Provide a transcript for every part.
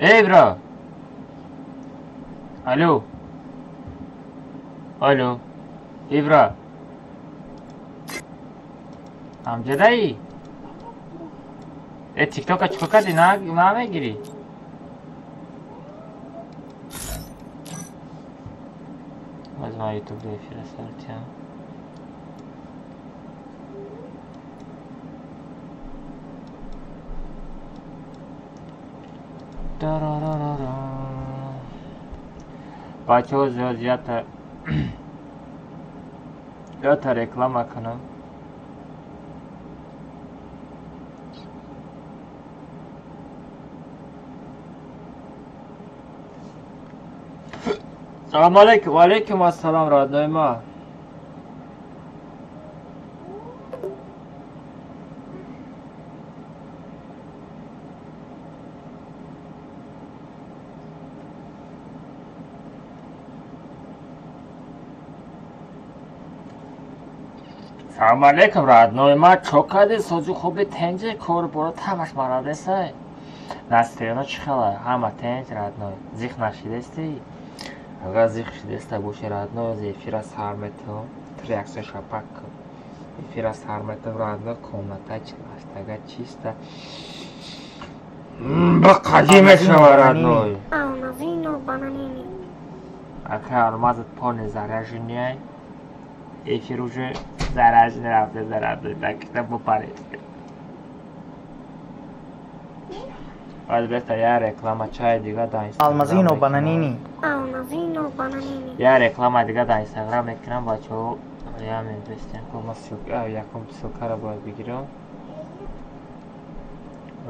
ای برا. الو. الو. ایبرا. امجده ای؟ تیک توک چیکار کردی؟ نه میگیری؟ از ما یوتیوب بفرستم. بچه ها زیاد تا رکلام کنم. سلام علیکم. و علیکم السلام رادنای ما. سلام علیکم رادنای ما. چوکادی سوزو خوبی تنجه کور برو همش مرادسه. نستیانا چی خواهد؟ همه تنج رادنای زیخ نشیدستی؟ اگر زیخ شیدسته باشه رادنای زیفیر سرمتو تریاکس شپک زیفیر سرمتو رادنای کامنتا چلاست اگر چیسته با قدیمه شما رادنای اگر علمازت پانه زرجی نیای ایفی روشه زرجی نرفته زرده دکته بپرسته. Alberta ya reklama çay diga da Instagram. Almazino bananini. Ya reklama diga da Instagram ekran bacho ya men besten komas yok. Ya kom sokara boy bigiro.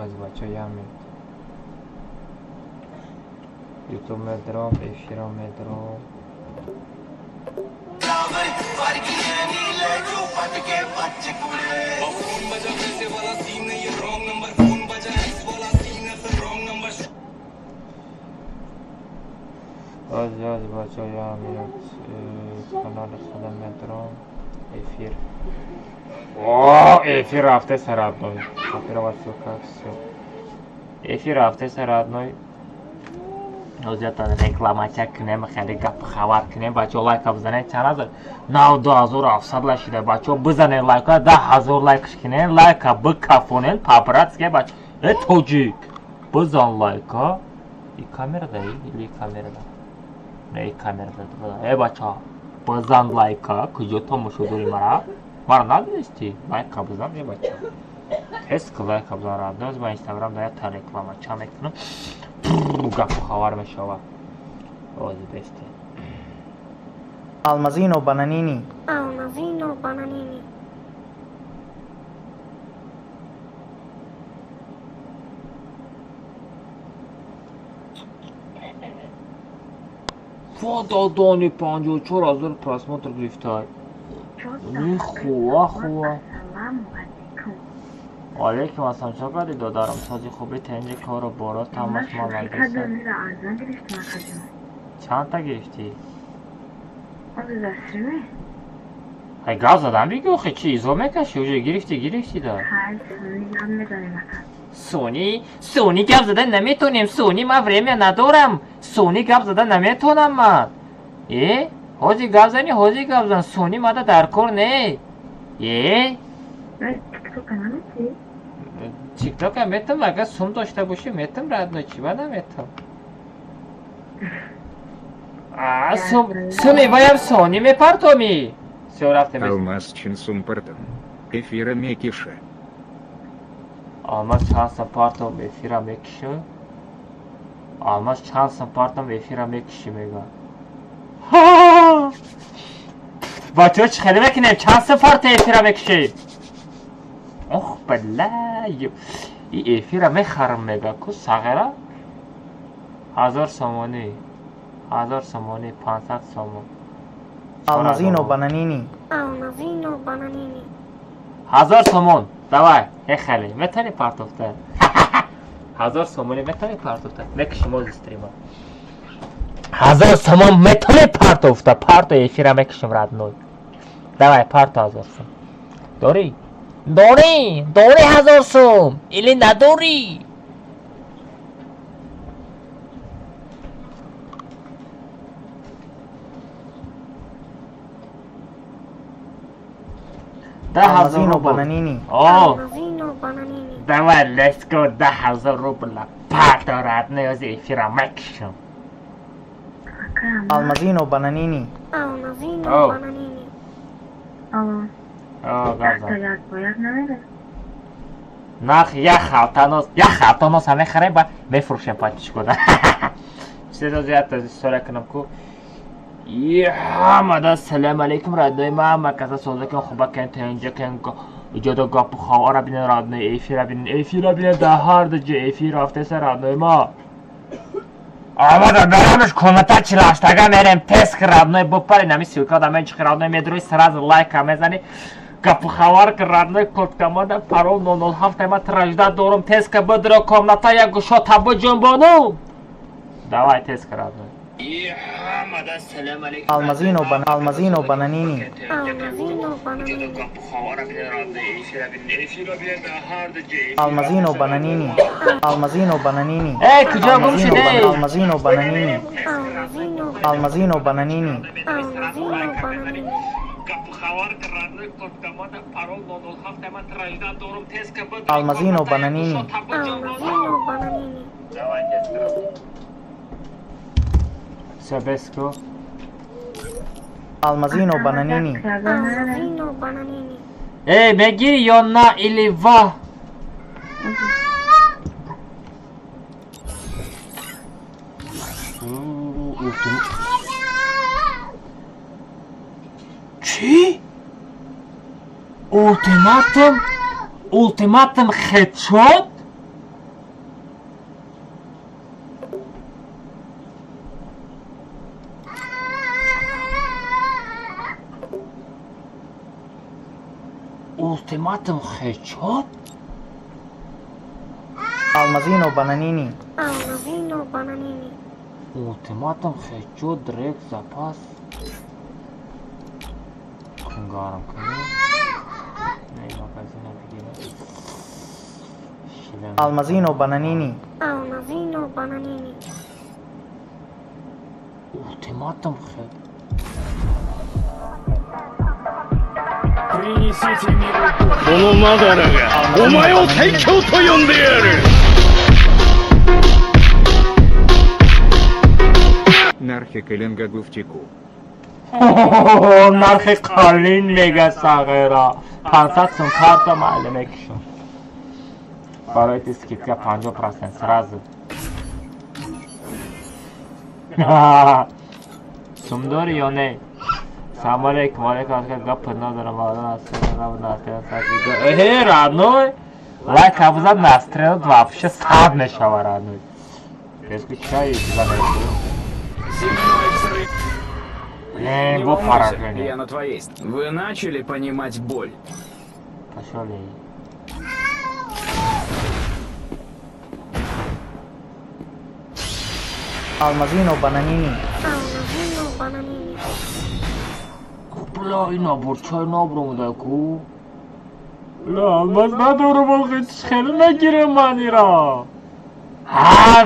Az bacho ya men. YouTube medrom, efiro medrom. Az bacho ya men. Kanal خودم medrom. Efir. Efir rafte saradnoy. Efir bacho kakso. Efir rafte saradnoy. Озята рекламача кунем хеле гап хабар кунем бачо лайк бизане чана зар 92700 лашида бачо бизане лайк 10000 лайк кунем лайк бкафонен папарацке бачо тоҷик бизан лайк и камерада или камерада не камерада бачо бизан лайк куҷо тамошо дори мара надонисти лайк бизан бачо ҳест лайк бизан радоз ба инстаграм да та рекламача мекунам гапу хабар мешавад. Ози бесте. Almazino bananini. Фотодони 54000 просмотр гирифтад. Хуа. علیکم السلام. چقدر دادارم سازی خوبی تنج کارو بارا تماس ما مدرسه چند تا گرفتی؟ های گاز زدم بگو خیلی چیزو میکشی اوجه گرفتی دا سونی گاز زدن نمیتونیم سونی ما وریمه ندارم سونی گاز زدن نمیتونم من حاجی گاز زن سونی ما دا در کار نه تیک توک هم میتونم اگر سوم داشته باشی میتونم رد چی بدم میتونم سومی بایم سونی میپرتومی سیو رفته میشه Алмаз чин сумпартом. Эфира мекиша. Алмаз چند سپارتم افیرا میکشه Алмаз چند سپارتم افیرا میکشی میگه بچه ها چی خیلی بکنیم چند سپارت افیرا میکشی اوه بلای ای افیرا میخرم میگه کس سغیره 1000 سومونی 500 سومون Almazino bananini. 1000 سومون давай ехали метани партофта 1000 сомони метани партофта мекиши моз стрима 1000 сомон метани партофта парто эфира мекишим радной давай парто 1000 сом дори 1000 сом или надори 10,000 Almazino روبل bananini. اوه Almazino bananini. давай let's go 10,000 روبل пата родной из эфира максимум Almazino bananini. Almazino Oh. bananini. Алло, اوه как газа стоят? Боят наверное? نخ یه خلطانوس همه خریب میفروشیم پاتیش کده سیدا زیاد از سوره کنم کو حمد سلام علیکم رادنای ما مرکز سوزه کن خوبه کن تا اینجا کن ایجاد گاپ خواه را بینن رادنای ایفی را بینن ده هر دجه ایفی رافته سر رادنای ما آما دا برامش کومنتا چی لاشتاگا میریم تست که رادنای بپاری نمی سیوکا دا من چی رادنای میدروی سراز لایک هم میزنی گپ خوار که رادنای کلت کماده پرول 007 ما تراجده دورم تست که بدرو کومنتا یا گوشو تبو جنبانو давай тест که رادنای Almazino bananini. Almazino bananini. Almazino bananini. Almazino bananini. ای کجا گم شده Almazino bananini. Almazino. Almazino bananini. Almazino bananini. Almazino bananini. Almazino bananini. سبسکو Almazino bananini. Almazino bananini. ای بگیر یا نه ایلی واه چی؟ اولتیماتم خط شد؟ اولتیماتم خط شد؟ Almazino bananini. Almazino bananini. اولتیماتم خط شد درک زپاس کنگارم کنی نیما کزینه بگیره شیلم Almazino bananini. Almazino bananini. اولتیماتم خط このマダラがお前を最強と呼んでやる Нархи Калинга Гуфтику. نرخ قالین میگه صغیره 500 سون کارت معلومه کشون برای تسکیت 50% سرازو سوم داری یا نه؟ سلام علیکم علیکم از که گپ ندارم آدم از هی رادنوی لایک افزاد نسترد вообще сад نشوه رادنوی پسکو چایی تیزا نیستو бо поражение. Я на твоей стороне. Вы начали понимать боль. Пошел я. Almazino bananini. Almazino bananini. Бля, اینا برچای نابرموده کو بلا من ندارم آخه خیلی نگیره منی را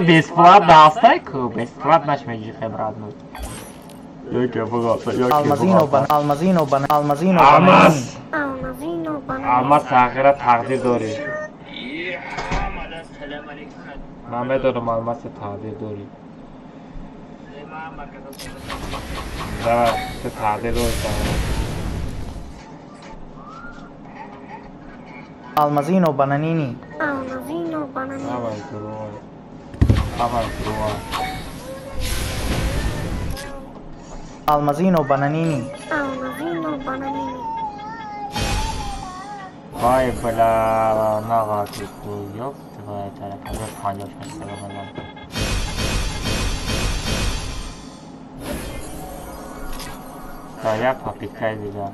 بسپلات داسته کو بسپلات نش میگی خبرات نو یکی بگاته یکی بگاته Almazino bananini. آماس Almazino bananini. آماس تغییر تقدیر داری من بدارم آماس تقدیر داری داره تو تقدیر داری Almazino bananini. Almazino bananini. Давай, другой. Давай, другой. Almazino bananini. Almazino bananini. Vay bla ne kadar kötü yok. Vay telefonu paylaşmışlar falan. Dayak papikaydı da.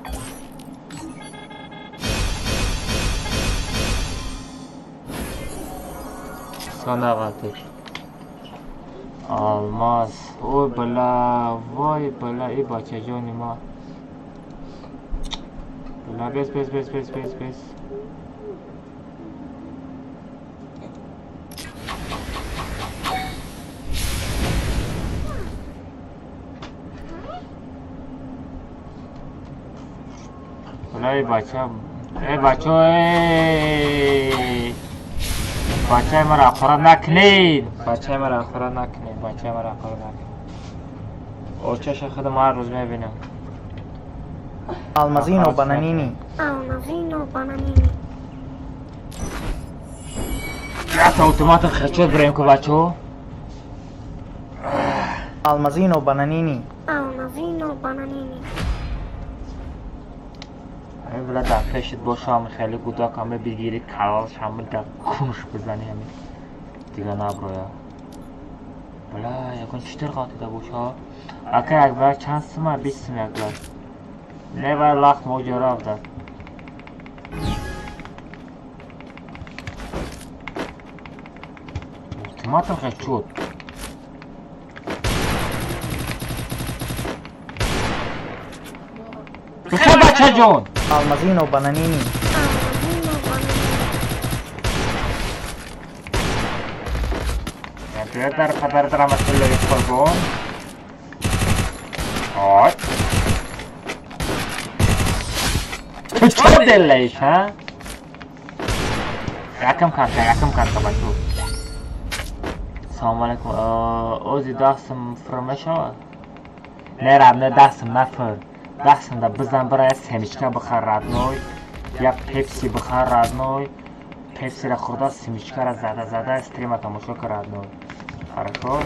Sana kaldı. Almaz. Oy bla, vay bla, iyi bakacağım ma. Bla bez. Bla iyi bakacağım. بچه بچه مرا خورد نکنید بچه مرا خورد نکنید بچه مرا خورد نکنید او چش خود ما هر روز میبینم Almazino bananini. Almazino bananini. یا اتومات خرچوت بریم که بچه Almazino bananini. Almazino bananini. همین بلا در پیشت باشه همین خیلی گوداک همه بگیری کلاش همه در کنش بزنی همین دیگه نبرویا بلا یکون چطور قاطیده باشه اکر اکبر چند سمه 20 سمه اکبر نه بر لخت موجوره افتاد اتوماتم خیلی شد بخیر بچه جون Almazino bananini. Almazino bananini. در خطر دارم از کل ایسکال کن آی تو چه دلیش ها؟ یکم کنکا بچو سلام علیکم اوزی دستم فرمه شود نه رب نه دستم نفر دستم دا بزن برای سمیچکا بخور ردنوی یا پیپسی بخور ردنوی پیپسی را خورده سمیچکا را زده استریم تماشا که ردنوی Хорошо.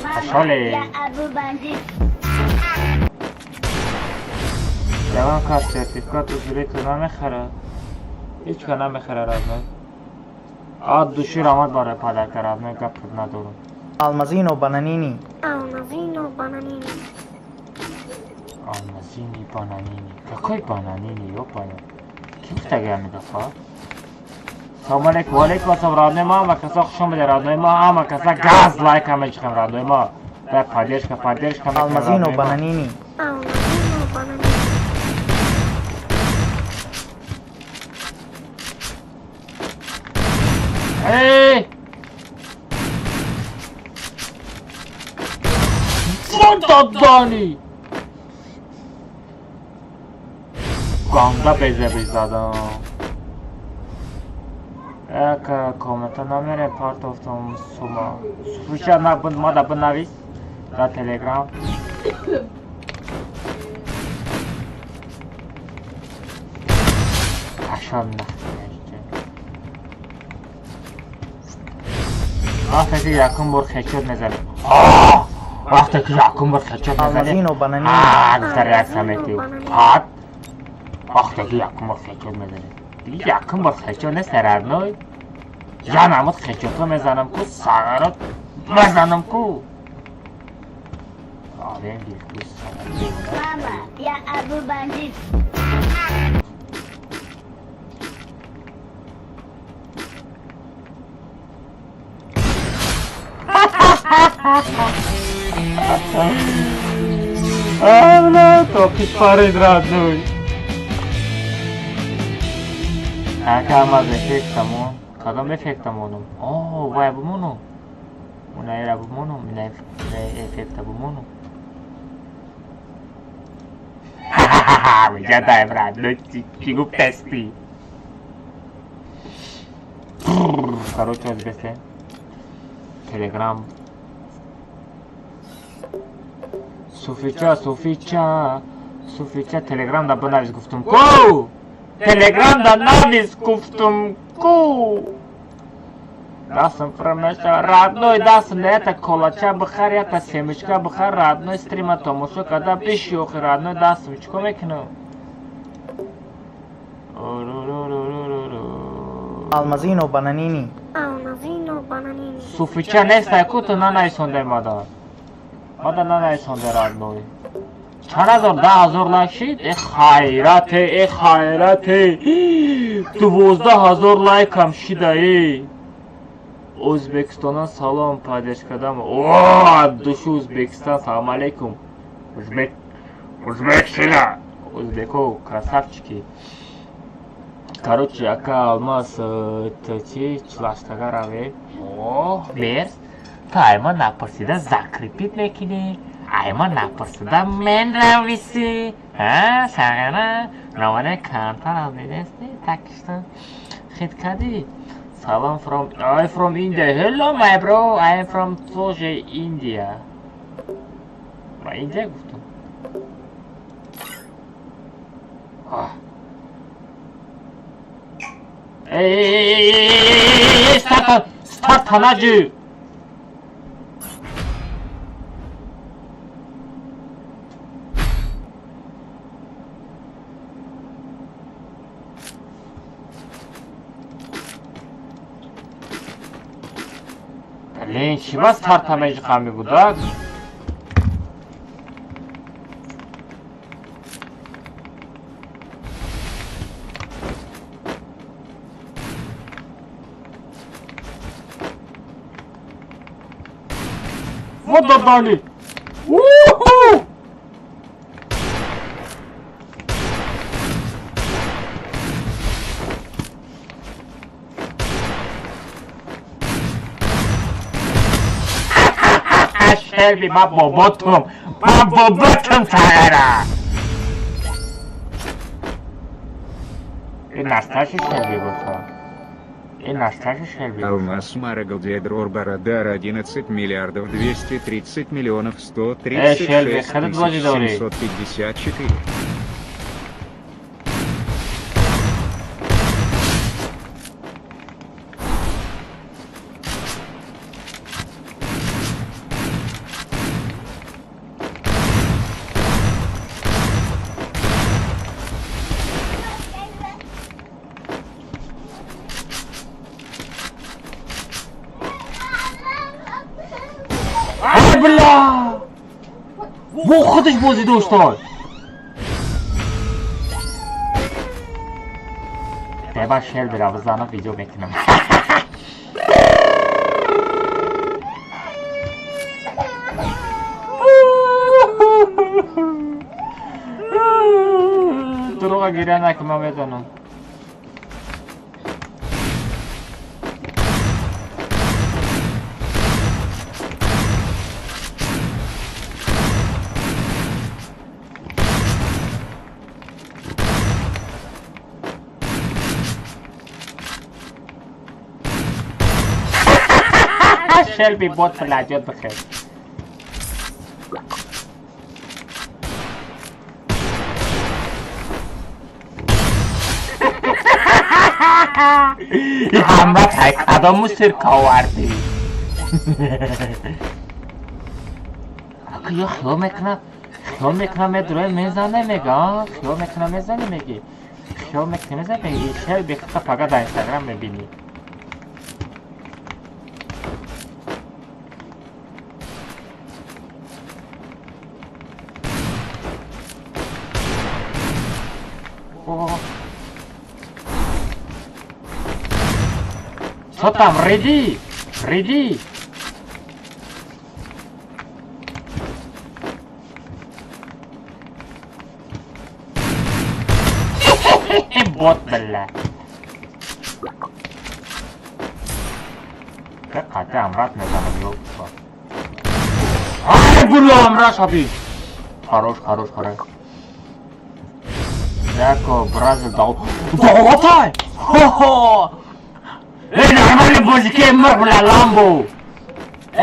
Пошли. جوان کار سرتیفیکات حضوری تو نمیخره هیچ که نمیخره رازمه دوشی رامد برای پادر که رازمه گفت ندارم Almazino bananini. Almazino bananini. Almazini bananini. Какой бананини, ёпаный? Kim tagar midafa? Assalomu alaykum. Va alaykum assalom родной ма, makasa xush omadi родной ма, makasa gaz like ham chiqam родной ма. Va поддержка. Almazino bananini. Almazino bananini. Hey! دادانی گاندا بیزه بیزادم اکا کومنتا نمیره پارت افتم سوما سوفیچه نبود ما دا بنویس دا تلگرام اشان نخیشته وقتی که یکم بار خیچود میزنی وقتی که یکم بار خیچود میزنی Almazino bananini. گذر یک سمیتی وقتی که یکم بار خیچود میزنی دیگه یکم بار خیچود نیست رردنوی یا نمود خیچود رو میزنم که ساغرات میزنم که آدم دیگه Mama, ya Abu Bandit. نه تو پیش پارید رادنوی هم از افکتمون کدام افکتمونم وای بمونم اونایی را بمونم اینه افکت بمونم میگه دایم رادنوی چی گفتی короче از بسته تلگرام Суфича телеграм да бонавис гуфтум ку телеграм да навис гуфтум ку дастам фрамеша родной дастам это колача бахар это семечка бахар родной стрима томошо когда бишох родной дастам чико мекунам Almazino bananini. Almazino bananini. Суфича неста куто нанайсонде мадар ماذا لا يسون درادنوی چند هزار 10,000 لایک شید ای خیرته 12,000 لایک هم شیده ای O'zbekistondan salom поддержкадам душу O'zbekiston салом алейкум o'zbek sila o'zbeko красавчики Короче, ака алмаз тати чулаштагараве. О, берс. То айма напарсида закрепит мекини. Айма напарсида мен рависи. Сагана. Наване кантар алмедести. Такишта. Хит кади. Salam from... I'm from India. Hello my bro. I am from Soje, India. Ma India گفتم. Start tanacı. Блин, чего старта межками будут? Вот додали! У-ху! Shelby, бабо ботом сагара! И настоящий Shelby был. И настоящий Shelby. Алмаз Марагалдия Дрорбарадар 11 миллиардов 230 миллионов 136 тысяч 754. Ай, бля! Во, ходиш бози доштой! Деба Shelby ра бизанам видео мекунам. Дурога гиряна ки ман мезанам. Shelby بوت فلاجات بخیر همراه تایکادامو سرکا آوردی یا خیال میکنم ادروی میزنه میگه خیال میکنم میزنه میگی خیال میکنم میزنه میگی Shelby خطا فقط در اینستاگرام میبینی Что там? Ready? Ready? Бот, бля. Как хотя Амрат меня там Ай, бля, Амрат, шаби. Хорош. Яко, Бразил дал. Давай! Хо-хо! نرمال بازی که مر بلا لامبو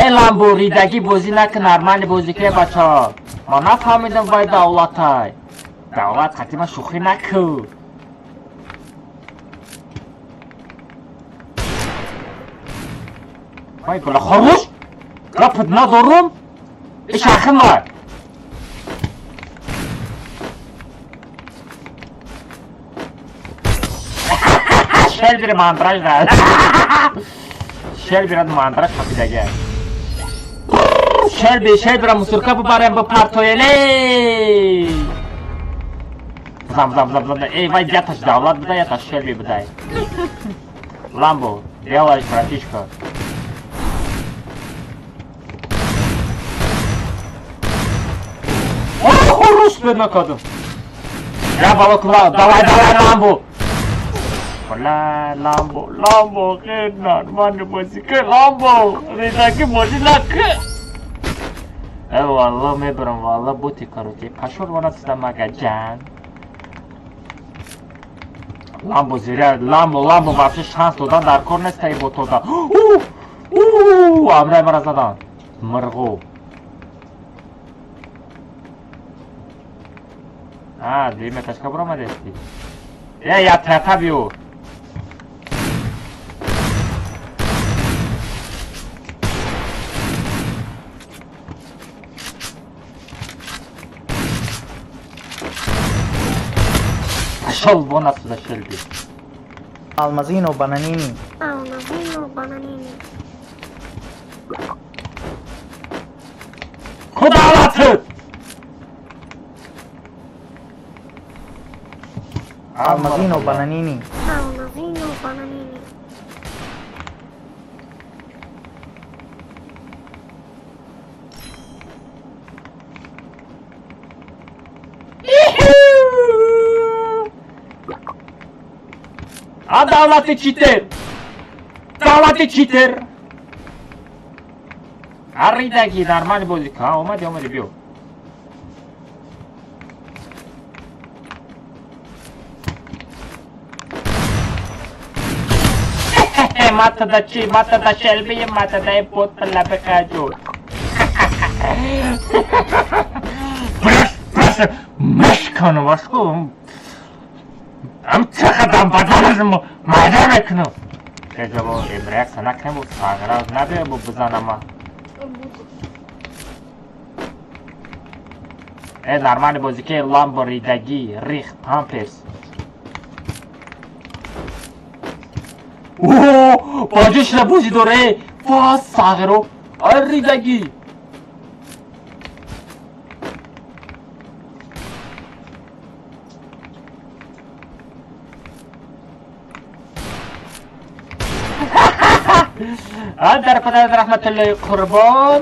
لامبو ریدگی بازی نکن نرمال بازی که بچه ها ما نفهمیدم وای دولت های دولت خطی ما شوخی نکو وای بلا خروش گفت ندارم ایش اخم های Shelby mantraj dal. Shelby mantraj kapidagi. Shelby ra musurka bubarem bu partoyele. Zam. Ey, vay yataş davlat buda yataş Shelby buday. Lambo, делаешь, братишка. О, хорош бедный kadın. Ya baba kulağı, давай Lambo. بله لامبو خیلی نارمان بازی که لامبو ریدگی بازی نکه والله میبرم والله بوتی کاروتی پشور وانا سیدم مگه جان لامبو زیره لامبو واسه شانس دادن در کار نیست ای بوتو دا امرای مرا زدن مرغو دیمه تشکا برو آمده استی یا ترتا بیو Пошел вон отсюда, Шельби. Almazino bananini. Almazino bananini. Куда латит? Almazino bananini. Almazino bananini. Давайте читер! Давайте читер! Арридаги нормально будет. Омади био. Мата да Шельби, мата да е под лапекаджо. Мешкано вашко. амцахадам баданазмо майдан мекунам кежаво реакция накнем бу сагра набе бу бизанама нормально бозике ламбо ридаги рих памперс божишна бузи доре ва сагро ридаги در پدر رحمت الله قربان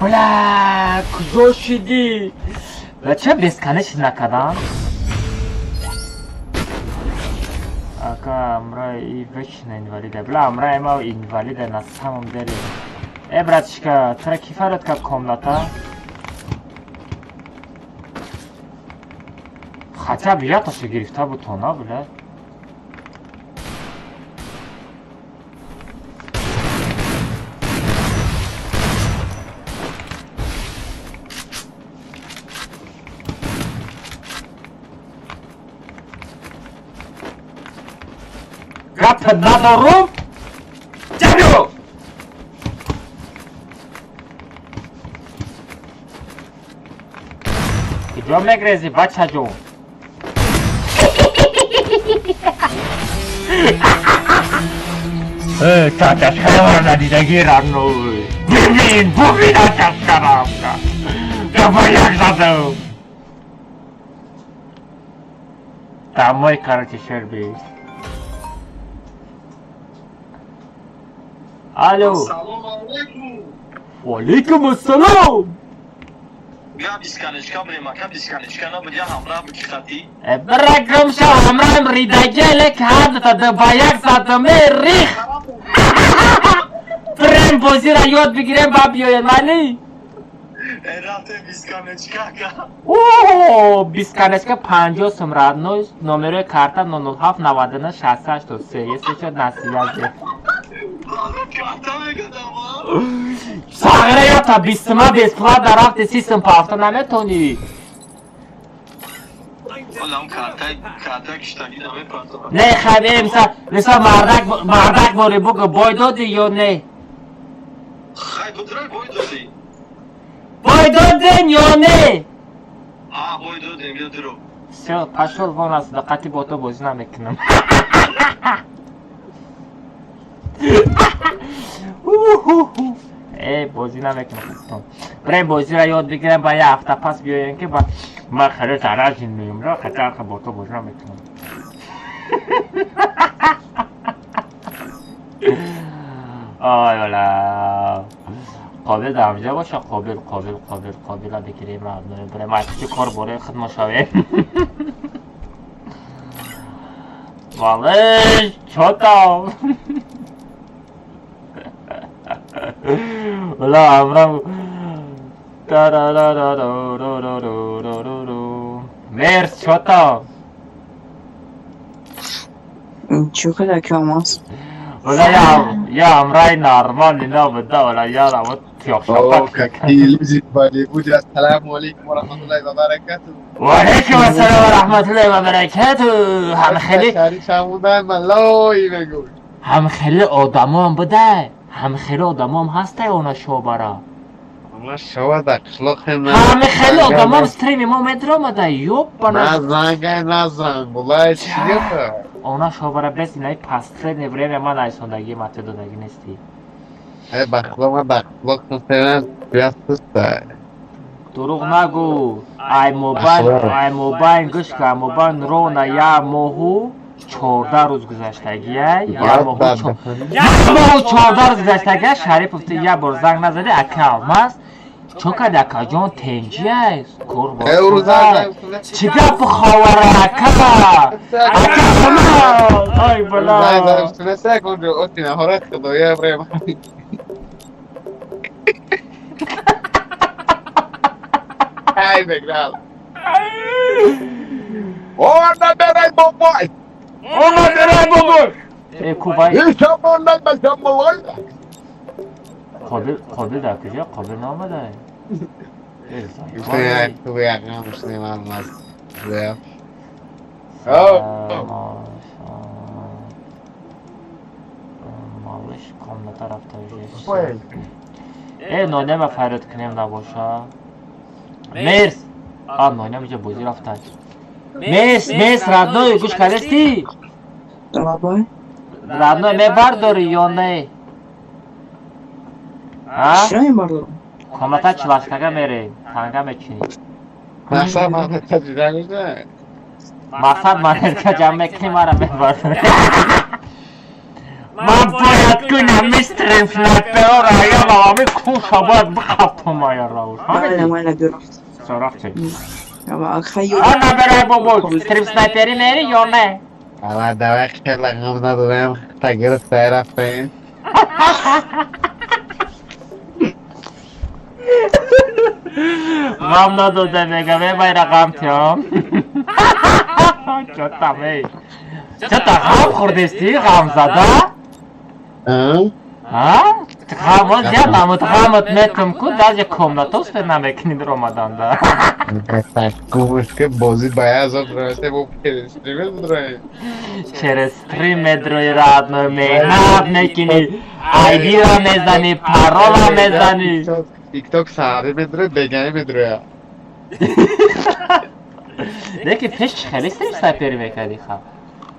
بلا کجا شدی؟ چه بسکنش نکردم؟ اکا امرای ای وچن اینوالیده بلا امرای ما اینوالیده نستمم داری براتشکا ترا کی فرد که کاملتا؟ хотя бы я тоже گرفته بود تونا بله Гад надо Дядю! Идем на грязи, бачаджу. Катя, надо дагирану. Бубин, атаскарамка. Давай я задал. Там мой, короче, Шерби. Алло. Алейкум ассалам. Я бисканечка брема, как бисканечка, но я хамра бухати. Брагам ша хамра ридагеле кадта да баяк задаме рих. Прям бозира ёд бигирем бабиё мали. Эрате бисканечка ка. О, бисканечка 50 сумрад номер карта 007 99 68 23. Если что на связи. Сагра я та бисма бесплатно рафте систем по авто наметони. Алам карта киштани даме пранто. Не хабе мисал мардак бори буга бой доди ё не? Хай будрай бой доди. Бой доден ё не? Бой додем я дуру. Всё, пошёл вон отсюда, кати бото бозӣ намекунам. بازی نمیکنم خودتون برای بازی را یاد بگیرم با یه هفته پس بیاین که من خیلی زرج نیم را خطر با تو بازی نمیکنم آی والا قابل در همجا باشه قابل ها بگیریم را برای مایتوچه کار باره خدمت شویم والله چوتا ولا امرم مرس چوتا چو kadar ki olmaz. ولا يا امرأي نورمال اینا بده ولا یا رو تیاق شاپت خیلی زیبایی بود. السلام علیکم و رحمت الله و برکاته. و علیکم السلام و رحمت الله و برکاته. هم خیلی هم خیلی آدم هم بده هم خیلی آدم هم هسته اونا شوبرا هم خیلی آدم هم ستریم ما مدرا مده یوب بنا نزن بلای چیه اونا شوبرا بس اینای پستره نبریم من ایساندگی مته دادگی نیستی بخلا کنترن بیاستسته دروغ نگو ای موبایل گوش که موبایل رو نه یا موهو 14 روز گذشتگیه یا موهو 14 روز گذشتگیه شریف افتی یه بار زنگ نزده اکا مست چون که دکا جان تنجی است چی گپ خواهر اکا آی بلا نسه کن جو اوتی نهارت خدایه بریم ای بگرال اونا برای بابای ای کوبای ایشا موندن بسیم بابای قابل در کجا قابل نامده تو یقیان مسلم هم از زیاد مالش کام طرف تایجه ای نانه ما فرد کنیم نباشه مرس نانه میجا بازی رفته مرس ردنای گوش کلستی ردنای می برداری یا نه چرا این بردارم؟ کامتا چلاشکگه میره تنگه میچینی مقصد من تجیده میشه مقصد من که جمع میکنی مرا میبرداری من باید کنم میستریم سنایپر را یا نوامی کنشا باید بخفتم مایا راوش مالا درفت سراخ چه؟ خیلی آنا برای بابا میستریم سنایپری میری یا نه؟ اما دوای خیلی لقم ندارم تگیر سای رفته غم نداده بگه بای رقم تیم چطا می چطا غم خوردستی غم زده؟ ها؟ غم زیاد نمود غمت میتم کن در یک کمناتوس به نمیکنید رمضان ده گوش که بازی باید از آن راسته با پرستریم داره چرستریم دروی راد نمیدن نکنی آیدی را میزنی پرول را میزنی تیک توک ساره میدره بگنی میدره دیگه پیش خیلی سایپری میکردی خواه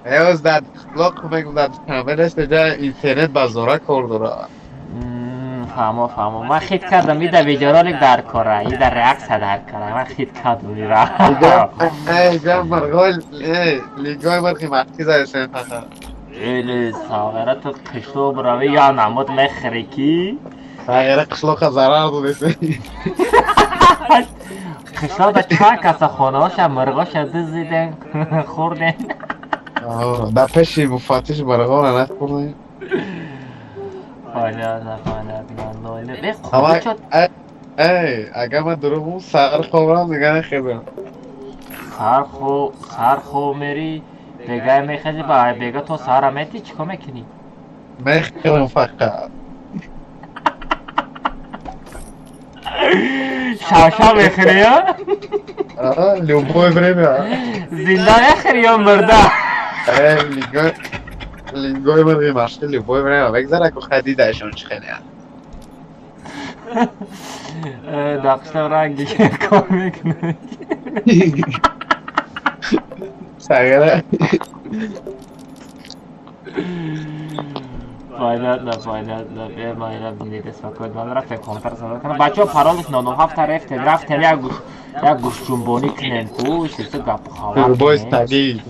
ایوز داد بلاک میگم داد کاملش جا اینترنت بازارا کار داره فهمو من خیلی کردم ایده ویدیورالیک در کاره ایده ریاکس در کاره من خیلی کردم ایده ایجا مرگال لیگای مرگی مختی زده سن فقط ایلی ساغره تو قشلو براوی یا نمود مخریکی ساغره قشلو که ضرر دودیسه قشلو دا چهار کسا خونه هاشا مرگاش دزیدن خوردن در پیشی مفاتیش مرگا رو نخوردن اگه من دروغم سر خوبرم دیگه نخیدم سر خوب میری بگه میخیدی با بگه تو سر میتی چیکو میکنی؟ میخیدم فقط شاشا میخیری یا؟ لیوبوی بریم زنده میخیری یا مرده؟ لینگوی مرگی مشکل لیوبوی بریم بگذاره که خدیدهشون چی خیلی دقشتم رنگی که کار میکنه سگره فایده ما اینا بندید اسفاکوید من رفتیم کامنتر صدا کنم بچه ها پرالش 97 رفتیم یک گوش جنبانی کنیم کو سیسه گپ خواهد باید تگید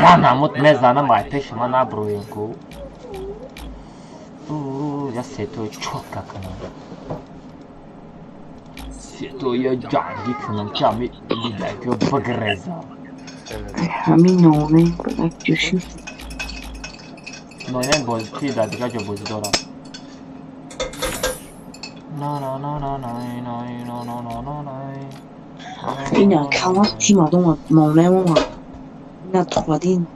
یا نمود میزنم مای پیش ما نبرویم کو یا سیتوی چوکا کنم سیتوی جنگی کنم کمی لیدکو بگرزم همین نونه بلک جوشی نونه بازی توی در دیگه جا بازی دارم اینا کلمات تیم آدم نونه ماما اینا تخوادین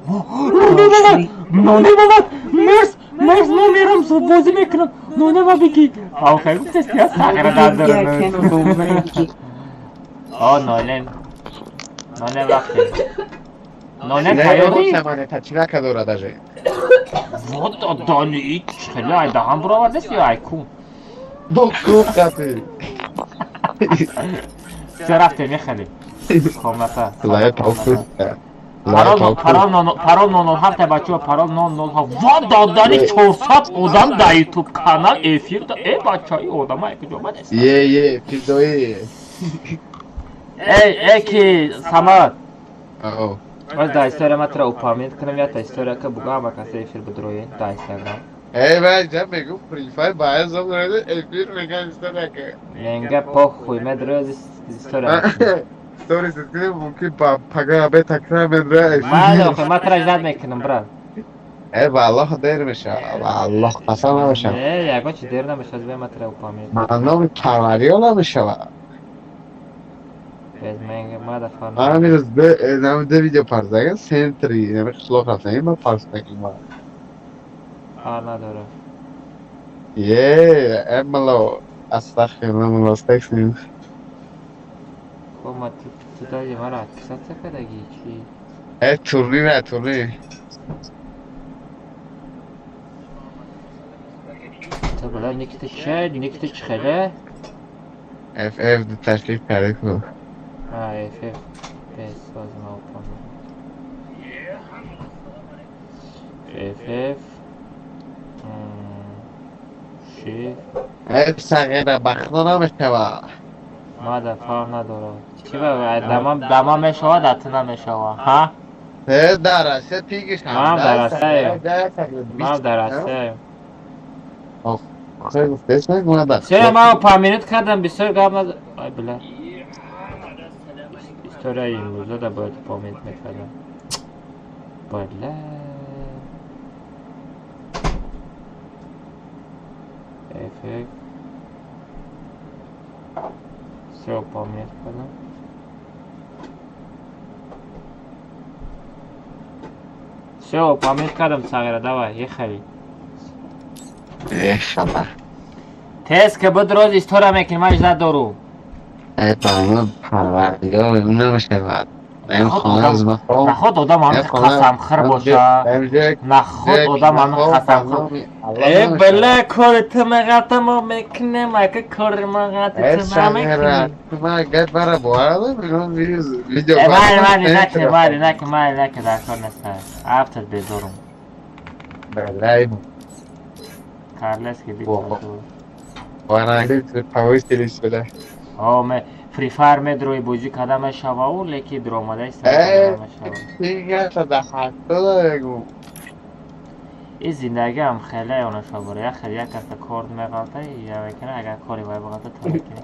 نونه بابا مرس ما میرم صبح بازی میکنم نونه با بگی آخه تستی از تغییر دادرم نونه وقتی نونه پیاری سمانه تچینا که دوره داجه واد دانی ایچ خیلی ایده هم برو آوردست یا ایکون خوب قطعی چه رفتیم یه خیلی کاملتا لایه توفیق پرال 907 بچه ها پرال 907 واد دادانی 400 آدم در یوتیوب کانال افیر دا ای بچه های آدم ها ایک جامعه است یه پیزوی ای کی سمت او باز دا استوریا ما ترا اپامید کنم یا تا استوریا که بگم با کسی افیر بدروین دا اینستاگرام ای بای جب میگم فری فایر باید زم دارده افیر میگن استوریا که ینگه پا خوی مدروز استوریا ستوریز کنیم ممکن با پگاه به تکرار مدره ما ترا اجداد میکنم برا ای با الله دیر میشه با الله قسم نمیشه ای یکو چی دیر نمیشه از به ما ترا اپامید معنام کمریو نمیشه با bez menga mada falan. Anamız da namda video parzaga sentri, nemi xloq raftan ma parzdagi ma. Ana doğru. Ye, emalo astaghfirullah astaksin. Koma tudagi mara kısa kadagi ki. Turni ne turni. Tabii nikte şey, nikte çıkhele. FF de teşrif کرده کو. Ha FF. Pes lazım alpam. FF. Şey. Hep sagera bakna nمیشه با. ماذا فهم نداره. چی با دما میشوا دتنا میشوا. ها؟ نه درسه پیگش هم. ما درسه. خیلی فیس نگونه چرا ما پامینت کردم بسیار گام نداره. ای بله. استورای این روزا دا باید پامینت میکردم. بله. افک. سه پامینت کردم. سه پامینت کردم ساگره دوای یه خیلی. انشالله. تست که بود روز استورا میکنی ما اجازه دارو. ای بابا پروردگار نمیشه بعد. نخود آدم همه قسم خر باشه. نخود آدم همه قسم خر. ای بله کارت مغلطه ما میکنه مگه کار مغلطه تو نمیکنی. ما گفت برای بوارده بیرون ویدیو مالی نکه در کار نسته. افتر بیدارم. بله کارلس که دیگه وانه پاوی سریش بله آه فری فایر می دروی بوزی کدام شوا و لیکی دروماده است کدام شوا دیگه تا ده هفته داره گو این زندگی هم خیلی اون شوا یا خیلی یک کس کارد میغلطه یا میکنه اگر کاری باید بغلطه تا میکنه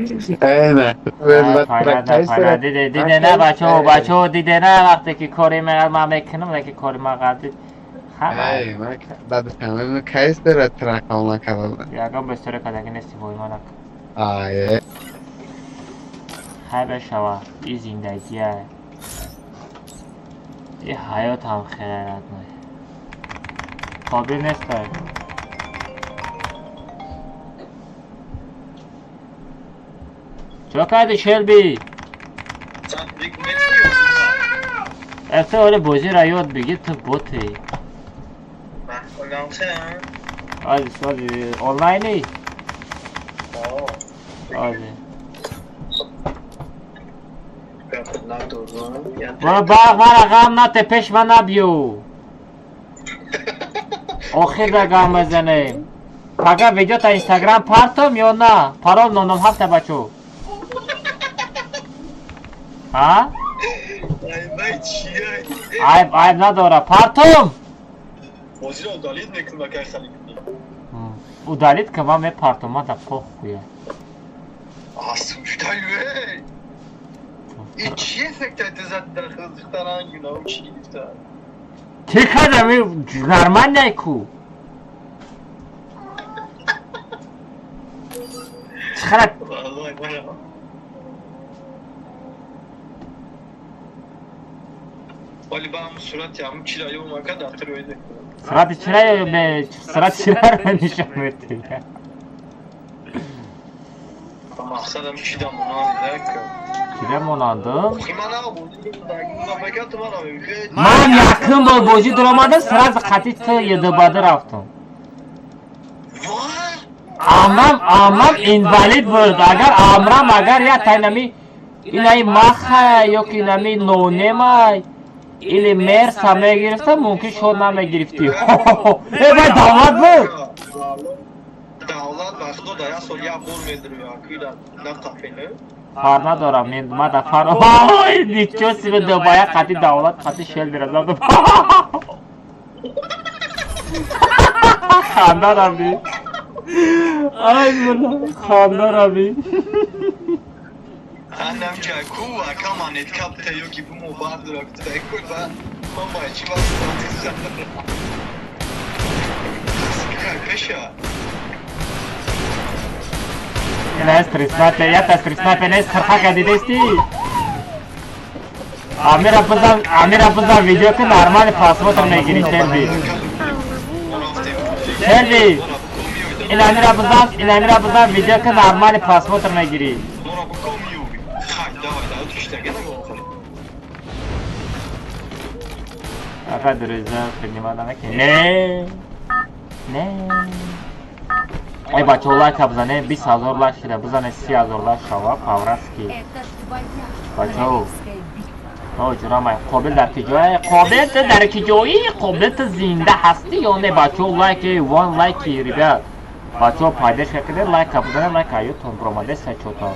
دیده نه بچه ها دیده نه وقتی که کاری ما میکنم لیکی کاری مغلطه ای من داده کامل کیس داره ترکام نکردم یکم بستره کدگی نیستی بایی ما نکن آیه های بشوا این زندگیه این حیات هم خیلی رد نای قابل نیست چرا کردی شلبی؟ افته اولی بازی را یاد بگیر تو بوتی آزی آنلاینی؟ آزی برو باغ من رقم نته پیش من نبیو آخر رقم بزنیم فقط ویدیو تا اینستاگرام پارتم یا نه پارول 997 بچو ها؟ عیب نداره پارتم بازی رو دالید میکنم که خیلی او دالید که من پارتم ما دا پخ خویه Осуждаю, эй! И че эффект это за не научились-то? Ты когда мы нормальный ку? Схрат. ولی با هم صورت هم چرایی اومد که دفتر ویده صورت چرایی به صورت چرایی رو نشان میدی مقصدم چیدم اونانده من یکم با بوجی در آمده سرز خطی تو یه دباده رفتم آمرم اینوالید بود اگر یا تاینمی اینای مخه یا که اینمی نونمه ایلی مرس همه گرفته ممکن شد نمه گرفتی ای باید دولت بود دولت وقتو در یک سال یک بول میدرو یا که در کافینه کار ندارم ما در فرام نیچو سی به دوبایه قطی دولت قطی شل برزم دو خانده رمی آی بلا خانده رمی Annem Jakuva come on it kapta yoki bu mu bandı rakta ekula mama içi var Kaşa Ne stresnate ya ta stresnate ne sarhaka didesti Amir apızdan video ki normal pasмотр ne giri Selvi İn Amir apızdan video ki normal pasмотр ne giri Aka derece принимала на не ای بچه ها که بزنه 20,000 لایک شده بزنه 30,000 لایک شوا پاورسکی بچه ها جرامه قابل در کجایی قابل زنده هستی یا نه بچه ها لایک 1 لایکی ریبیت بچه ها پایدش کرده لایک بزنه لایک ایوتون پروماده سه چوتا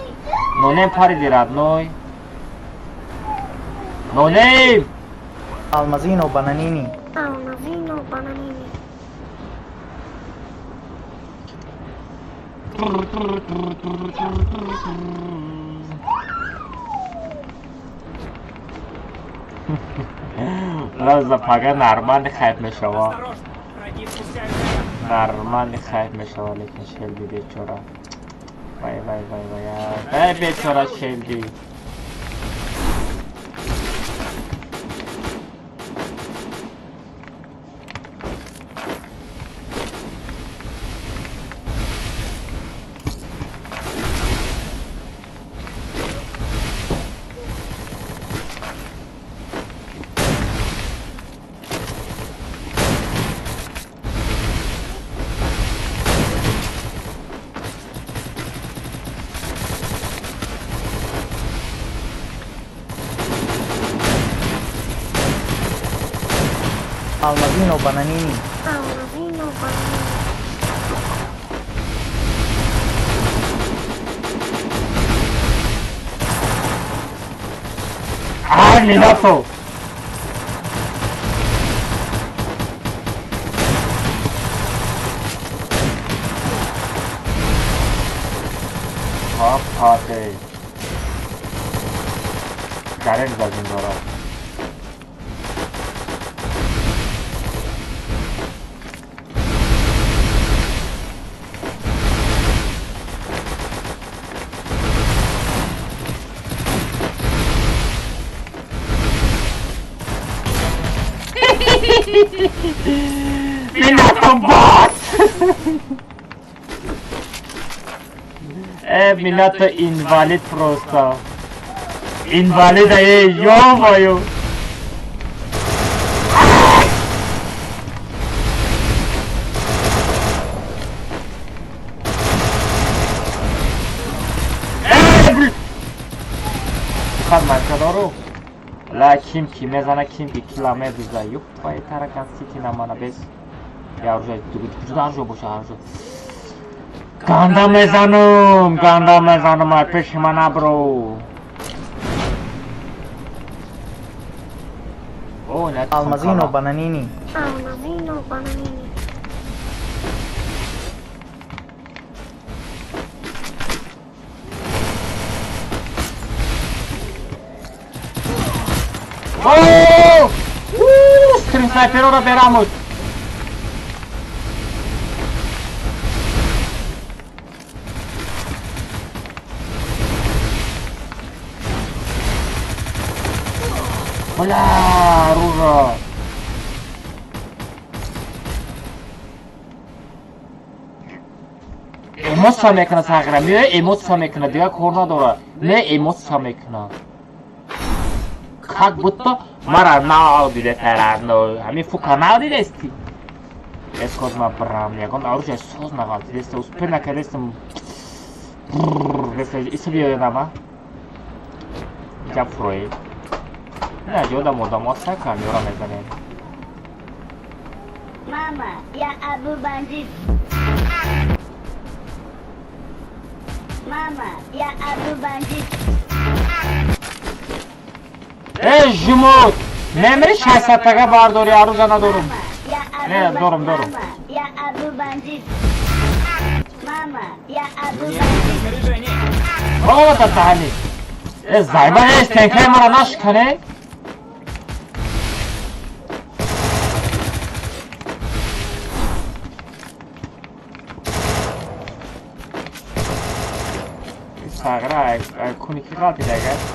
نونیم پاری دیرد نوی نونیم Almazino bananini. Almazino bananini. لازم فقط نرمال خیب میشوا نرمال خیب میشوا لیکن شلدی بیچورا وای بیچورا شلدی Almazino bananini. Almazino bananini. Ay, Minato! Hop, Karen doesn't go out. Minato bot! Minato invalid просто. Invalid ё-моё! Маркадору لا کیم کی میزنه کیم کی کیلومتر دوزه یوب پای ترکان سیتی نمانه بیس یارو جدا هرجا باشه هرجا گنده میزنم پیش من نبرو اوه نه Almazino bananini. Almazino bananini. اوه استریم سنایپر رو برامون Hola, Rura. Emotsiya mekana sagira. Niye emotsiya mekana diye korna dora. Ne emotsiya mekana? Как будто мара наudi ветерано. Ами фука наudi дести. Эскозма брам. Ягон оружие сознавал. Если успел наконец-то... Если избил нама. Я фрой. نه جدا مدام سکم یورا میزنیم ماما یا ابو بندید ماما یا ابو بندید ای جمود نمیری 600 تگه بارداری عروضا ندارم نه دارم یا ابو بندید ماما یا ابو بندید بابا تتحنی ای زایبا استنکه مرا نشکنه Sagra, alcuni pirati ragazzi.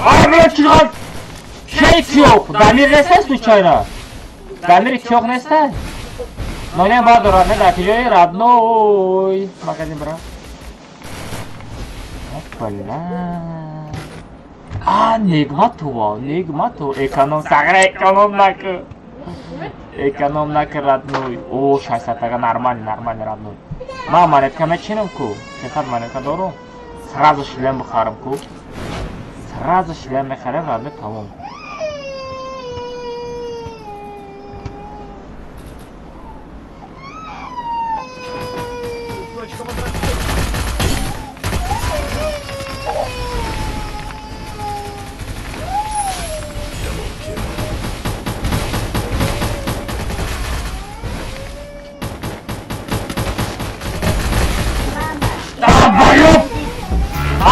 Armacılar şey yok. Demir nesnes mi çayna? Demir yok nesnes. No ne var dora ne da ki radnoy. Magazin bra. Hoppala. А, Нигматова, эконом, сагра, экономнака родной. О, 600 тага нормально, родной. Ма монетка мечинам ку, 600 монетка дору. Сразу шлем бухарам ку. Сразу шлем мехарам, родной, тамом.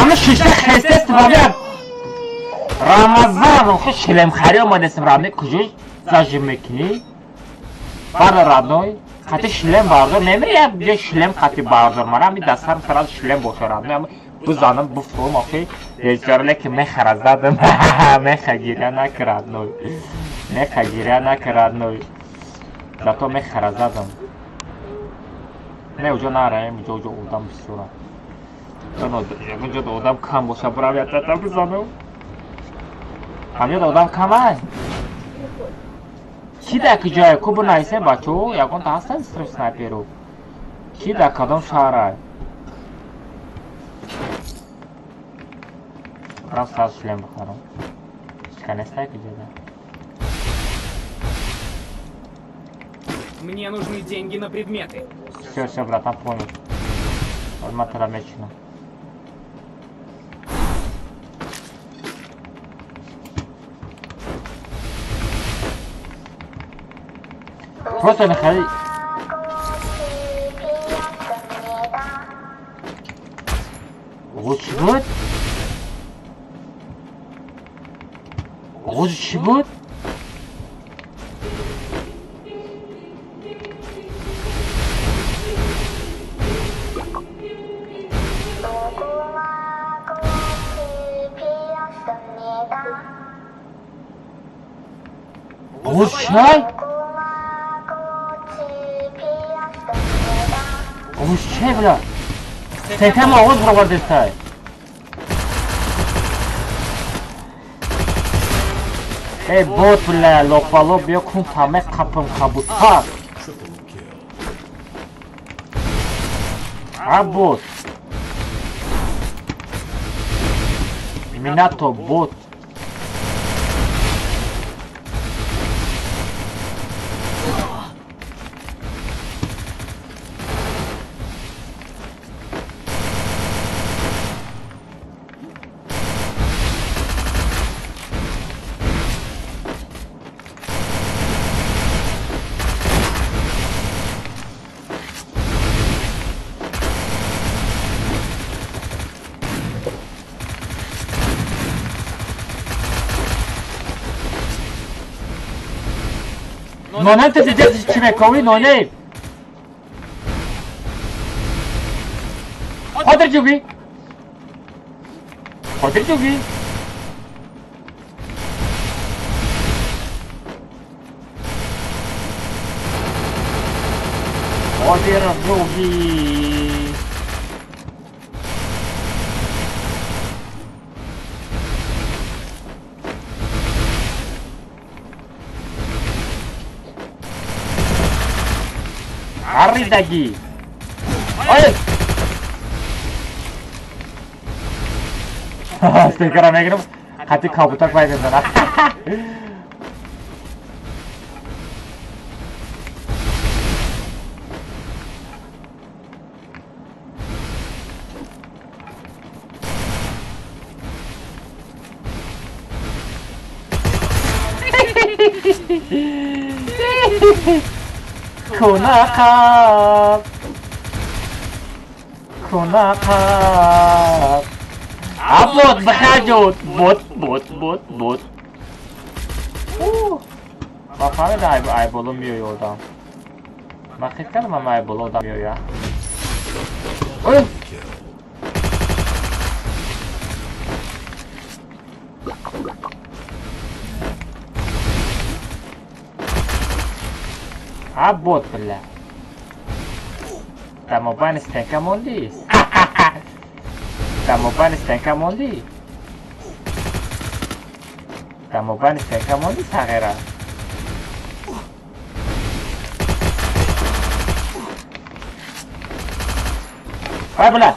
همه شیشه خسته استفاده رمضان خود شلم خری آمده استم رمضان کجای زاجم میکنی؟ برده رمضان خطی شلم باردار نمیری یه شلم خطی باردار من همی دسترم سراز شلم باشه رمضان بزنم بفروم آخی دیجاره که میخرد زدم میخگیره نکرد نوی میخگیره نکرد نوی زدتا میخرد زدم نه اوجا نرم اوجا اودم بسیارم اونجا آدم کم باشه برای اتتا بزنم همینجا آدم کم هست کی در که جای کوبو نایسه بچه یکون تا هستن استریم سنایپر رو کی در کدام شهر هست برام ساز شلم بخورم شکنسته که جدا Мне нужны деньги на предметы. Все, братан, понял. Вот матера мечена. Просто находи. Лучше будет? Лучше будет? Улучшай! Улучшай, бля! Ты там вот проводишься! Эй, бот, бля, лопало, бьё кун тамек капым кабута! بوت Minato bot. Non è che ci metto non è. Other Jugi. Other Jugi. Other Jugi. Arridaghi! Sticker megrum hati kabutak baydanlar. Kunakap Abot bahajot bot Bak hani de ay bulunmuyor yoldan. Bak dikkat ama ay bulunmuyor ya. Oy! Abot بالله Stiamo bene stanchiamo lì Stiamo bene stanchiamo lì Stiamo bene stanchiamo lì Sagera Vai بله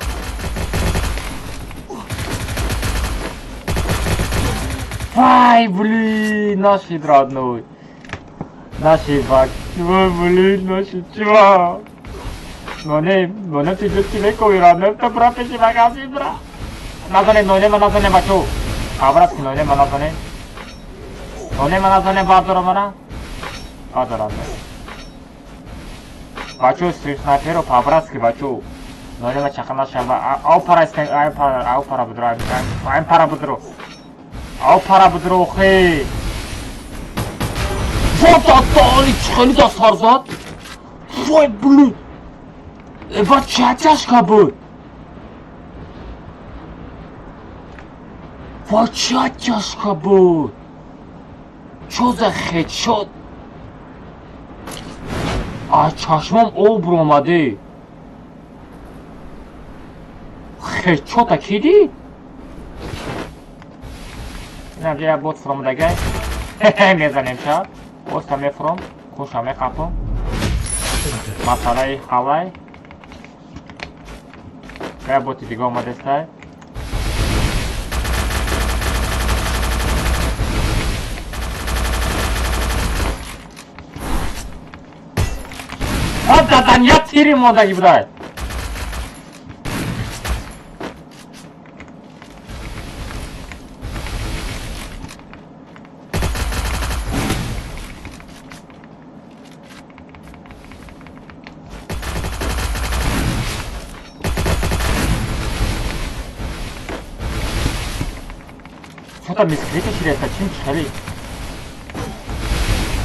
Vai بلی ناشید رادنوی ناشید بک Чего, блин, наши чего? Но не ты же тебе кое-что, не то брат, ты магази, брат. Назоне, но не бачу. Абрат, но не назоне. Но не назоне бардора мана. Бардора. Бачу, снайперо, абратски бачу. Но не чахана шаба. Ау пара будро. Хей. Вот отдали, чхали да сарзат. Вой, блин. Эва чатяшка был. Вой, чатяшка был. Чё за хедшот? А чашмам обр омаде. Хедшота киди? Now they are both from the guy. Мезанем ша. Остаме from. Кушаме капо. Масалай халай. Кая боти дига омаде стай. Да нет, тири мода гибдай. Что-то мискрите ширета, чин чхали.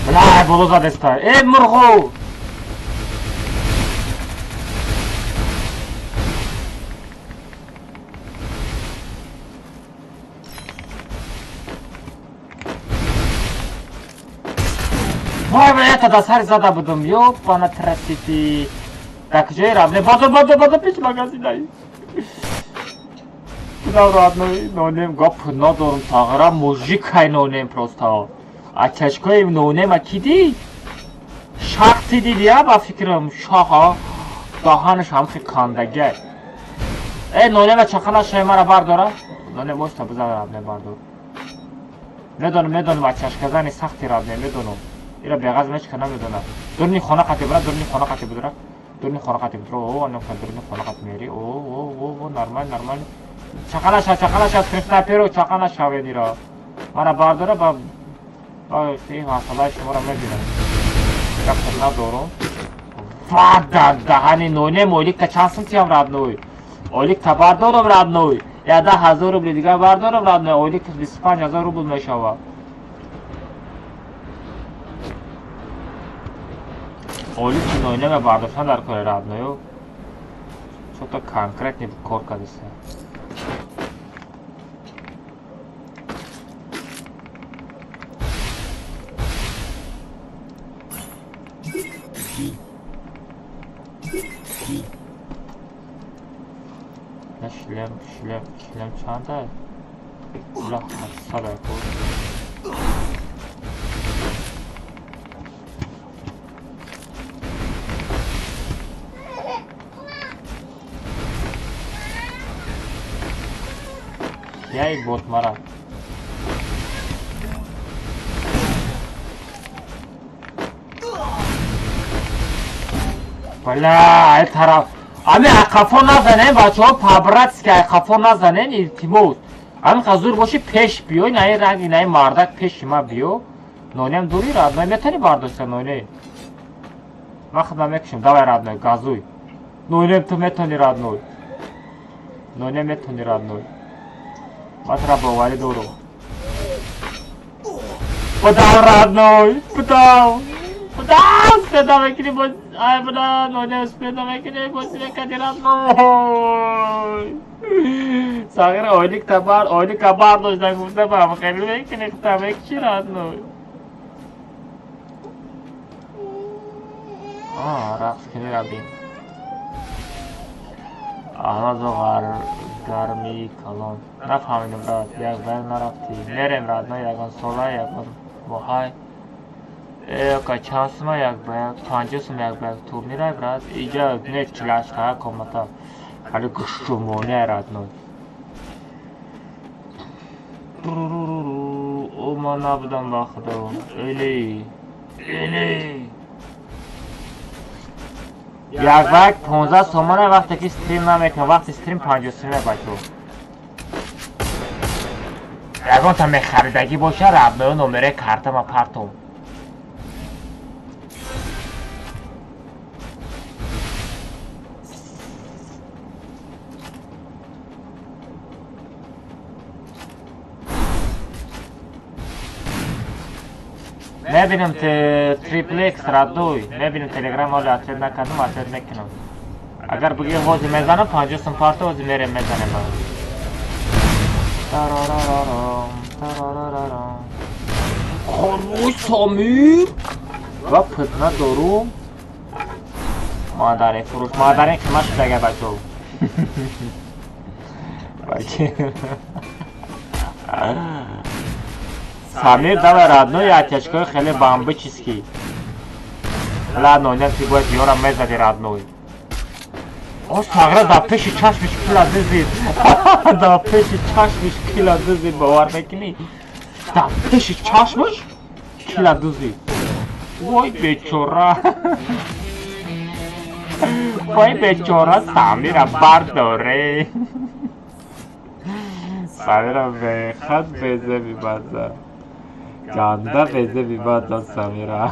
Бля, болоза деста. Мургу! Вай, бля, это досари зада будем, ёпана трасити. Так же и равне, бада, пич магазин дай. Куда родной, нонем гоп надорм тагара, мужик хай нонем просто. А чашкой нонем а киди? Шахти диди, я ба фикрам, шаха. دهانش هم خیلی کاندگه. نونه و چخانه شای مرا برداره. نونه باشتا بزن رابنه بردار. میدونم بچهش کزنی سختی رابنه میدونم. ایرا بیغاز میش کنم میدونم. دورنی خانه قطعی برا دورنی خانه قطعی بدره. دورنی خانه قطعی بدره. اوه انم که دورنی خانه قطعی میری. اوه نرمال. چخانه شا سرفت نپیرو چخانه شا بدیرا. مرا برداره با این حاصله شما را میبینم. یک ندارم. وادر دهانی نونه مولیک تا چند سنتی هم رابنوی. اولیک تا بردارم رابنوی. 10,000 روبل دیگه بردارم رابنوی. اولیک 25,000 روبل میشوه. اولیک نونه برداشتن در کار رابنوی. چون تا کانکریت کار کردیسته. شلم چنده؟ لا 800 کن. یای بوت مرا. بلا ای طرف امی اقفا نزنین بچه ها پابراتس که اقفا نزنین التماس امی خزور باشی پیش بیای نه رنگی نه مردک پیش ما بیو نونیم دوری رادنای میتونی برداشته نونه من خدمه میکشم دوای رادنای گازوی نونیم تو میتونی رادنای نونیم میتونی رادنای ما ترا باوری دورو بداو رادنای بداو پیدا میکنی باز بدا نونه پیدا میکنی بازی میکنی رادنای ساگر اولیک کبار داشتن گفته با خیلی میکنی خطا میکنی رادنای رقص کنی رابین آنها دو گرمی کلان نفهمیدم راد یک بیر نرفتی میریم رادنای یکان سوله یکان موهای که چانسما یک بیگ پانجسم یک بیگ تو میره برات اینجا نه چلاش که کمتا خیلی گشتمونه رادنای او ما نبودم با خدا ایلی یک بیگ 15 تومانه وقتی که استریم نمیکنم وقتی استریم 50 تومانه بچه یکان تا میخریدگی باشه رابنای نمره کارتم پرتم میبینم تریپل ایکس رادوی میبینم تلگرام حالا اترید نکردم اترید میکنم اگر بگی حوزی میزنم 50 سمپارت حوزی میریم میزنم خانوی سامیر و پدنه دارم مادره فروش مادره که مشت دگه بچه سامیر دو رادنوی اتیشکای خیلی بامبه چیزکی لا نونیم تی باید یورم میزدی رادنوی ساغره دا پیش چشمش کلا دزید دا پیش چشمش کلا دزید باور میکنی دا پیش چشمش کلا دزید وای بیچوره وای بیچوره سامیر برداره سامیر به خط بیزه بیبازه گنده بیزه بیبازه سامیره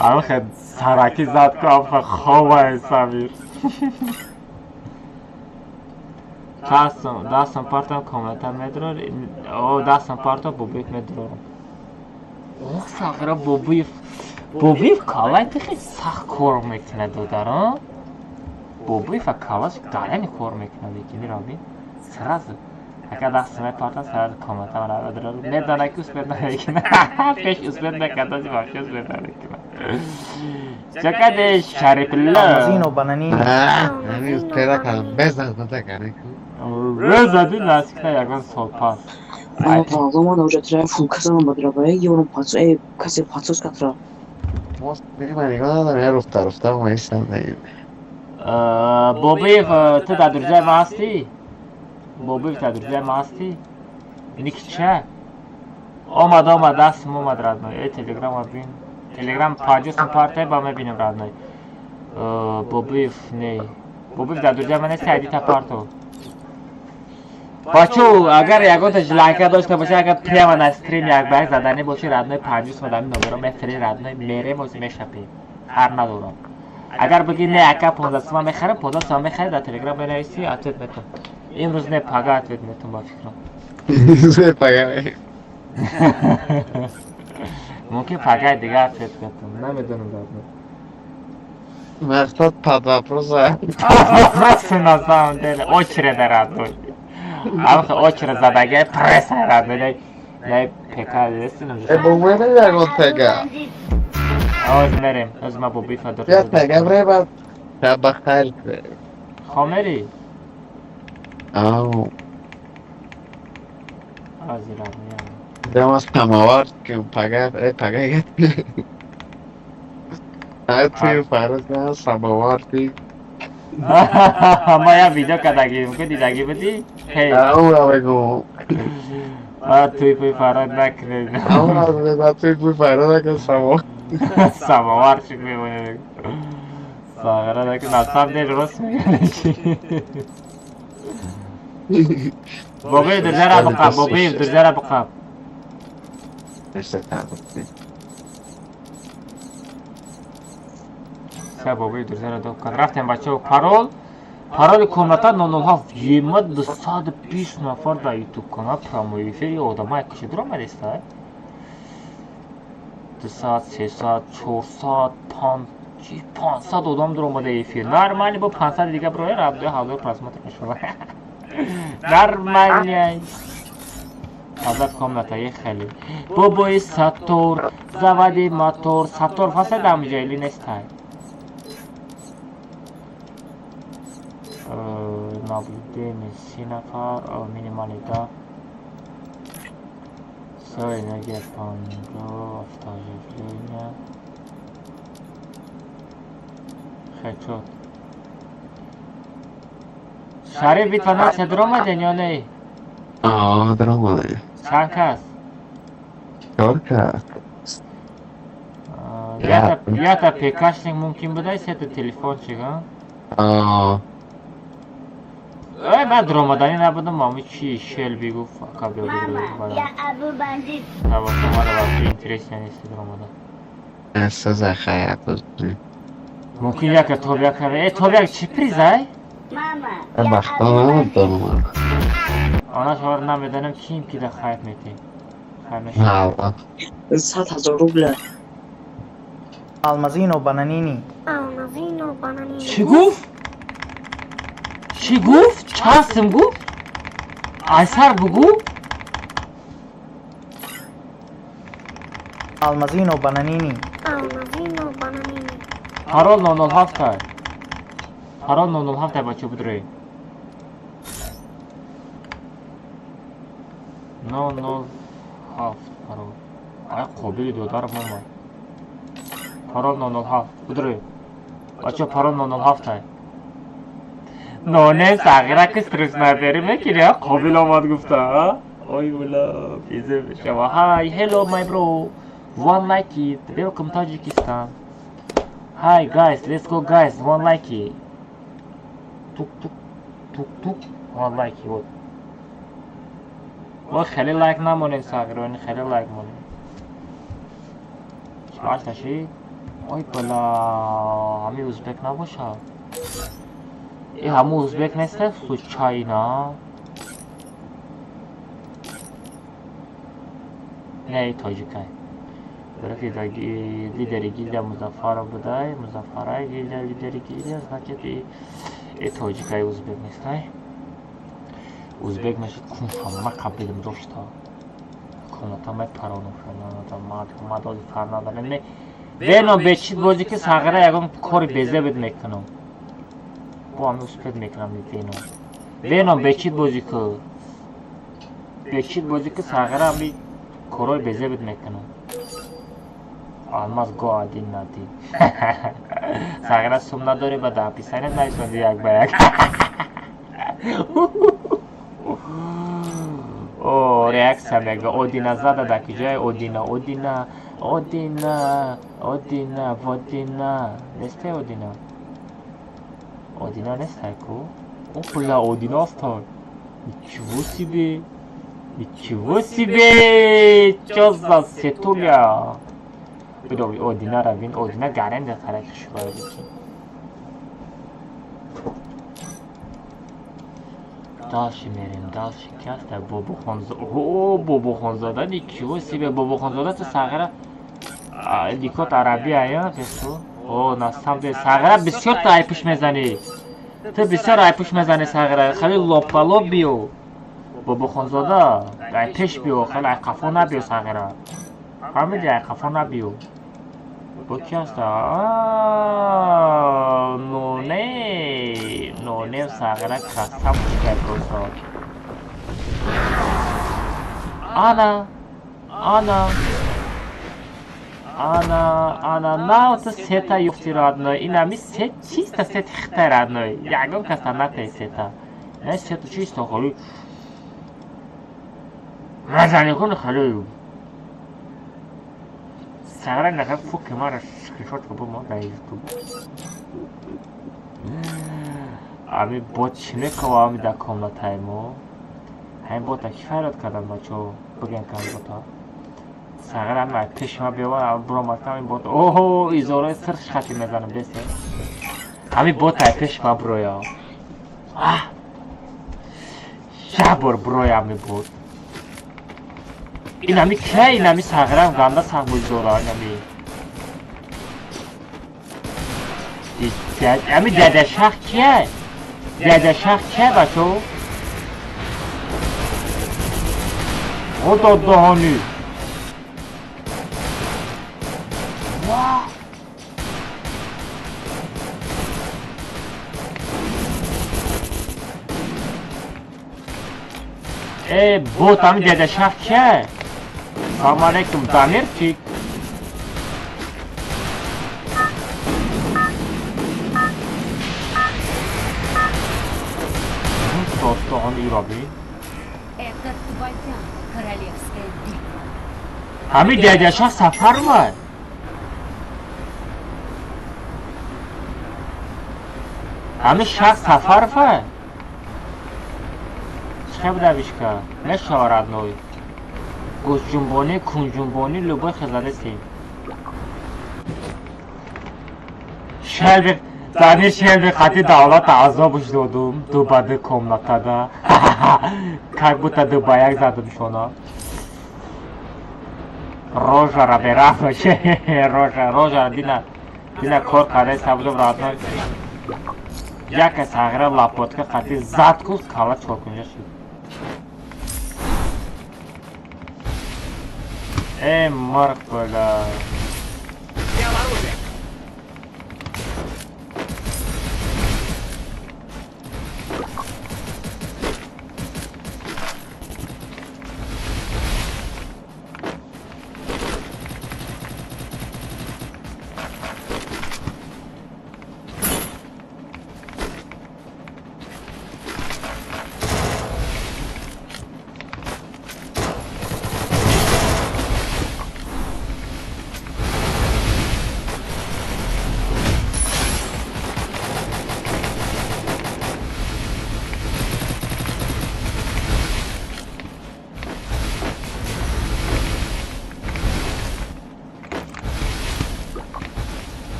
آن خیلی سرکی زد که آفه خواه سامیر دستم پارتم کاملتا میدرار او دستم پارتا بوبیک میدرارم اوه ساقره بوبیف کالای خیلی سخت کار میکنه دارم بوبیف کالاش گالی کار میکنه دیگه رابین سراز اگر دستم پارتا سراز کاملتا من میدرارم میدانه که اس پیدا میکنه پیش اس پیدا میکنه باشه اس پیدا میکنه چقدرش شریف الله Mazino bananini. همین از پیدا کردم بزن کنده کنه رزدی نزدیکتر یکان سالپاس Ama pahalı ama da hoca tren full kazanamadılar bayağı. Yorum patso, kase patsos katra. ماست من نگاه ندارم یه رفته ما ایستم نگیم بوبیف تو در درجه ما هستی؟ بوبیف در درجه ما هستی؟ اینی که چه؟ آمد دستم اومد رادنای ای تلگرام ها بین تلگرام پاجوس پارتای با من بینم رادنای بوبیف نه بوبیف در درجه من هستی ایدیتا پارتو بچو اگر یکوتش لایکه داشته باشه اگر پریم و استریم یک بایک زدنی باشه رادنای پاجوس مدامی نمبرم مفری رادنای میره موزی میشپی هر ندارم اگر بگی نه اکا 15 سوم میخرم 15 سوم میخری در تلگرام بنویسی اتوت میتون امروز نه پاگا اتوت میتون با فکرم زه پاگه ممکن پاگای دیگه اتوت میتون نمیدونم مقصد پد وپروسه نازم دل اوچره درد آخه اوچره زدگه پرس هرد نه پکار دستونم بومه نگون تگه آز مریم از ما بو بیفا در بیا تگه بره با شب خیل که خامری آو آزی را میم دم از کماوار که پگه گت توی فرض نه سماوار که ما یا ویدیو کدگیم که دیدگی بدی؟ اون را بگو توی پوی فراد نکنه اون را بگو توی پوی فراد نکن سماوار چی میمونه ساغره نکن نصاب دیر رست میگنه چی بابی در جره بقب بابی در جره بقب نشته تنبتی سه بابی در جره دو کن رفتیم بچه و پارول کمنتا 007 یمت 220 نفر در یوتیوب کانال پرامویفه یه آدم های کشی درام مدسته 200 300 400 500 آدم درام مده ایفیر نرمالی با 500 دیگه بروی رب 2000 پرسمت کشور نرمالی حضرت کمنتا یه خیلی بابای ساتور زوادی ماتور ساتور فاسه دم جایلی نسته naблюдение 3 نفر минималита все энергия панго автоживление хечот шариф битвана че дромаден ё не дромаде чанд кас 4 кас ята пекашник мумкин будай сета телефончик من درآمدنی نبودم مامی چی شل بگو قبل Mama, ya Abu Bandit. حواس ما رو وقتی اینترس نیستی درآمدن احساس خیلی ممکن یک توبیک کنه توبیک چی پریزای؟ Mama, ya بختا Abu نمیدونم Bandit. آنها شوار نمیدانم چیم که در خیط میتی نه 100,000 روبل Almazino bananini. Almazino bananini. چی گفت؟ چی گفت؟ چند سم گفت؟ ایسر بگو؟ Almazino bananini. Almazino bananini. پارول 007 های پارول 007 های بچه بدروی 007 پارول آیا قابلی دودار ماما پارول 007 بدروی بچه پارول 007 های نانه صغیره که سترس نداری میکنی قابل آمد گفته اوی بلا بیزه بشه های هلو مای برو one like it welcome Tajikistan hi guys let's go guys one like it tuk tuk tuk tuk one like it و خیلی لایک نمونین صغیرانی خیلی لایک مونین چه تشید اوی بلا همی ازبک نباشه این همه ازبک نیسته سو چاینا نه ای تاجیکای برای که لیدری گیلد مظفر بودای مظفرهای لیدری گیلد значит ای تاجیکای ازبک نیسته ازبک میشید کن همه قبیلم داشته کنتا می پرانو فرنانو مدازی فرنانو نه بینام بچید بازی که ساغره یکم کاری بزه بد میکنم با همه اسپید میکنم بینام بچید بازی که ساغره همی کارای بزه بد میکنم алмаз го один надӣ. Сағира сум надорӣ ба даписанет найсонди як ба як. О, реакция мега. Одина зада дар куҷои Одина? Одина, Одина, Одина, Водина. Несте Одина? Одина нестай ку? Опля, Одина стой. Ничего себе! Ничего себе! Чё за сетуля? Бидови, Одина равин, Одина гаренде характер шубай бичи. Дальше мерим, дальше каста Бобохонзода. О, Бобохонзода, ничего себе, Бобохонзода, ты Сағира дикот арабия, я, песо? О, на самом деле, Сағира бисёр ты айпуш мезани. Ты бисёр айпуш мезани, Сағира, хали лопа-лоп биё. Бобохонзода, ай пеш биё, хали ай қафо набиё, Сағира. Фамилия ай қафо набиё. Бо ки аста? Ноне Сағира қасам куштай просто. Ана, на то сета юфти родной. Инами сет чисто сет хихтай родной. Ягон каста натай сета. Не сета чисто хали. Мазани кун хали. Сағира нахай фуки мара скриншот кабу ма дар ютуб. Ами бот чимекава ами дар комнатаи мо. Ҳамин бота ки фарёд кардан бачо бигем кам бота. Сағира ами пеш ма бева буромадкам ин бота. Оҳо, изораи сир шхати мезанам десте. Ами бота пеш ма буроя. Шабор буроя ами бот. Инами кия, инами Сағирам ганда сағбузора, инами. Ами дяда Шах кия? Дяда Шах кия бачо? Худа дахани. Бот, ами дяда Шах кия? Салам алейкум, Дамирчик. Что он и робит? Это твоя королевская битва. Ами дядя Шах сафармад. Ами Шах сафарфа. Чхеб давишка, не шаварадной. Гӯшҷунбонӣ, кунҷунбонӣ, лӯбои хизалисӣ. Дамир шелби хати давлата азобуш додум, ду ба ду комнатада. Как будто ду ба як задум шона. Рожара берафаш. Рожара дина кор кардаи сабудум радной. Яке Сағира лапотка хати зад куд кала чоркунҷа шуд. Марк, бля.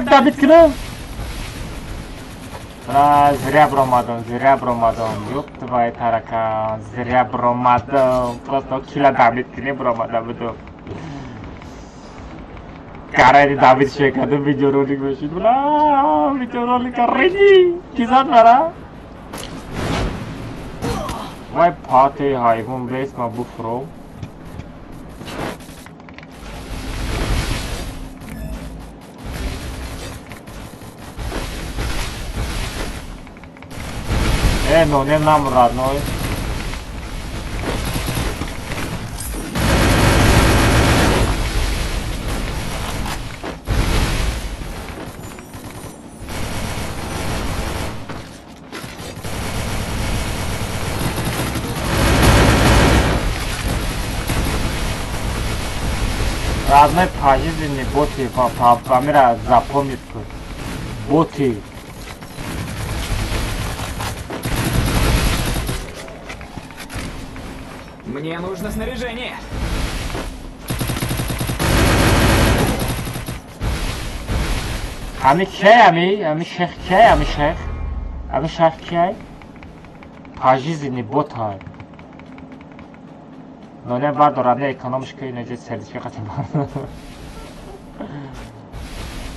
Давид кина. Зря промадам. Ёб твою таракан. Зря промадам. Просто кила Давид кина промадам буду. Каради Давид шекаду видеоролик бешид. Бля, видеоролик реди. Кизад мара. Вай пати хайвон бес ма буфро. Ну не нам родной. Родной пожизненный боты, Памира запомнит. Боты. Мне нужно снаряжение. Ами шех чай. Пожизненный бот های. نونه بردارم نه اکانومش که اینه جه سردیچه قطعه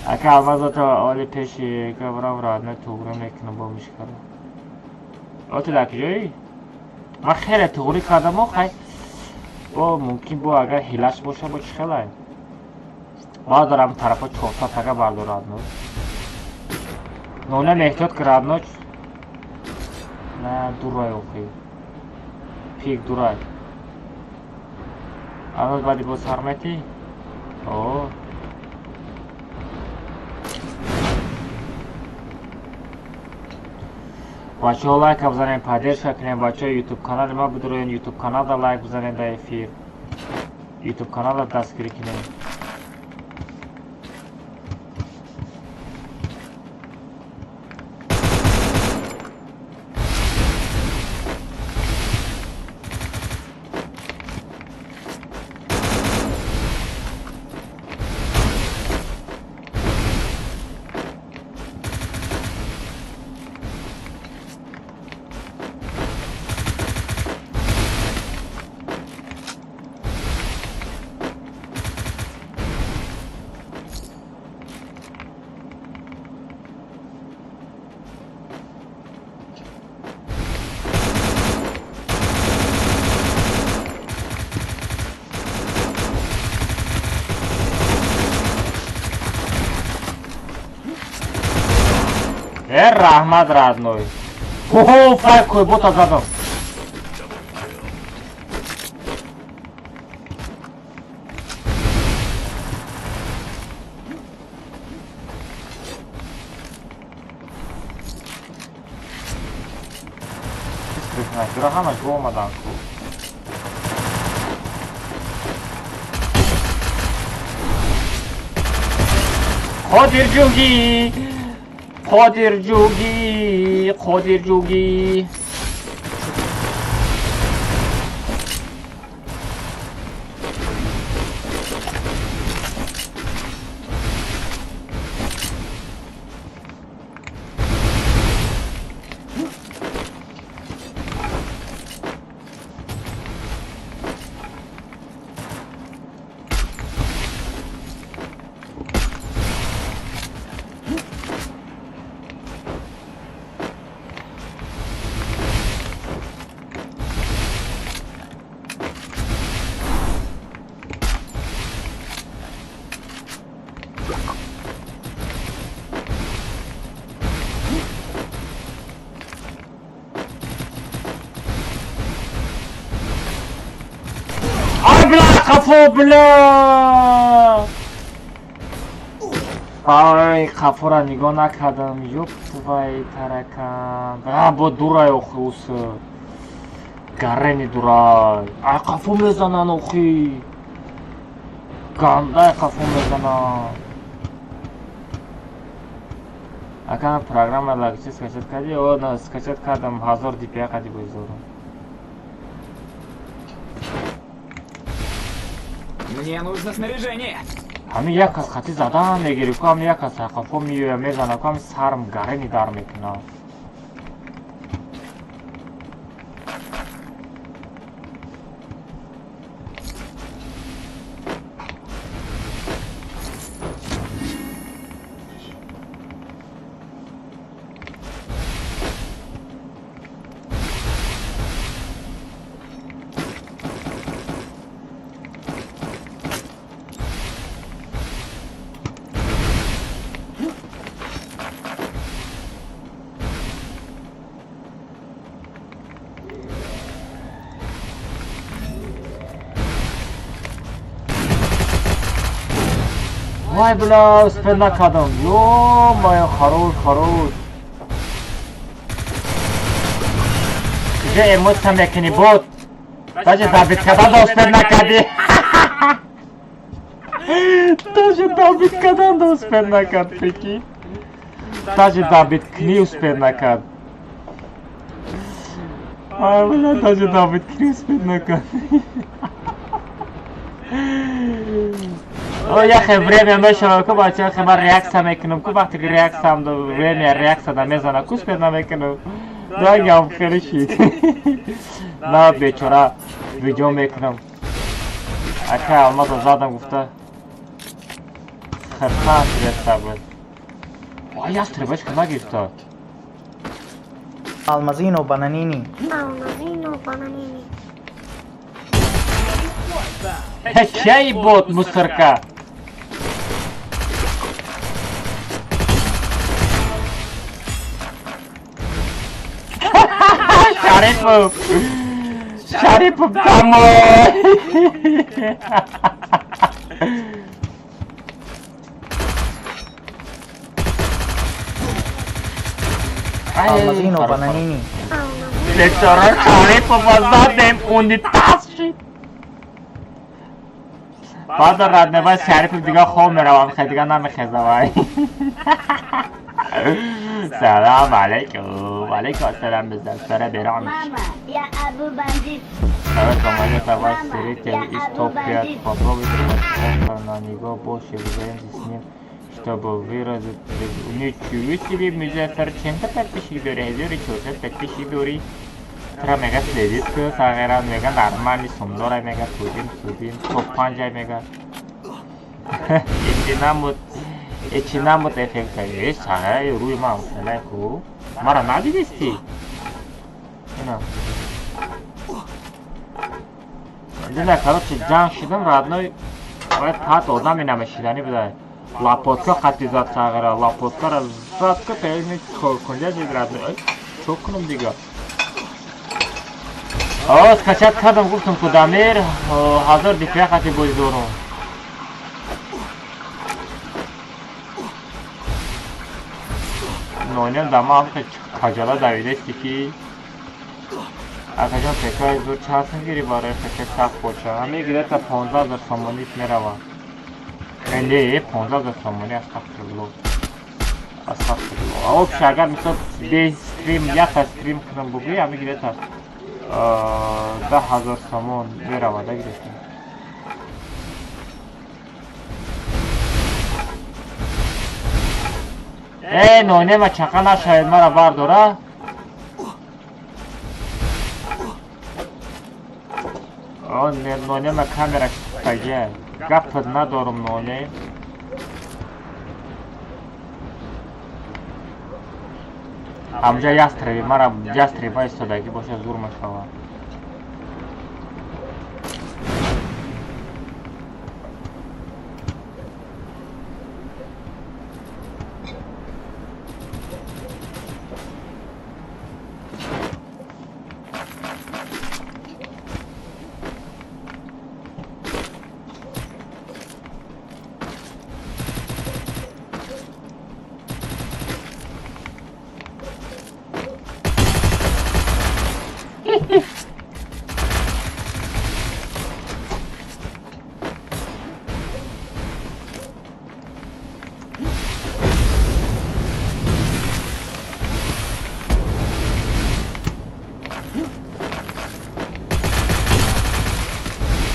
اکه almaz o to ali peši kao vradne tuğra mekne bolmuş kara. O to dakijoi. من خیلی توری کردم و خیلی ممکن بود اگر هیلش باشه با چی خیلی باید دارم طرف چوتا تگه بردارد نونه احتیاط کرد نه دورای اوخی پیک دورای اول بعدی با سرمتی اوه بچه ها لایک بزنین поддержка کنین بچه ها یوتیوب کانال ما بدروین یوتیوب کانال دا لایک بزنین دا افیر یوتیوب کانال دا دستگیری کنین رحمت родной. Хо-хо, файкой, бота задал. Грахана гомадан. Ходир джуги. Ходир джуги. خفو بلا آی خفو را نگاه نکردم یوب توی ترکم با دورای اوخی گرنی دورای خفو میزنن اوخی گنده خفو میزنن اکنون پروگرام لگچه سکچت کردی او نه سکچت کردم 1000 DPI قدی بایزارم Мне нужно снаряжение. Ами якас хати задан мегири ку ами якас хафо миёя мезана ку ами сарм гарени дар мекунад Вай бля, успел накадам. Ё-моё, хорош. Уже эмоция мекини бот. Даже Давид кадан успел накади. Даже Давид кадан успел накад, прикинь. Даже Давид кни успел накад. Ай, бля, даже Давид кни успел накад. О, яхе время мешало, ко бача, яхе ман реакция мекунам, ко вақти ки реакциям до время реакция да мезана, ко успел намекунам. Да, гам хеле шид. На бечора видео мекунам. Ака алмаза задам гуфта. Херхан гирифта буд. Ой, ястребачка нагирифта. Алмазино бананини. Алмазино бананини. Чай бот, мусорка. Шарипов домой. Алмазино бананини. Бечора Шарипов задем унитаз шид. Бада раднева Шарипов дига хоб меравам, хай дига намехезавай. Салам алейкум. Алейкум ассалам биздан сара берамиш. Мама, я Абу бандит. Давай самолета вас зрители из топ-5. Попробуйте посмотреть на него больше, выживемся с ним, чтобы выразить. Ничего себе, музей Сарченко подписчик бери, хезори чоша подписчик бери. Тра мега следит, сагера мега нормальный, сундора мега судим, топ-5 мега. Эчинамут эффекта есть, сагера руй мам, салайку. Мара надивисти? Дина, короче, джанг шидам, родной. باید پت آدمی نمیشیدنی بده لپاتکا خطی زد ساغره لپاتکا را زد که پیمی کنجا دیگر از چو کنم دیگه آز کچت کردم گفتم که دمیر حاضر دیپیا خطی بودی دارم نوینم دمه هم که کجالا دویده استی که اگه جان فکرهای زور چهستن گیری برای فکر سخت باشه همه گیره تا 15,000 سامانیت میروه نه 15,000 سامانی استغفرالله آبش اگر مثلا به استریم یک استریم کنم بگوی همه گیره تا 10,000 سامان میروه ده گیره ای نونه ما چقه نشاید مرا برداره نونه ما کامرا کجه گفت ندارم نونه همجا یستربی مرا یستربی ایستادگی باشه زور میشوه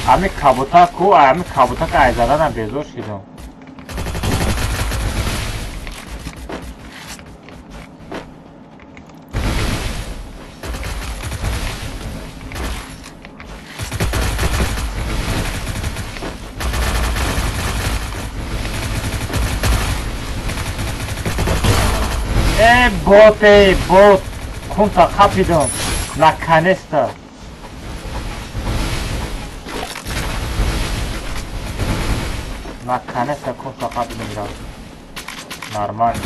همه کابوتا کو همه کابوتا که ایزادن هم بزور شدم بوت کنتا خفیدم نکنسته Наконец-то конта хабин играл. Нормально.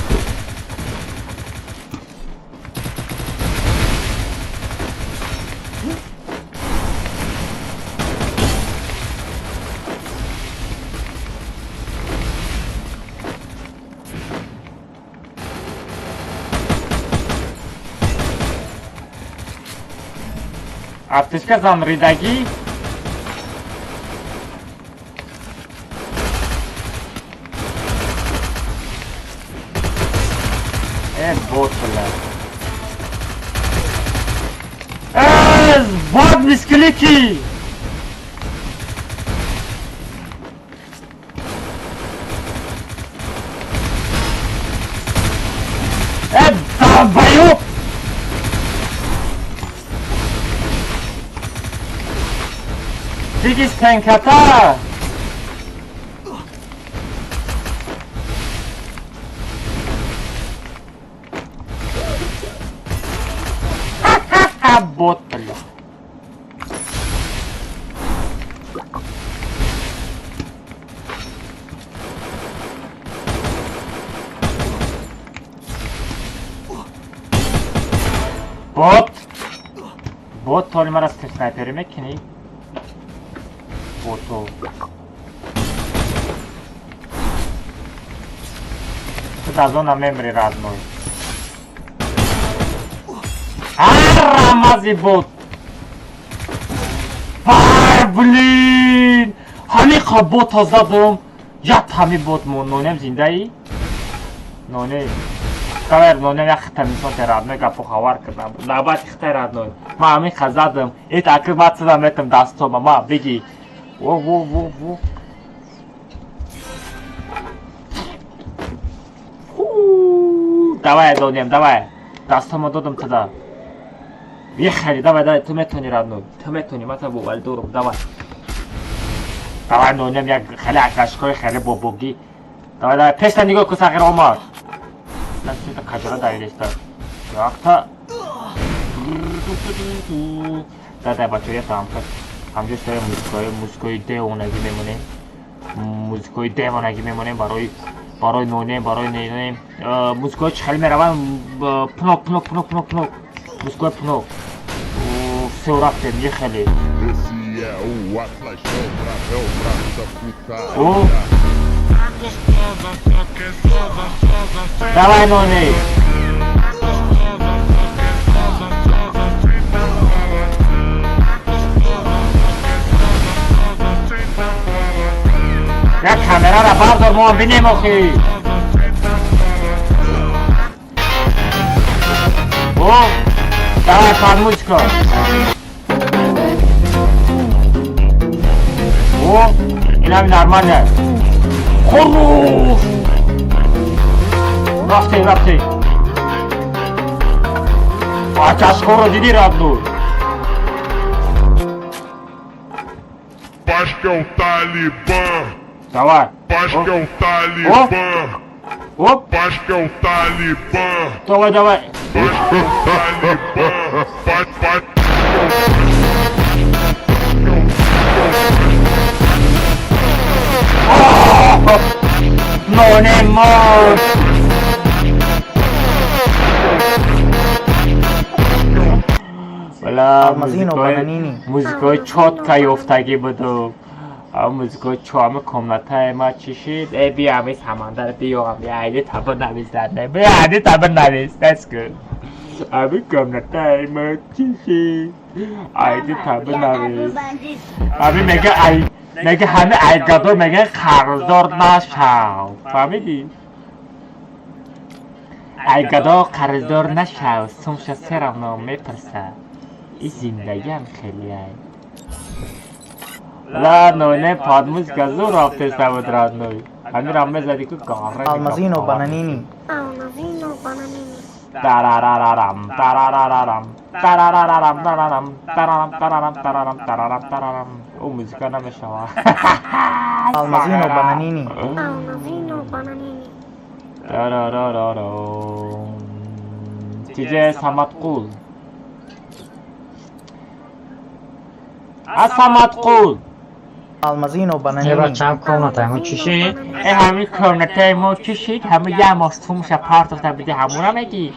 Артишка занридагӣ. Ботла. Бот мисклики. Долбоёб! Дигис тенката! Бот, бля. Бот толи мара снайпери мекини? Бото. Сюда зона мемори родной. Рамази бот. Блин! Ҳамиқа бота задум. Як ҳами бот мо нонем зиндаи? Ноне. Кавер нонем як хита мисон те родной гапо хавар кардам. Навбат хита родной. Ма ҳамиқа задум. Эт акибат сидам метам дастома. Ма биги. Во. Давай донем, давай. Дастома додам туда. Ехали, давай, ты метони родной. Ты метони, мата бу вальдуров, давай. Давай, нонем як хали акашкой, хали бобоги. Давай, песня нигой кусахир омар. Нас это кажара дайдешта. Якта. Да, бачо, я там. Хамҷо стоя музикои девонаги мемонем. Музикои девонаги мемонем барои ноне, барои нене. Музикои чӣ хеле мераванд? Пнок. Музикои пнок. Все рафтем, ехали. Давай, ноне. Як камераро бардор, мо бинем охи. Давай подмузика. Инами нормально. Хорош. Рафтем. Ача скоро диди родной. Пашка o Talibã. Давай. Пашка o Talibã. Оп. Пашка o Talibã. Давай. Пашка o Talibã. Пашка. Но не можешь. Бля, музикой чёткой ёфтаги буду. музикой чоами комнатаи ма чишид. Бия ҳами самандар биёам. Айди табр нависад. Бия айди табр навис. That's good. Ҳами комнатаи ма чишид. Айди табр навис. ҳами мега ҳами айгадор мега қарздор нашав. Фаҳмидӣ? айгадор қарздор нашав. Сумша се равно мепарсад. И зиндагиам хелияй. Ладно, не подмузыка зур афтеста будет родной. Они рамме задику гарре. Алмазино бананини. Тарарарарам, тарарарарам, тарарарарам, тарарам, тарарам, тарарам, тарарам, тарарам, тарарам. О, музыка намешала. Алмазино бананини. Тарарарарам. Тиже Саматқул. Саматқул. Алмазино бананини. чам комната мо чишид? ҳами комнатаи мо чишид? ҳами як мостумша партофта биди ҳамуна меги?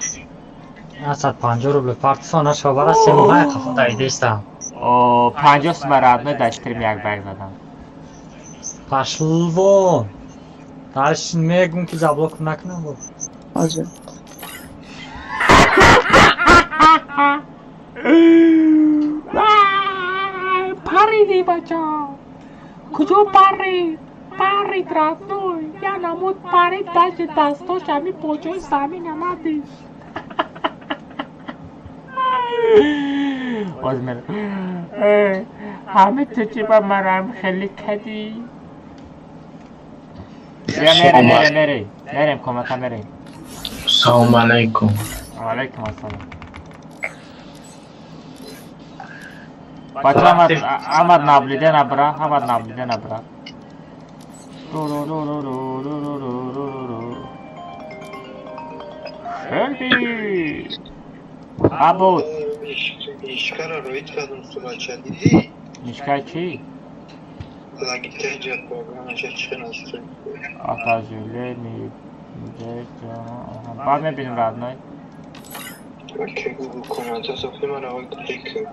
150 рубли партисона шобара семоҳай қафта идистам. О, 50 сум родной дар стрим як баг задам. Пошел вон. Дальше мегум ки заблок накунам бо. Ҳозир. دیدی بچه کجا پرید رفتوی یا نمود پرید دستاش همین پاچای زمین آمدی باز میره همه تو چی با مرم خیلی کدی یا نریم کمک هم بریم سلام علیکم علیکم السلام بچه امر نبلیده نبرا خیلی عبود میشکر رو رویت کردم صورت شدیدی میشکر چی؟ لگی که جد بابا چه نسته آتاجوله بعد میبینیم ردنای اوکی گوگل کامنت صفحه من آقای کلیک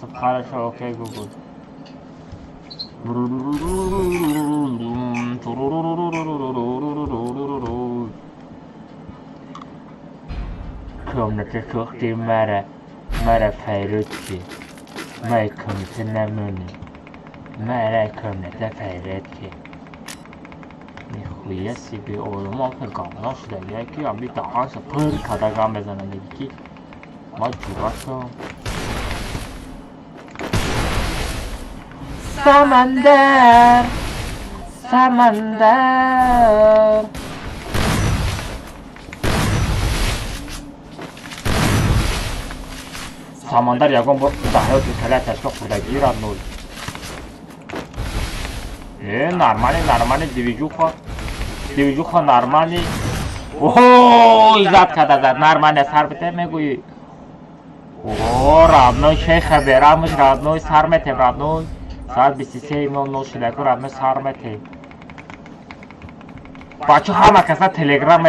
سبخارشو اوکی گوگل کامنت سختی مرا فیروز که مای کامنت نمونی مرا کامنت فیروز که میخویه سی بی اولما که گامنا شده یکی هم بی دهانش پر کدگم بزنن یکی ما جوراشو سمندر یکم با دهیات کلی تشکا خوردگی را نول نرمانی دیویجو خوا نرمانی اوه زد کده زد نرمانی سر بته میگویی اوه رادنوی شیخ بیرامش رادنوی سر میته رادنوی ساعت 23:00 شده که رادنوی سر میته بچه همه کسا تلگرام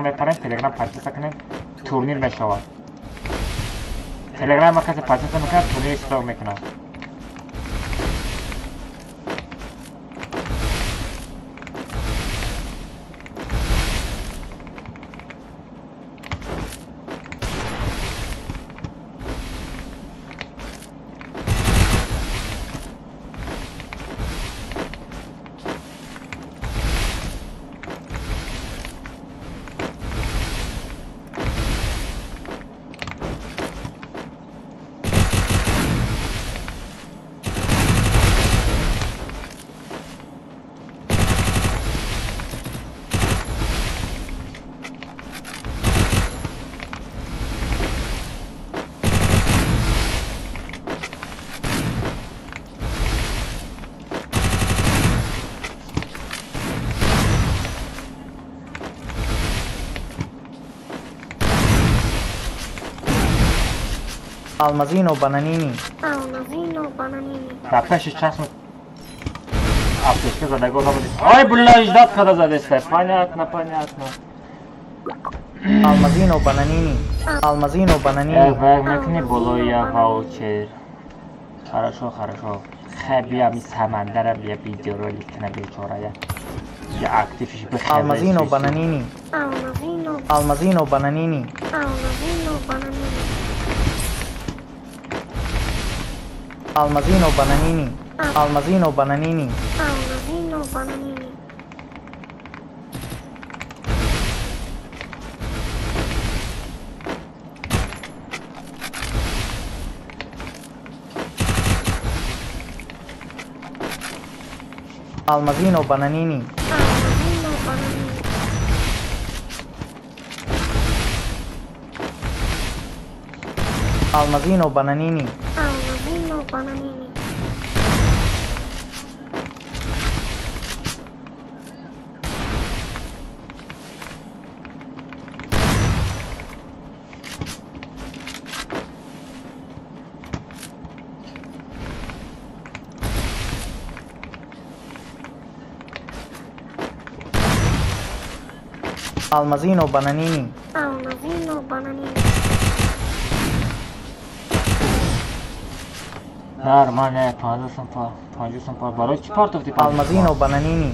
میپرین تلگرام پرچیسه کنین تورنیر میشود تلگرام کسی پرچیسه میکنه تورنیر اشتراک میکنه Almazino bananini. در پیش چشم افتشکه زدگاه را بدید آی بلا اجداد کده زده سته پانیاتنا Almazino bananini. میکنی بلو یا واوچر خرشو خیلی همی سمندر بیا ویدیو رو لیکنه بیچاره یا اکتیفش بخیره Almazino bananini. Almazino bananini. Almazino bananini. Almazino bananini. Almazino bananini. Almazino bananini. Almazino bananini. نرمانه 50 سنپا برای چی پارت افتی Almazino bananini.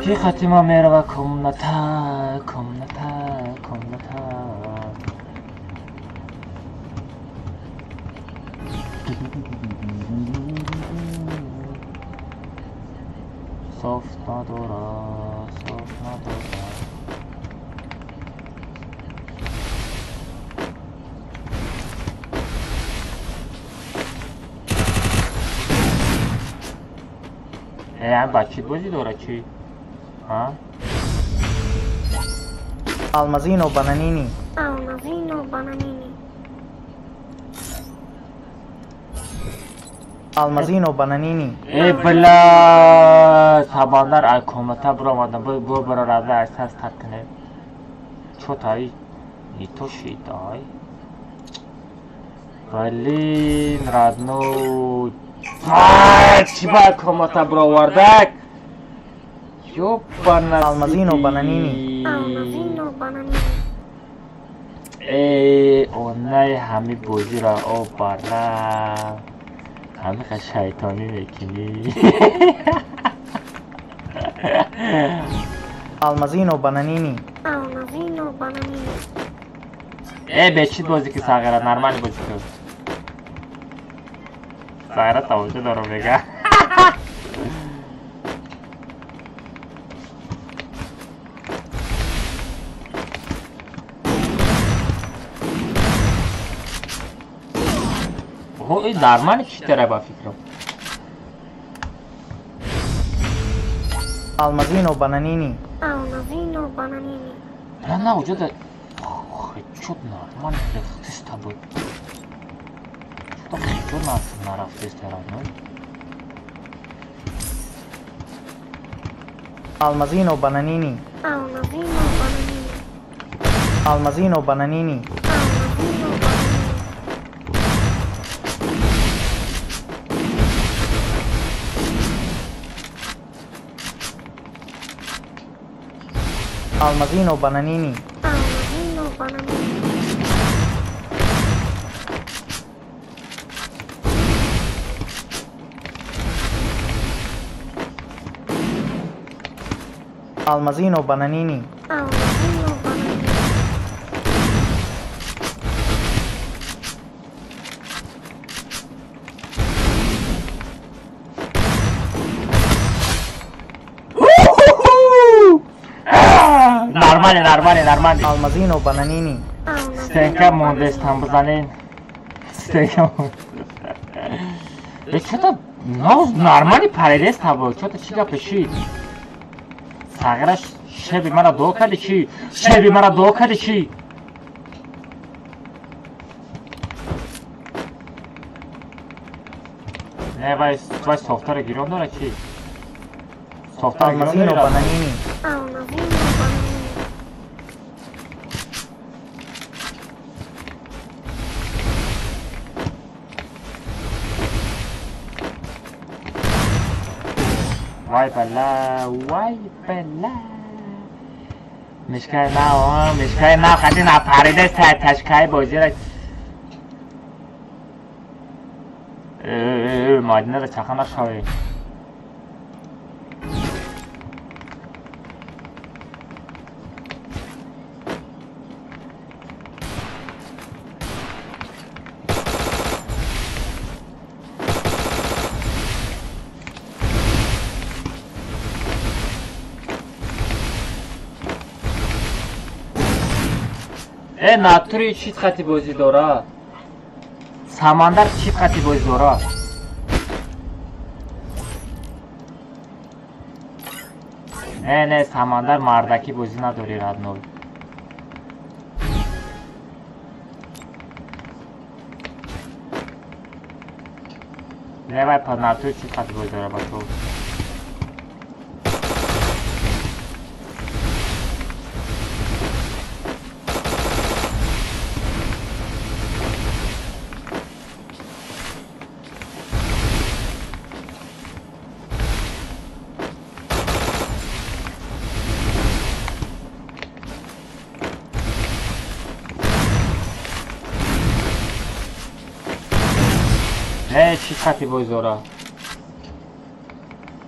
چی خطیما میره و کمنتا صاف ندارم صاف ندارم هم بچه بازی داره چی؟ ها؟ Almazino bananini. Almazino bananini. Almazino bananini. ای بلا تاباندار ای کومتا برو آمدن بو برو رازه احساس تکنه چو تایی ای تو شیدای بلین رادنو چی باید کومتا برو وردک یو Almazino bananini. Almazino bananini. ای اونای همی بوزی را او برا همی خیلی شیطانی میکنی Almazino bananini. Almazino bananini. ای بچید بازی که ساغره نرمالی بازی که ساغره توجه دارو بگه این درمانی چی تره با فکرم Almazino bananini. Almazino bananini. نه وجود خیچود نرمانی رختیست بود شده خیچود نرفتیست هرانوی Almazino bananini. Almazino bananini. Almazino bananini. Almazino bananini. Almazino bananini. Almazino bananini. Almazino bananini. Almazino bananini. نرمانی Almazino bananini. ستنکه مونده استن بزنین ستنکه مونده چطور نرمانی پریده است هوا چطور چی گپشی ساغرش شبی مرا دو کردی چی شبی مرا دو کردی چی نه وای سوفتار گیرون داره چی سوفتار گیرون Almazino داره bananini. Almazino bananini. وای بلا مشکل نه خیلی نپریده تشکای بازی را مادینه را چخه نشوی ناتوری چیز خطی بازی داره سمندر چیز خطی بازی داره نه سمندر مردکی بازی نداری ردنوی نه باید پس ناتوری چیز خطی بازی داره با تو چی خطی بازی داره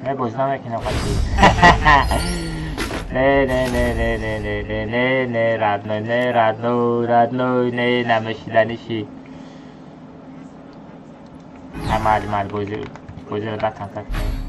نه بازی نمیکنم خطی نه ردنوی نه نمشیدنیشی مالی بازی رو در کنترل کنیم.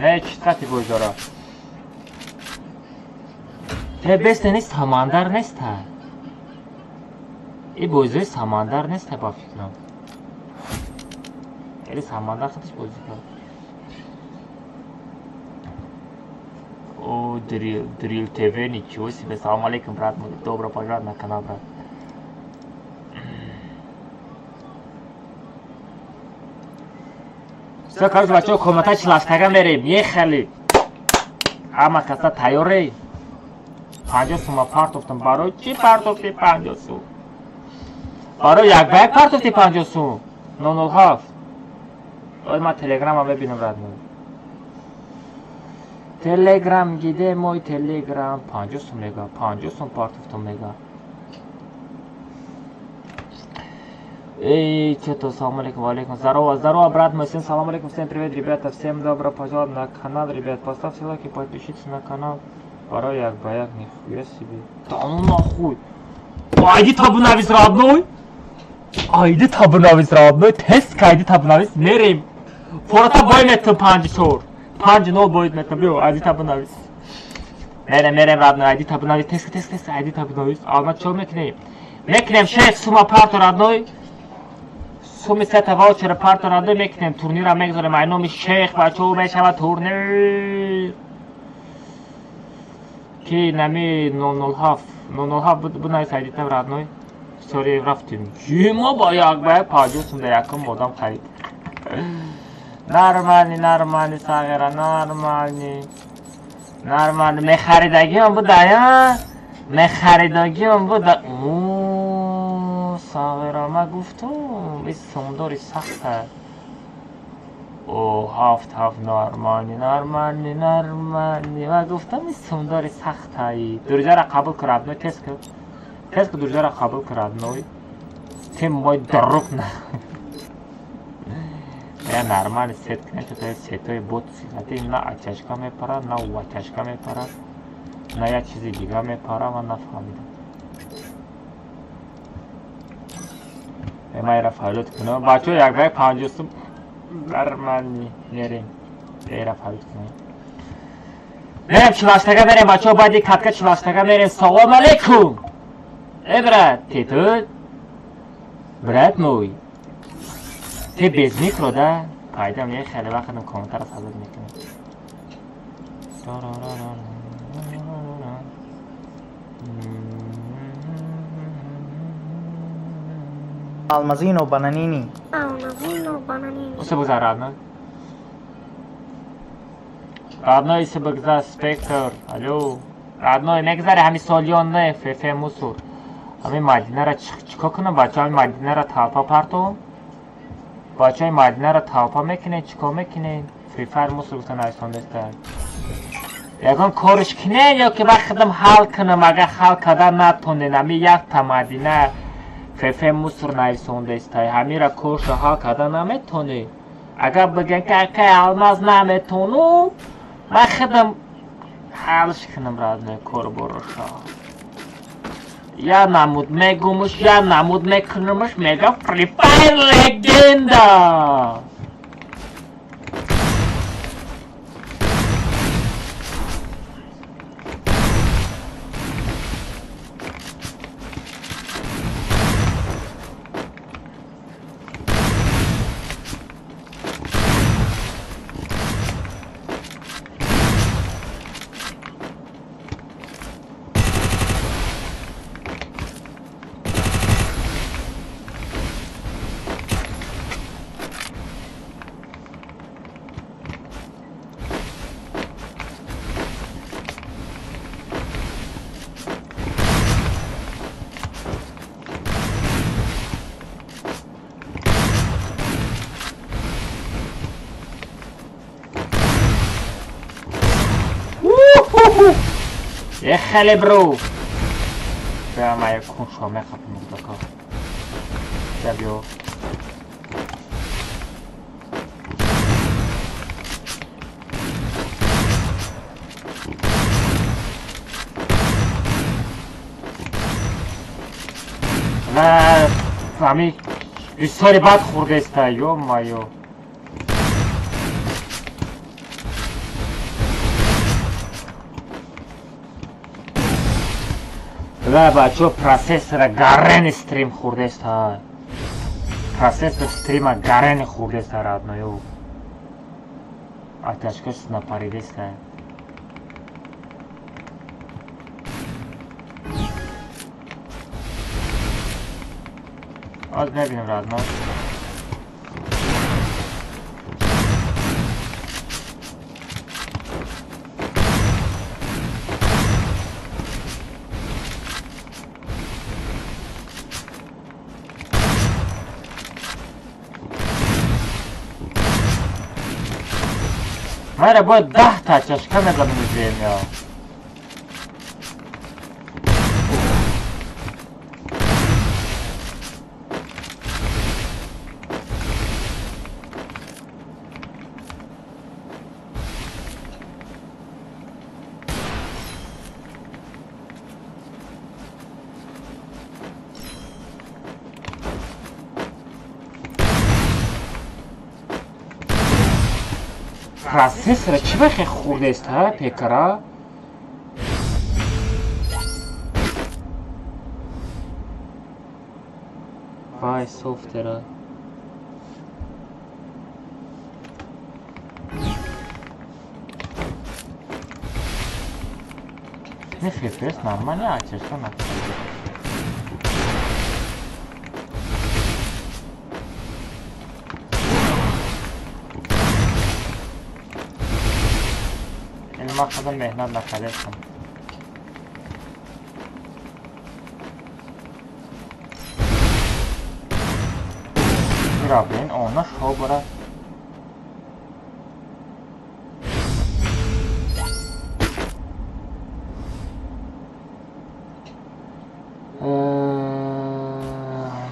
نه چطوری بگذارم بسته نیست سمندر نیست این بوزه سمندر نیست با فکرم یعنی سمندر خودش بوزه کرد او دریل تیوی ничего себе. Салам алейкум, брат мой, добро пожаловать на канал, брат. Все, короче, бачо, комната члаштага мерем, ехали. Ама каса тайёре. 50 сум партофтам барои чи партофти 50 сум? барои як партофти 50 сум? 007. ой ман телеграмам бибинам, брат мой. Telegram gide мой телеграм 50 сум мега, 50 сум партофтам мега. Эй, что-то, салам алейкум, алейкум, здорово, брат мой, всем салам алейкум, всем привет, ребята, всем добро пожаловать на канал, ребят, поставьте лайки, подпишитесь на канал, барои як нихуя себе, да ну нахуй, айди табунавиз родной, тест айди табунавиз, мерим, фората бой меттим 5-0 боид меттим, био, айди табунавиз, мерим родной, айди табунавиз, тест, айди табунавиз, алма чо мекунем, 6 сума парту родной, суми сета ваучер парту родной мекунем, турнира мегзорем, ай номи шейх бачо мешава турнир. Ки нами 007 бунай сайдитам родной. Сори рафтим. Ема ба як 50 сум да якам одам харид. Нормальный сагера, нормальный. Мехаридагиам буда, мехаридагиам буда. Сагера ма гуфтум, ис сумдори сахта. О, хафт нормальный. ма гуфтам ис сумдори сахтай. Дуржара қабул кардной тест дуржара қабул кардной. Тем мой друг на. Я нормально сет кне, что то сетой бот силати на ачашка мепара, на ваташка мепара, на я чизи дига мепара, ва нафамидам. майра файлот кунам, бачо як 50 сум нормальный мерим. Эра файлот кунам. Мерим чилаштага мерим, бачо баъди катка чилаштага мерим. Салом алейкум. Брат, ты тут? Брат мой. Ты без микро, да? Пойдем, я хеле вақтам комментар сазад мекунам. Almazino bananini. Усе богзар, родной, если богзар спектр, алло. Родной, мегзари ҳами солиён не, фефе мусор. ҳами мадинара чико кунам, бачаҳои мадинара талпа партовам. бачаҳои мадинара талпа мекунем, чико мекунем? фрифайр мусор гуфта нависондаста. ягон кориш кунем, ё ки вақтам ҳал кунам, агар ҳал кардан натонем, ҳами якта мадина фефе мусор нависондастай, ҳамира корша ҳал кардан наметонем. агар бигем ки акай алмаз наметонам, ман худам ҳалш кунам, родной, корбороша. Я намуд мегумуш, я намуд мекунумуш, мега фрифайр легенда. خیلی برو بیا ما یک کن شامه خفه مقدکا بیا بیو و فهمی بیستاری بد خورده است یو مایو و بچه پروسسور گارن استریم خورده است پروسسور استریم گارن خورده است رادنایو آتشکش نپریده است آز نبینم رادنا مره باید 10 تا چشکه میزنم میزیم یا پروسسور چی بخی خورده است ها پیکرا وای سوفتره نخی فرست نرمانی آچشتا نکنه ما خودم مهنت نکرده استم برابرین اونا شو برد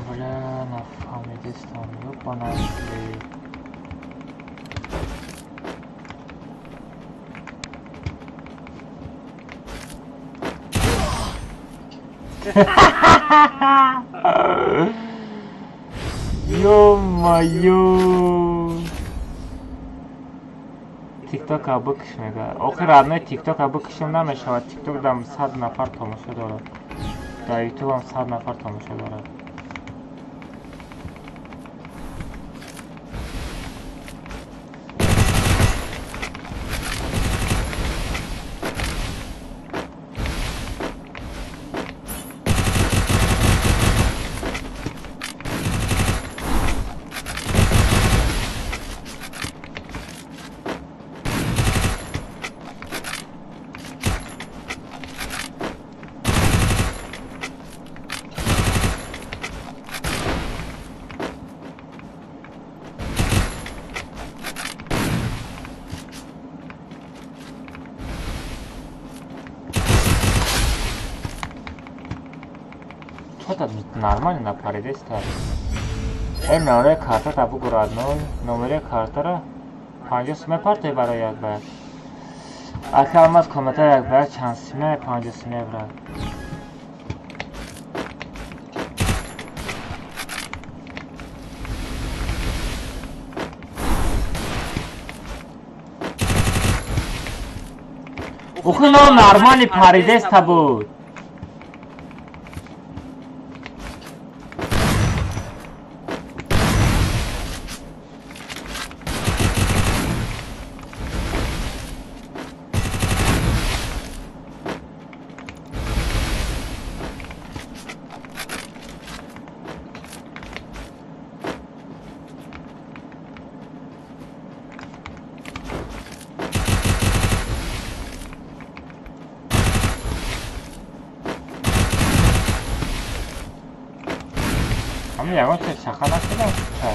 بله نفهمیده استم یو بانه یو مایو تیک تاک ها بکش میگه آخه رادنای تیک تاک ها بکشم نمیشود تیک تاک دم 100 نفر تماشا دارد در یوتیوب هم 100 نفر تماشا دارد нормально напариде ста ин номере карта табу гурадной номере картара 50 симе парте барои як баят акалмаз комета як баят чанд симе 50 симе брат ухи но нормали париде ста буд همین یکان چه شخص نشدم چه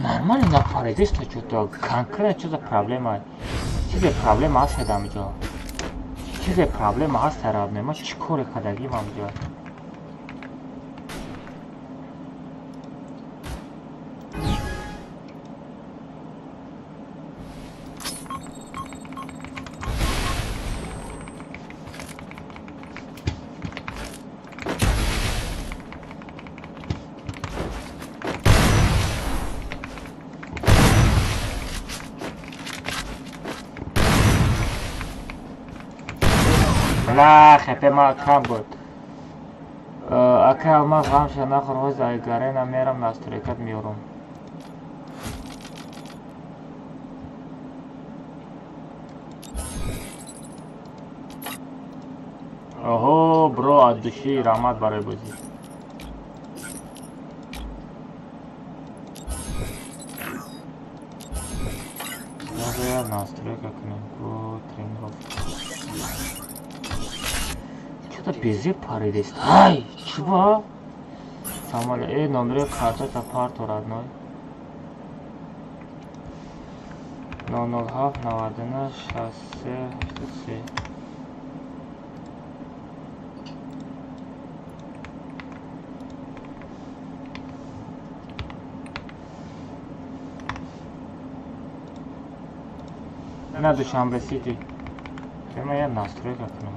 نه нормально напаритесь, то что-то конкретно что за проблема? Что за проблема с этим же? Что за проблема с родным? Мы чекоры кадаги вам же. لا خپه ما کم بود اکه الماس غم شنه خروز ایگاره نمیرم نستریکت میورم اوهو برو ادوشی رحمت برای بازی نستریکت کنیم گو ترینگو Безе паридест. Ай, чего? Самолет, номер карты апарт родной. 007 Навадина шоссе 3. На Душанбе Сити. Это моя настройка к нам.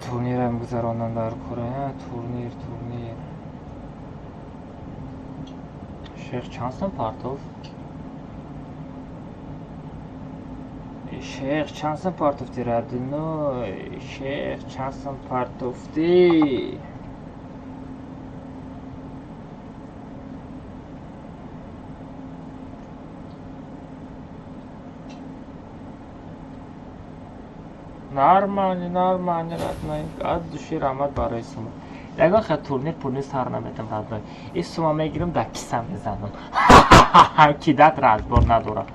Турнир هم گذراندن در کره تورنیر شیخ چندسن پارتوف شیخ چندسن پارتوفتی ردنو شیخ چندسن پارتوفتی نارمانی родной از دوشی رحمت برای سوما اگه خیلی تورنیر سر نمیتم родной این سوما میگیرم در کیسم میزنم کیدت رزبار ندارم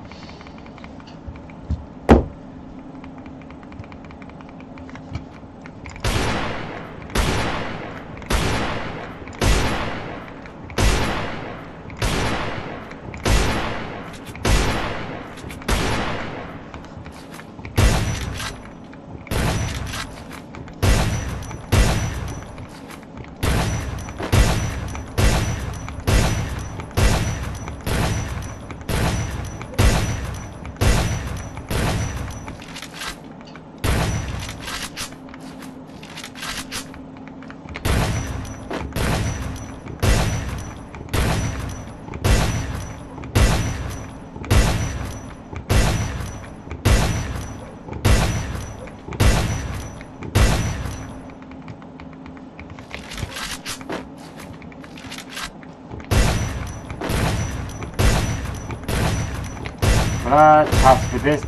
چسبیده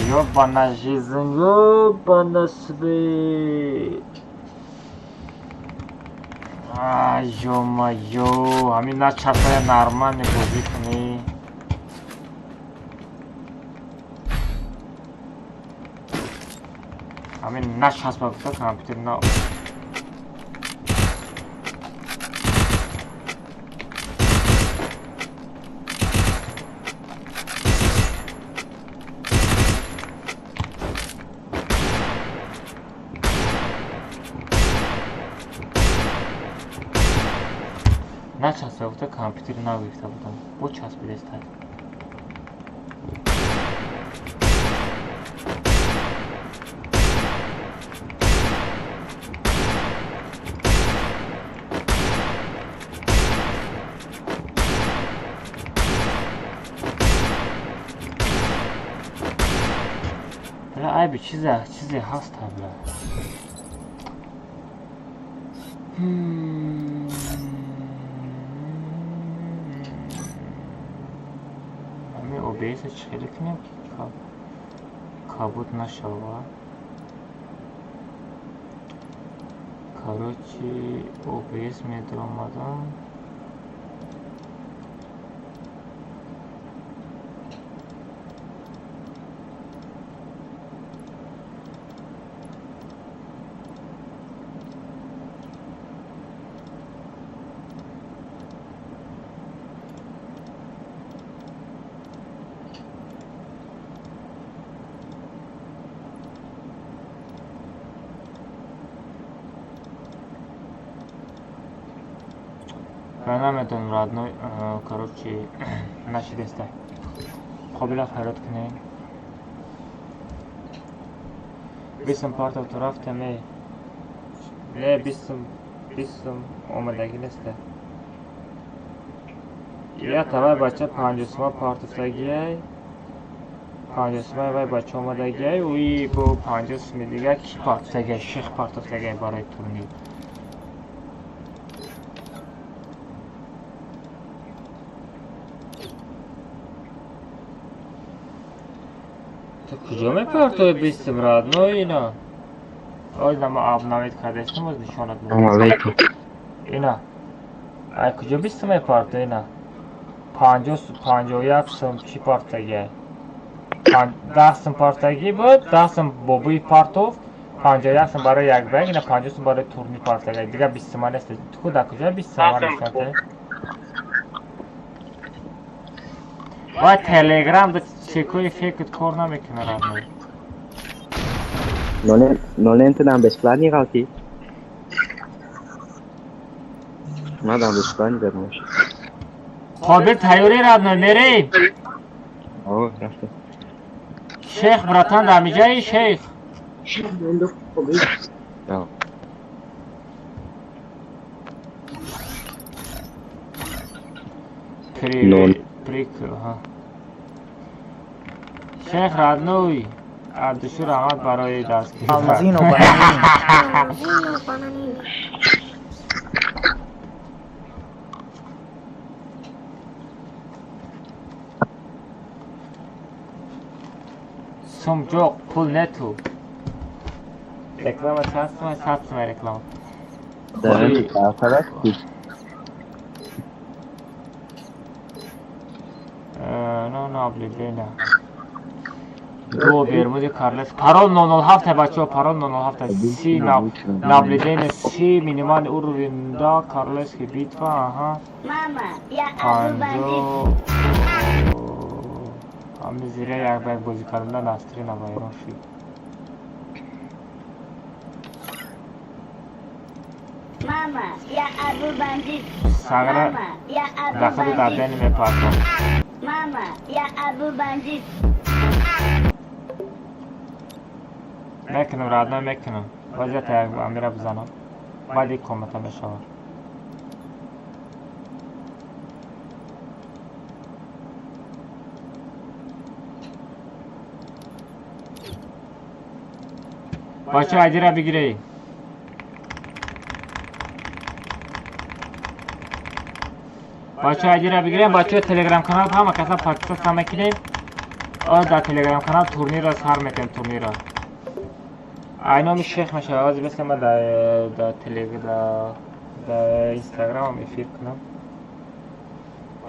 ёбана жизнь, ёбана свет. Ай, ё-моё, ами на часая нормально бозӣ кунӣ. Ами на часпа гуфта компютер на نچسبه بوده کامپیوتر نگرفته بودم با چسبیده است بلا ای به چیزی هست بلا OBS خیلی کنیم که کابوت نشوه короче OBS میدر آمدم Я нمیدونم родной, короче, نشیدسته. قابلیت حیرت کنیم. بیستم پارت تو رفته می. نه بیستم آمدگی نیسته. یا تبای بچه 50 پارت افتگیه. 50 وای بچه آمدگیه و ای با 50 دیگه کی پارت افتگیه؟ شیخ پارت افتگیه برای تورنیر. تو کجا میپرتوی بیستم راد نو اینا؟ آیده ما آب نوید کرده استم از نشانت علیکم. اینا ای کجا بیستم میپرتو اینا؟ 51 سم چی پارتگیه؟ 10 سم پارتگی بود، 10 سم بابوی پارتوف، 51 سم برای یک بگ، اینا 50 سم برای تورنی پارتگی. دیگه 20 سم نیست. تو در کجا 20 سم نیست؟ وای تلگرام ده چکوی فکرت کار نمیکنه رادنوی. No le entran bezplani galti. Madam bezplani dermiş. خابر تیاری رادنوی میری؟ Oh, rafte. شیخ براتان دمی جایی شیخ؟ Tamam. پریکل ها. شیخ رادنوی اردشور آمد برای دستگیر. Almazino Bananini. Almazino Bananini. سم جوق پول نتو. رکلام چند سمه؟ 100 سمه رکلام. Evet, arkadaş. نه نابلی بینا. دو برمودی کارلس. پارول 007 بچه ها پارول 007 سی نابلی دین سی مینیمان اوروندا کارلس که بیت و آها. پانزو. همه زیره یک باید بازی کردن نستری نبایران شید. Mama, ya Abu Bandit. ساگره داخل در بین میپارتم. Mama, ya Abu Bandit. میکنم رادنوی میکنم. وضعیت یک امیره بزنم. باید یک کمتا میشود. بچه عدی را بگیری. بچه عدی را بگیریم. بچه تلگرام کانال همه کسا پاکستان سامه کنیم. در تلگرام کانال تورنیر را سر میکنیم تورنیر را. اینامی شیخ میشه آزی بسیم من در تلگرام در اینستاگرام هم افیر کنم.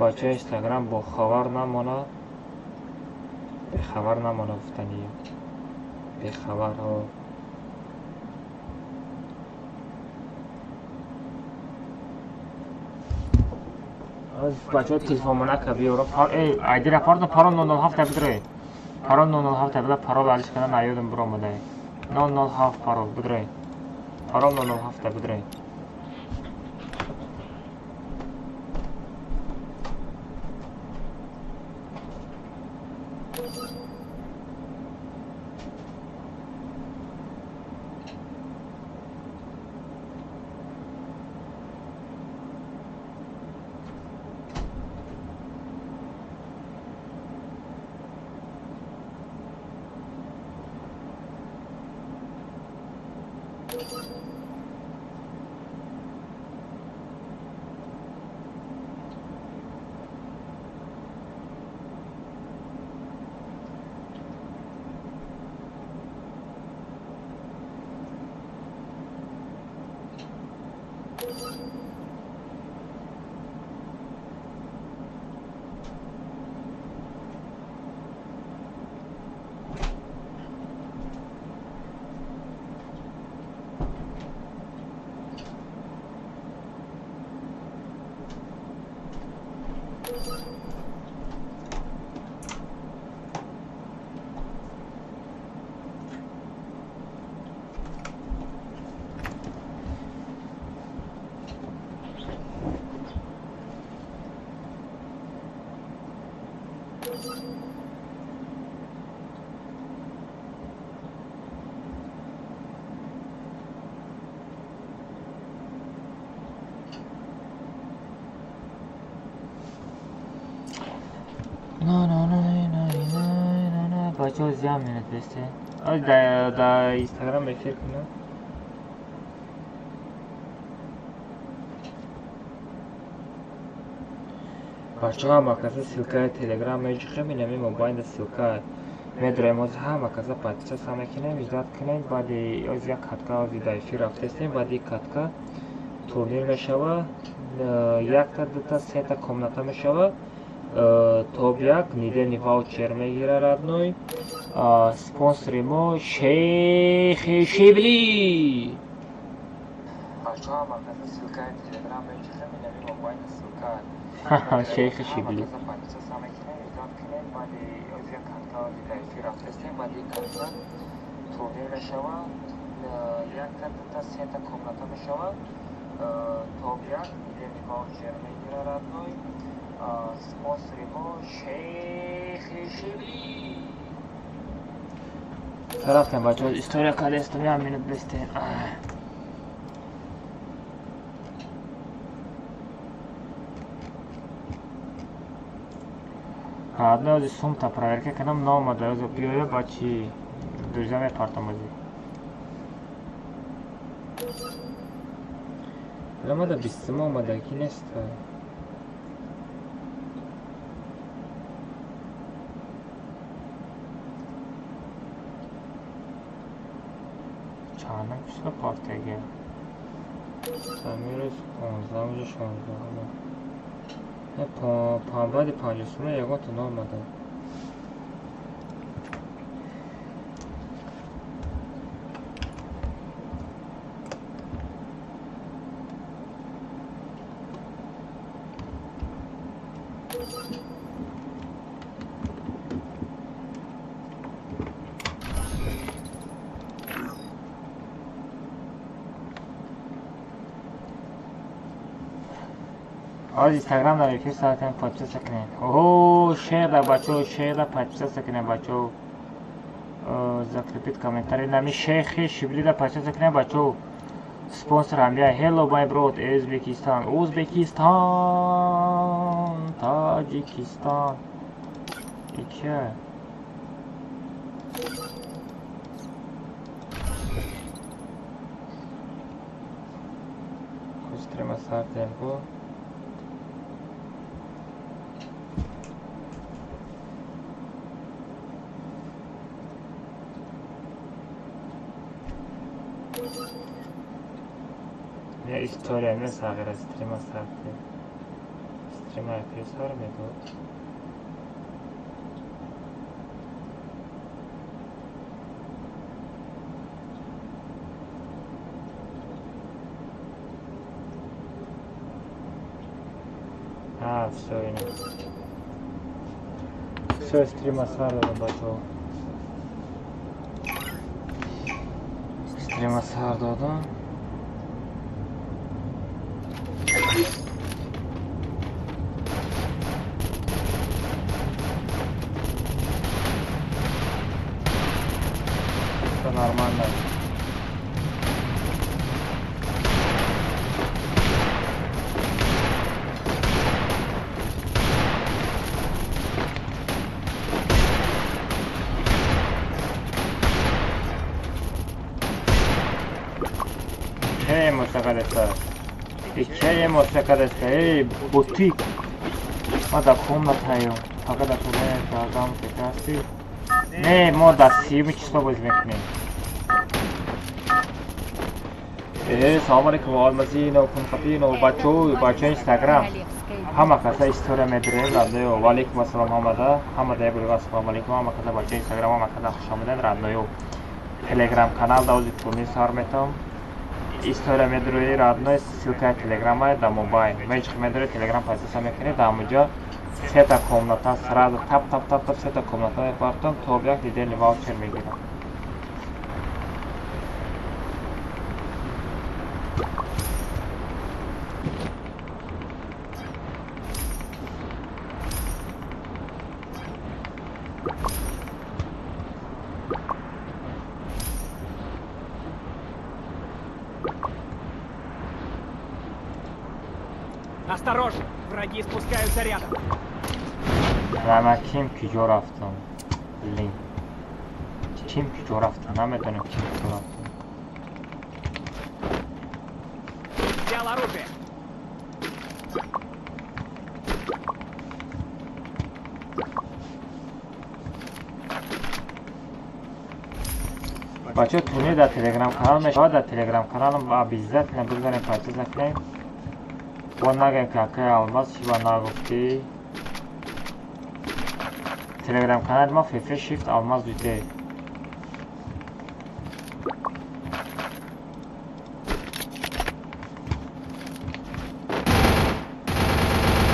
بچه اینستاگرام با خبر نمانه. به خبر نمانه گفتنی. به خبر ها. بچه ها تلفون منه که بیارم. ایدی را پارول 007 بدره. پارول 007 بده پارول علیش کنه نیادم برام بده. 007 پارول بدره. پارول 007 بدره. بچه‌ها زیاد مینت بسته در اینستاگرام افیر کنم بچه‌ها مرکز سیلکای تلگرام ایج خیلی موبایل سیلکای می‌داریم از همه کسا پاتچه سامی کنیم ایجاد کنیم بعدی از یک کاتکا از ایدایفی رفته استیم بعدی کاتکا تورنیر میشوه یک تا دو تا سه تا کامناتا میشوه توب یک نیدل واوچر میگیره ردنوی سپانسری ما شیخ شیبلی بچه‌ها مرکز سیلکای تلگرام ایج خیلی موبایل سیلکای شیخ شیبلی في رفتستیم بعدی کارتا تورنیر میشوه یک تا دو تا سه تا کامناتا میشوه توب یک نیدل واوچر میگیره ردنوی سپانسری ما شیخ شیبلی رفتم بچه ها استوریا کاده استمی هم مینت بستین одно из сумта проверки к нам новому даю пиво бачи друзьями партамази рамада бисмо мадаки неста чана числа партияга самирус 15 16 بعد 50 یکم تو نام ماده از اینستاگرام در افیر ساعتین پادپیس کنید اوه شیر در بچه شیر در پادپیس کنید بچه закрепить комментарий нами шейхи шибли да пача закне бачо спонсор амбия hello my bro Uzbekistan Tajikistan ике Устрима сартенко история не сагра стрима сарте стрима писар метод все стрима сара бачо стрима сар додам это нормально موسیقی دسته ای بوتیک ما در комнатаю فقط در طوله دازم فکرستی نه ما در 30 چیزا باز میکنیم سلام علیکم آلمازین و کنفتین و بچه اینستاگرام همه کسا استوریا میداریم ردنوی و علیکم السلام همه بلگاه السلام علیکم همه کسا بچه اینستاگرام همه کسا خوش آمدین ردنوی و تلگرام کانال دوزی پولنی سار میتم история медруи родной ссылка телеграмма до мобайл меньше медруи телеграм подписаться мекнет да муджа сета комната сразу тап сета комната потом тобяк дидели ваучер мегирам Осторожно! Враги спускаются рядом. Рамаким кижо рафтам. Блин. کیم کجا رفتن نمیدونم کیم کجا رفتن. بچه تونی در تلگرام کانال میشه در تلگرام کانال با بیزت نبودن پایتز نکنیم با نگه که آلماس چی با نگفتی تلگرام کانال ما فیفه شیفت آلماس دویده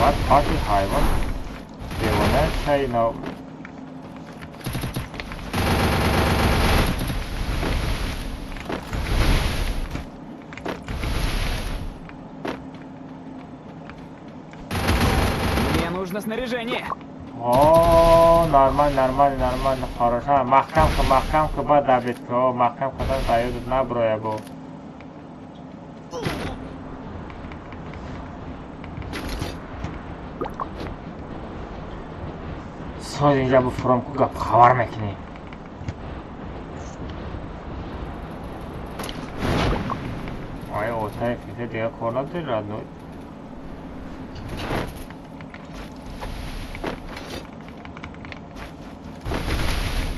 باید پارتی حیوان دیوانه چای نو снаряжение. О, нормально, хорошо. Махкам ка ба дабит ко, махкам кадан тайюд наброя бо. Соз инҷа бу фромку гап хабар мекунӣ. Ой, отай физе дига кор надорад.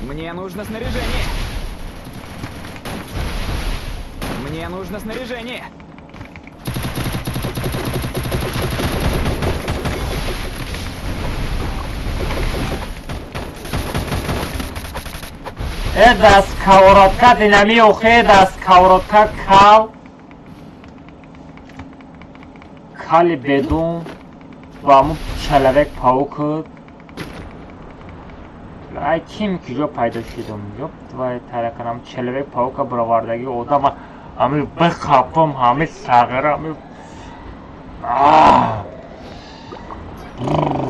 Мне нужно снаряжение. Мне нужно снаряжение. Даст коворотка динамиохе, даст коворотка кали бедун ба му чалавек паукуд. ай ким киҷо пайдо шудам ёб твои тараканам чалавек паука баровардаги одама ҳами бихапам ҳами сағира ҳами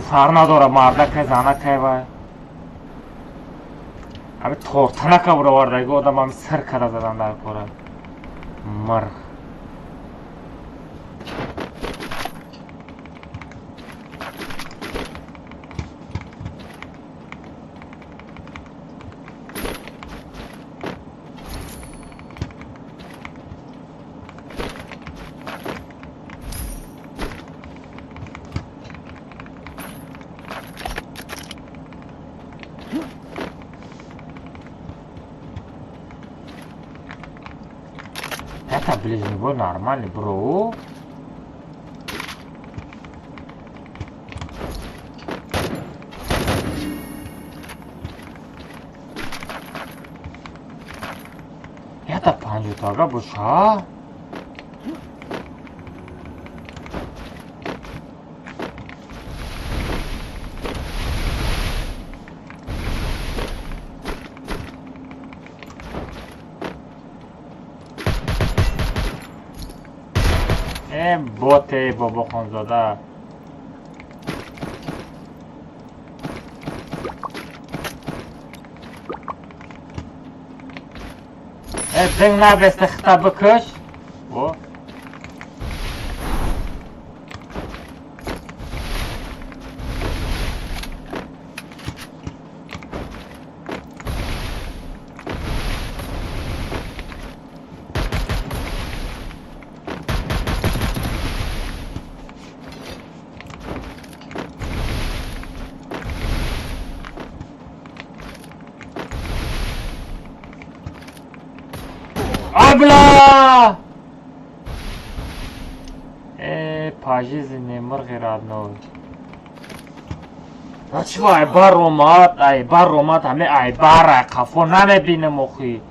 фар надора мардакай занакай вай ҳами тортанака баровардаги одам ҳами сар када задан дар кора марғ Это ближний бой нормальный, бро. Это панжутага буша. боте бобохонзода зинг набесте хита бикуш Абла! Пажизни мурғи родной. Ачва ай баромат, ҳаме ай бара қафо намебинем охи.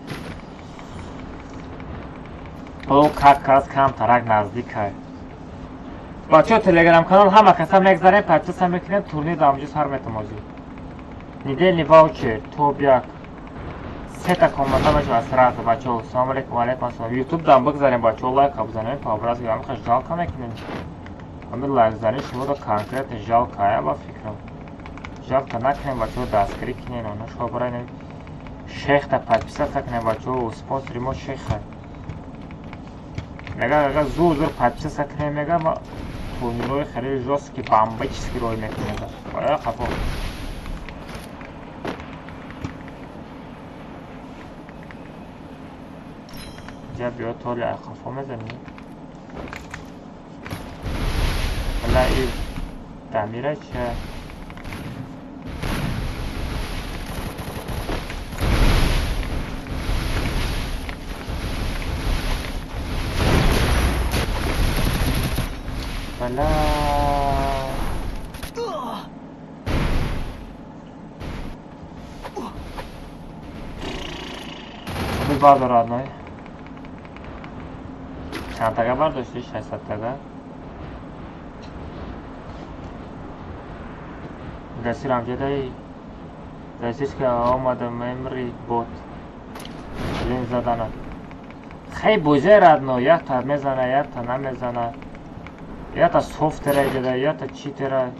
О какас камтарак наздикай. Бачо телеграм канал ҳама каса мегзарем подписа мекунем турнир дамҷи сар метамози. Недельный ваучер топ-1 сета комната меша сразу бачо. Ассалому алейкум ассалам. YouTube дам бигзарем бачо лайк бизанем пабраз ям хаш жалко мекунем. Ами лайк зани шумо да конкретно жалко ая ба фикрам. Жалко накунем бачо дастгирӣ кунем она шобарай шейх да подписа кунем бачо спонсори мо шейха. Мега зур подписа кунем мега ма турнирои хеле жёсткий бомбический рой мекунем. Ая хафо. اینجا بیا طوری خفا میزنی حالا این تعمیره چه حالا بردار آدمای چند تگه برداشتی؟ 600 تگه دستی رمجه دایی دستیش که آمده ممری بود لین زدنه خیلی بوزه ردنو یک تا میزنه یک تا نمیزنه یک تا صوف تره جده یک تا چی تره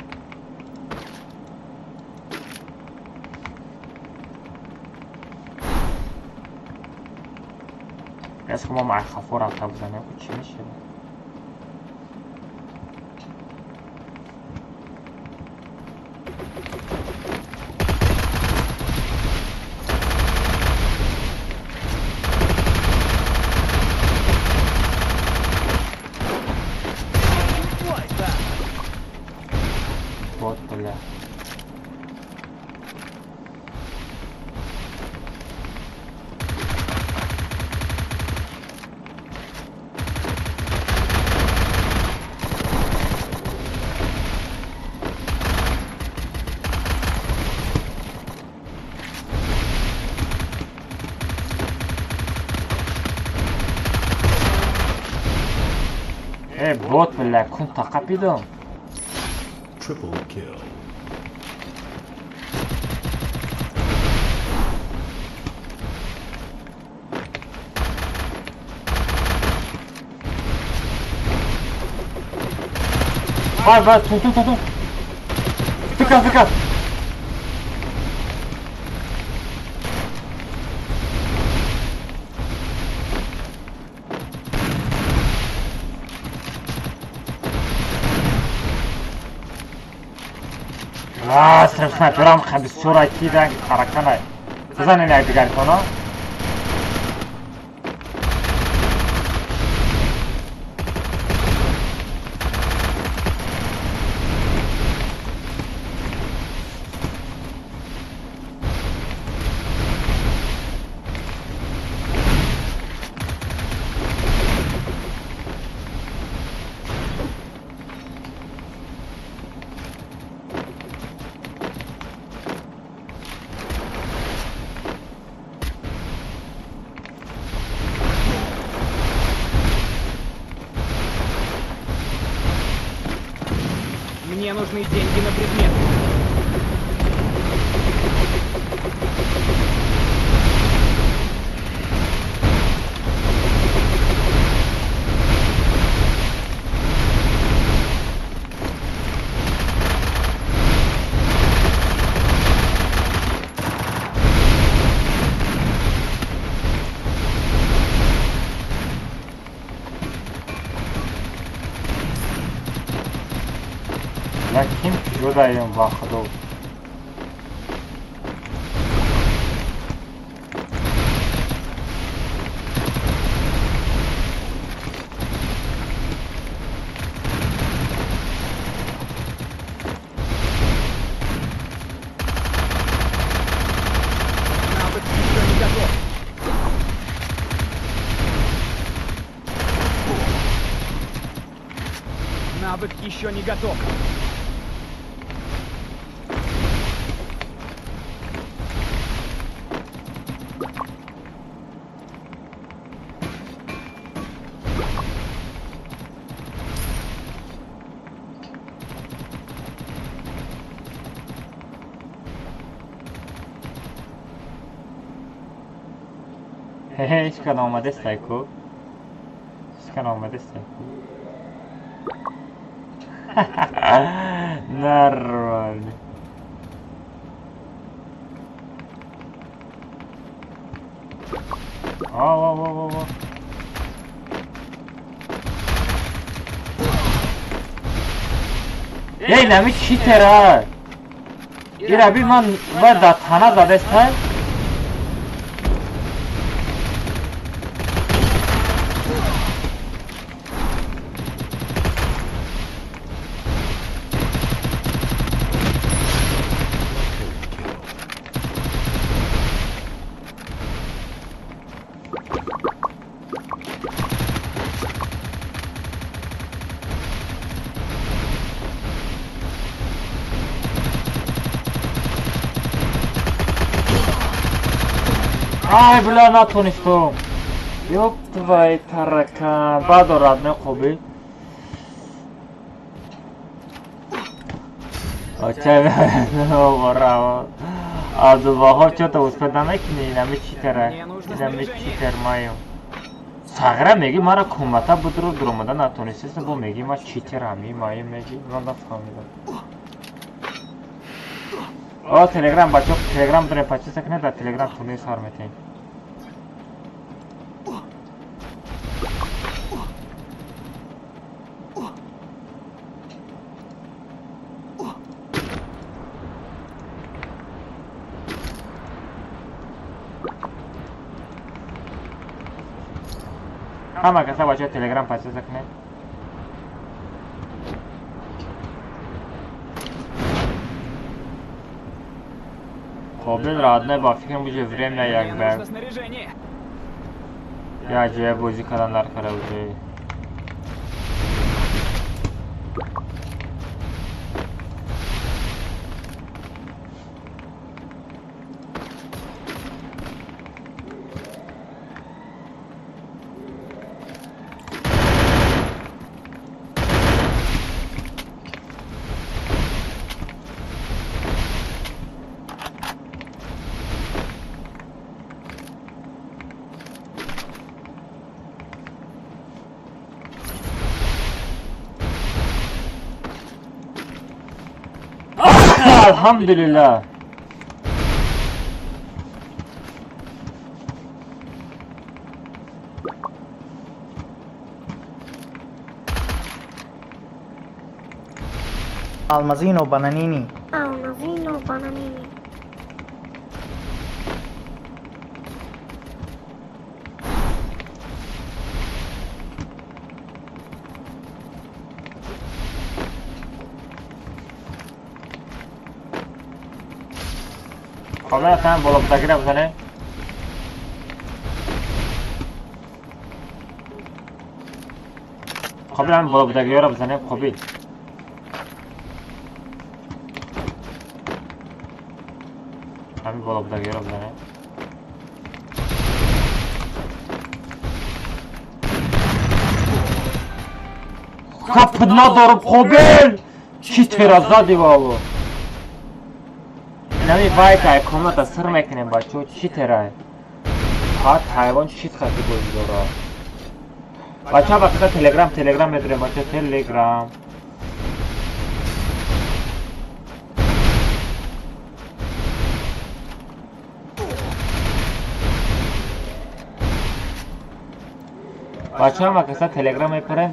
از که ما مع خفا رفته بزنیم چی میشه بود بله بوت بالله كنت قبيدهم Triple kill. vai tum fica صرف سنایپرام خیلی بسیار اکیدن حرکانه بزنین یک دیگر کنه Мне нужны деньги на предмет. Kim buradayım vakıdo. Навык еще не готов. Hiç kan olmadı Psycho. Hiç kan olmadı Psycho. Normal. Oh. Ey nami چی تره؟ این ربی من باید در تنه زده است ай бля натонистум ёб твои таракан бадо родной хуби очай браво Абдулвахор что-то успеда мекини инами читера инами читер маю сагра меги мара кумата будро дромада натонистеса бо меги ма читерами маю меги ман нафҳамидам о телеграм бачо телеграм доне пачи сакне да телеграм туни сар метем ҳама каса бачо телеграм пачи сакне Кобил родной ба фикрам уже время як бер я же бози календар кара уже Elhamdülillah. Almazino bananini. Almazino bananini. Qabla sen bolobdagilar bizane. Qabla ham bolobdagilar bizane qobil. Ham bolobdagilar bizane. Kapına doğru qobil. Çitira zadi valo. Nami vayta komata sir mekinem bacho chitera hat hayvon chit khati go'zora bacha vaqtida telegram bedire bacho telegram bacha vaqtida telegram eparen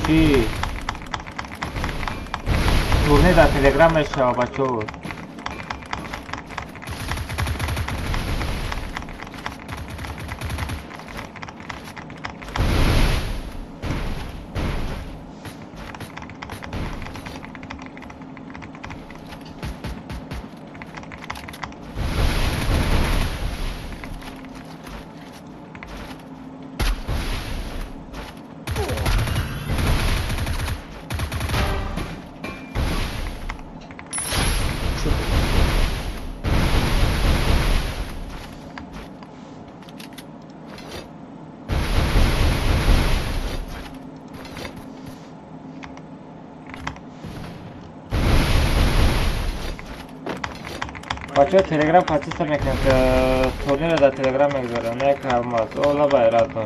chi turne da telegram meşa bacho Bacho telegram patista mekan turne da telegram megzara ne kalmaz ola bayrat no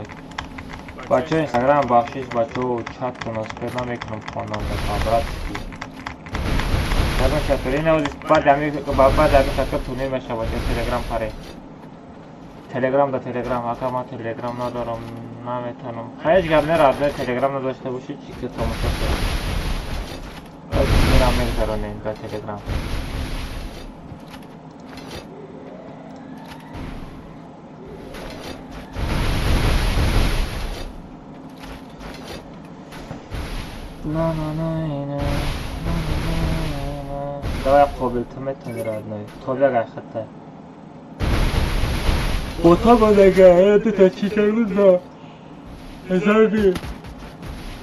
bacho instagram baxshish bacho chat kunos perna mekan xonam da xabarat ki Tabii şatırı ne oldu? Baba sakın turne meşa bacho telegram pare telegram akama telegram nadaram nametanım hayaj gabne radne telegram nadashte boshi chikka tomosha qilib telegram megzara ne da telegram Давай قابل تمتن родной. Тобяга хата. Бота бадага, это та читерда. Зади.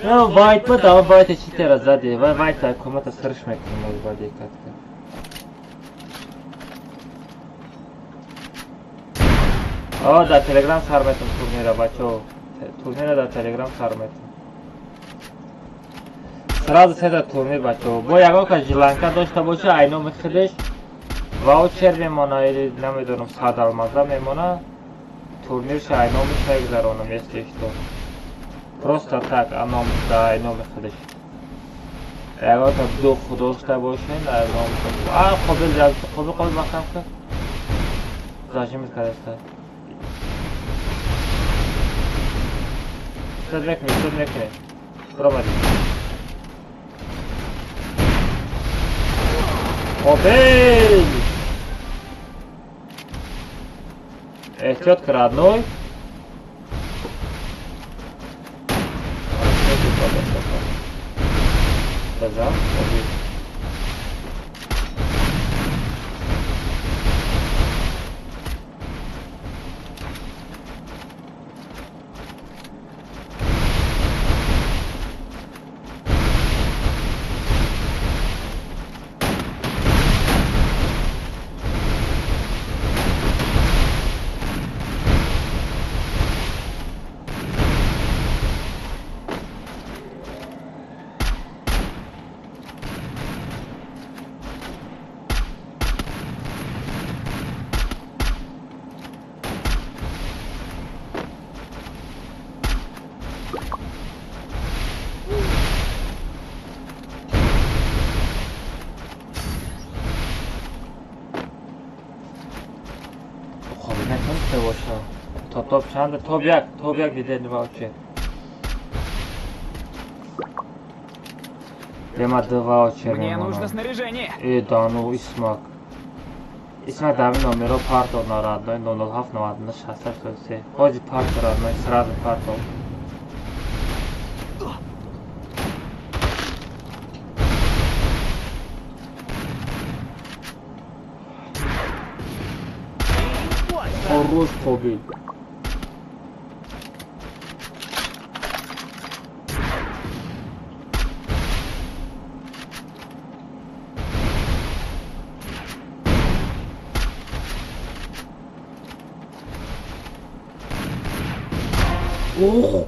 Я вайт бада, вайт читера зади. Вайт комата сршмек не может бади катка. در تلگرام سر میتون تورنیر بچه تورنیر در تلگرام سر میتون سراز سه تورنیر بچه با یکا که جلانکا داشته باشه اینو میخیدش واوچر میمانه نمیدونم 100 المازه میمانه تورنیرش اینو میگذرانم یستیش تو просто так оно да اینو میخیدش یکا که دو خود داشته باشین اینو میخیدش خوبی بخم که زاشیم میکرسته Что мекни. Промади. Обей! Тетка родной. Сказал, обей. Топ чанды, топ як видели вообще. Прямо два очереди. Мне нужно снаряжение. И да, ну Исмак. Исмак дави номеро парто на родной, 007 на 16 Ходи парто родной, сразу парто. Хорош побил. Ох!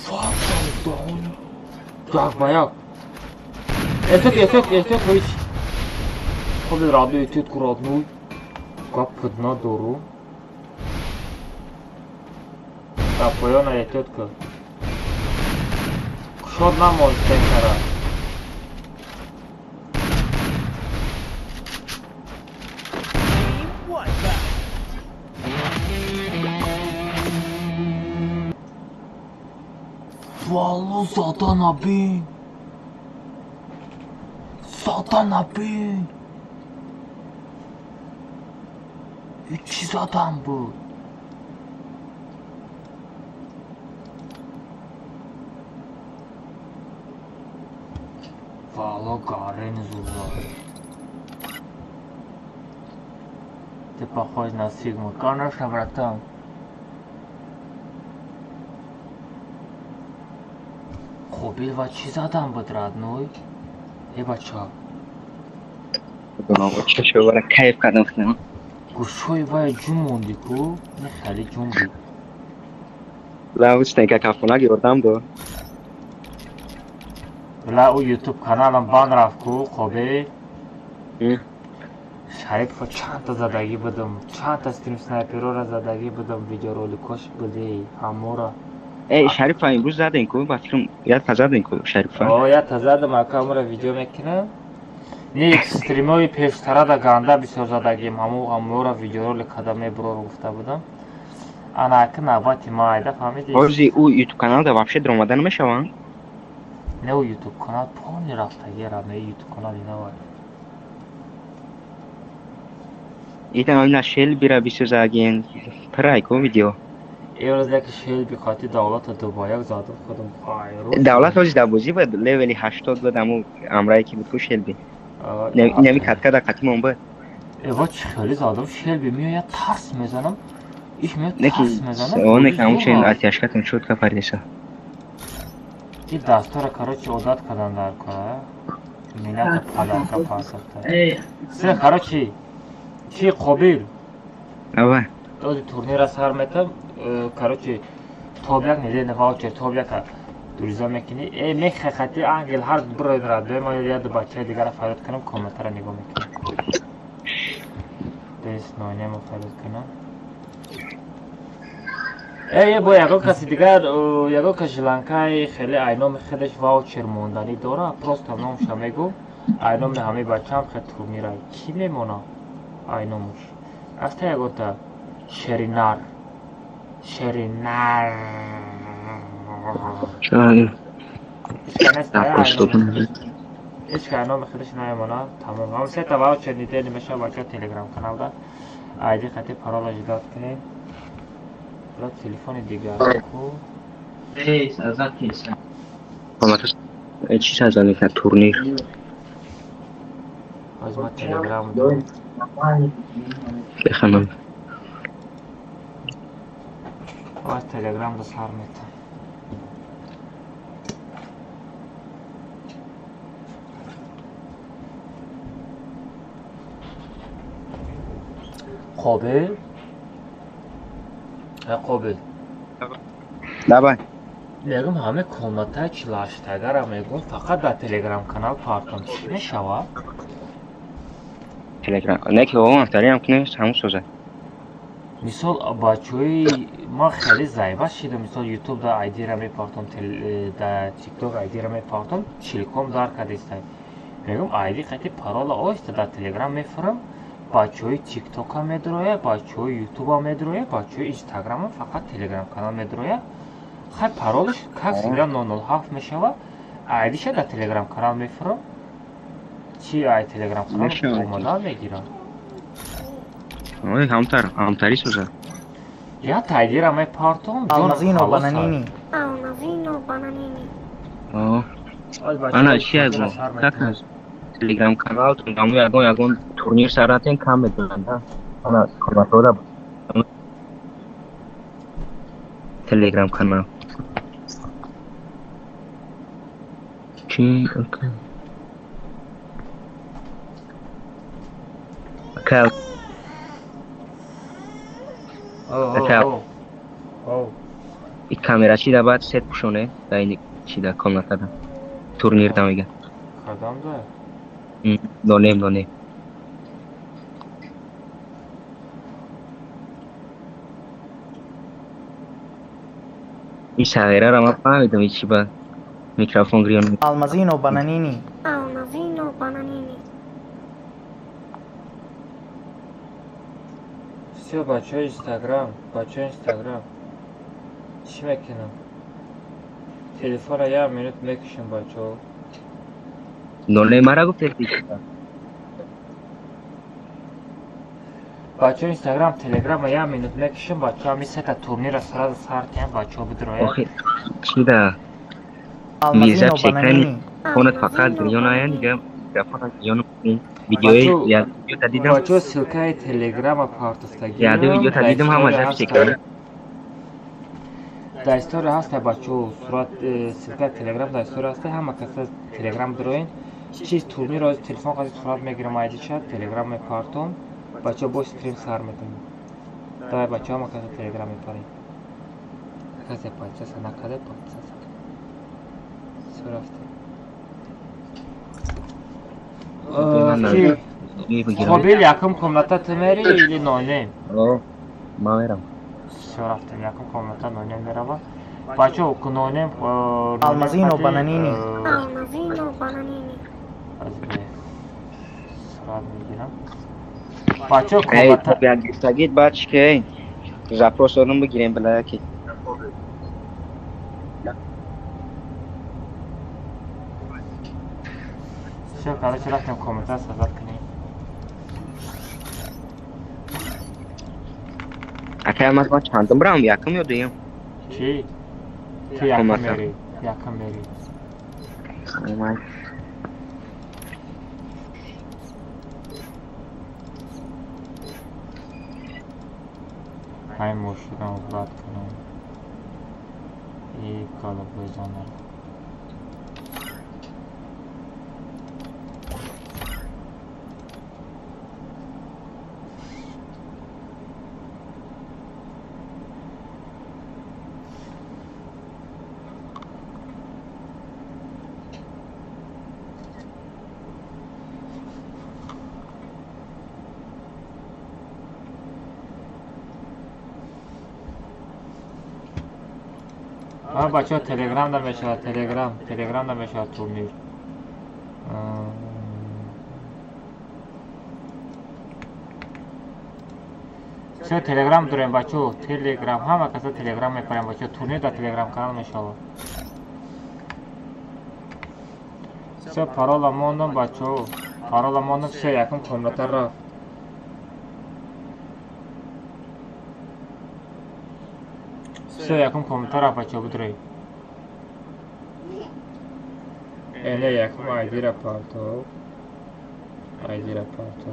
Fuck, down. Так, маяк. Эсек, выйти. Хоби радио тетку родную. Как подна дору. Так, поёна тетка. Что нам может текара? Валу сатана бин. Сатана бин. 300 adam bu. Valo Garen zurda. Ты похож на Сигму. Конечно, братан. Хоби ва чи задам буд родной? бача. Чё, вара кайф кардам хнам. Гушой ва жум монди ку, не хали жум буд. Ла устенка кафона гирдам до. Ла у YouTube каналам бан рафт ку, хобе. Шариф чанд та задагӣ будам, чанд та стрим снайперора задагӣ будам, видеороликош буди ҳамора. Шарифа имрӯз задем ку, ба фикрам ядта задем ку Шарифа. Ядта задам, ака ҳамора видео мекунам. Не стримои пештара да ганда бисёр задагим, ҳамора видеоролик када мебурор гуфта будам. Ана ака навбати ма айда фаҳмидӣ? Ҳозир у YouTube каналда вообще даромада намешаванд? Не у YouTube канал полни рафтагира, не YouTube канал инавад. Итан айна Шелби ра бисӯзагин прай ку видео. Имрӯз яке Шелби қати давлата Дубояк задам худам хайру. Давлат ҳозир дар бозӣ буд, левели 80 буд, аммо амрае ки буд ку Шелби. Неми каткада қатимон буд. Эва чӣ хеле задам Шелби меояд тарс мезанам. Иш меояд тарс мезанам. Он некам чин атяшкатам чутка пардеса. И дастора короче одат кардан дар кора. Миллата падарка пасахта. Се короче Чи Қобил? Ава. Дози турнира сар метам, короче, тоб як неделя ваучер, тоб яка дуриза мекини. Мехе хати ангел ҳар броид ра дома яд бача дигара фарод канам комментара нигоҳ мекунам. Дес нонемо фарод канам. бо ягон каси дигар, ягон кашиланкаи хеле айноми хелеш ваучер монданӣ дора, просто номша мегӯ. Айноми ҳамаи бачаам хел турнира. Ки мемона? Айномуш. Аста ягота Шеринар. Шеринар. Ҳеч айноми хелеш намемона. Тамом. Ҳам сета ваучер нидели меша бача телеграм каналда. Айди хати парола ҷидод кунем. Ра телефони дигар ку. Азат кеса. Коматас чӣ сазани ка турнир? Азма телеграм беханам. аз телеграмда сар метам. Қобил? Қобил. Давай. мегум ҳамаи комнатаи 48-гара мегум фақат дар телеграм канал партам чӣ мешавад? Telegram. Ne ki o anahtarı kune samu soza. Misol bachoi ma kheli zayva shida misol YouTube da ID ra mepardom da TikTok ID ra mepardom Chilcom dar kadestay. Megum ID khati parola oysta da Telegram mefram bachoi TikTok-a medroya, bachoi YouTube-a medroya, bachoi Instagram-a faqat Telegram kanal medroya. Khay parolash как всегда 007 meshava. ID-sha da Telegram kanal mefram. Чи ай телеграм канал омада мегирам. Ой, ҳамтари соза. Я тайдира мепартом. Алмазино бананини. Алмазино бананини. Ана чӣ азмо? Как аз телеграм канал тундамо ягон турнир саратен кам медонанда. Ана коматора телеграм канал. Чи окей. Кал. این کامرا چی باید ست پوشونه در این چی در کامنات دادم تورنیر دمیگه کدام ده؟ دونیم این شغیره را ما فهمیدم این چی با میکروفون گریون Алмазино бананини. Алмазино бананини. Все, бачо Инстаграм. Чӣ мекунам? Телефонро 1 минут мекушам бачо. Ноне мара гуфте бачо Инстаграм, Телеграм 1 минут мекушам бачо. Ами сета турнира сразу старт кунам бачо бидроя. охи чӣ да виза чекани фонат фақат гриён аян дига микрофон гриён видеои я дидам бачо силкаи Телеграма партаста я видео дидам ҳама зап чекани дар история ҳаста бачо сурат силкаи Телеграм дар история ҳаста ҳама каса Телеграм дроин чиз турнир оз телефон қази сурат мегирам айдиша Телеграм мепартом бачо бо стрим сар метам дай бачо ҳама каса Телеграм мепарем касе пачаса накаде пачаса сурафта Қобил якум комната ту мери или нонем? ма мерам все рафтем якум комната нонем мерава бачо ку нонем Алмазино бананини. Алмазино бананини. сурат мегирам бачо комната як гифтагид бачке запрос додам бигирем била яки все короче рафтем комната сазат кунем акай маз ма чандам брам якум ё дуюм чӣ ту якум мери ҳай мошинам зад кунам и кала безонам بچه ها تلگرام دا میشه، تلگرام دا میشه تورنیر. چه تلگرام داریم بچه ها، تلگرام همه کسا تلگرام میپریم بچه ها، تورنیر دا تلگرام کانال میشه. چه پارول موندم بچه ها، پارول موندم چه یکم کاملتر رفت. چه یکم کاملتر رفت بچه ها بدره. اینه یکم آیدی را پارتو، آیدی را پارتو.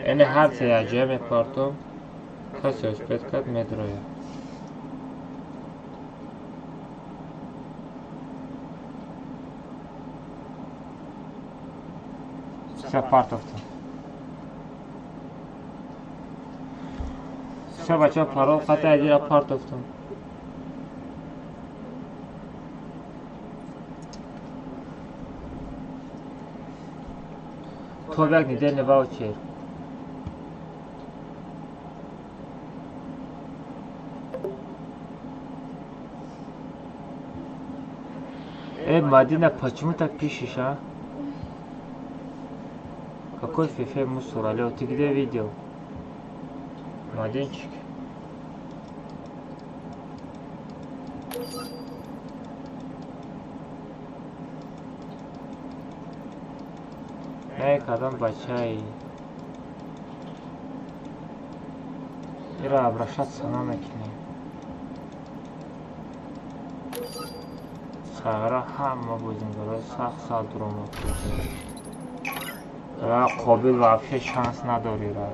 اینه هر سه اجه می پارتو، کسی اسپید کد می درویه. سه پارت افتم. سه بچه ها پارول خط آیدی را پارت افتم. تو یک نیده نباو چیر. Мадина, почему так пишешь, а? Какой фифе мусор, алло, ты где видел? Мадинчик. Эй, кадам бачай. Ира обращаться на накине. سهره همه بودیم برای سخت سال درون و قابل و افشه شانس نداری رد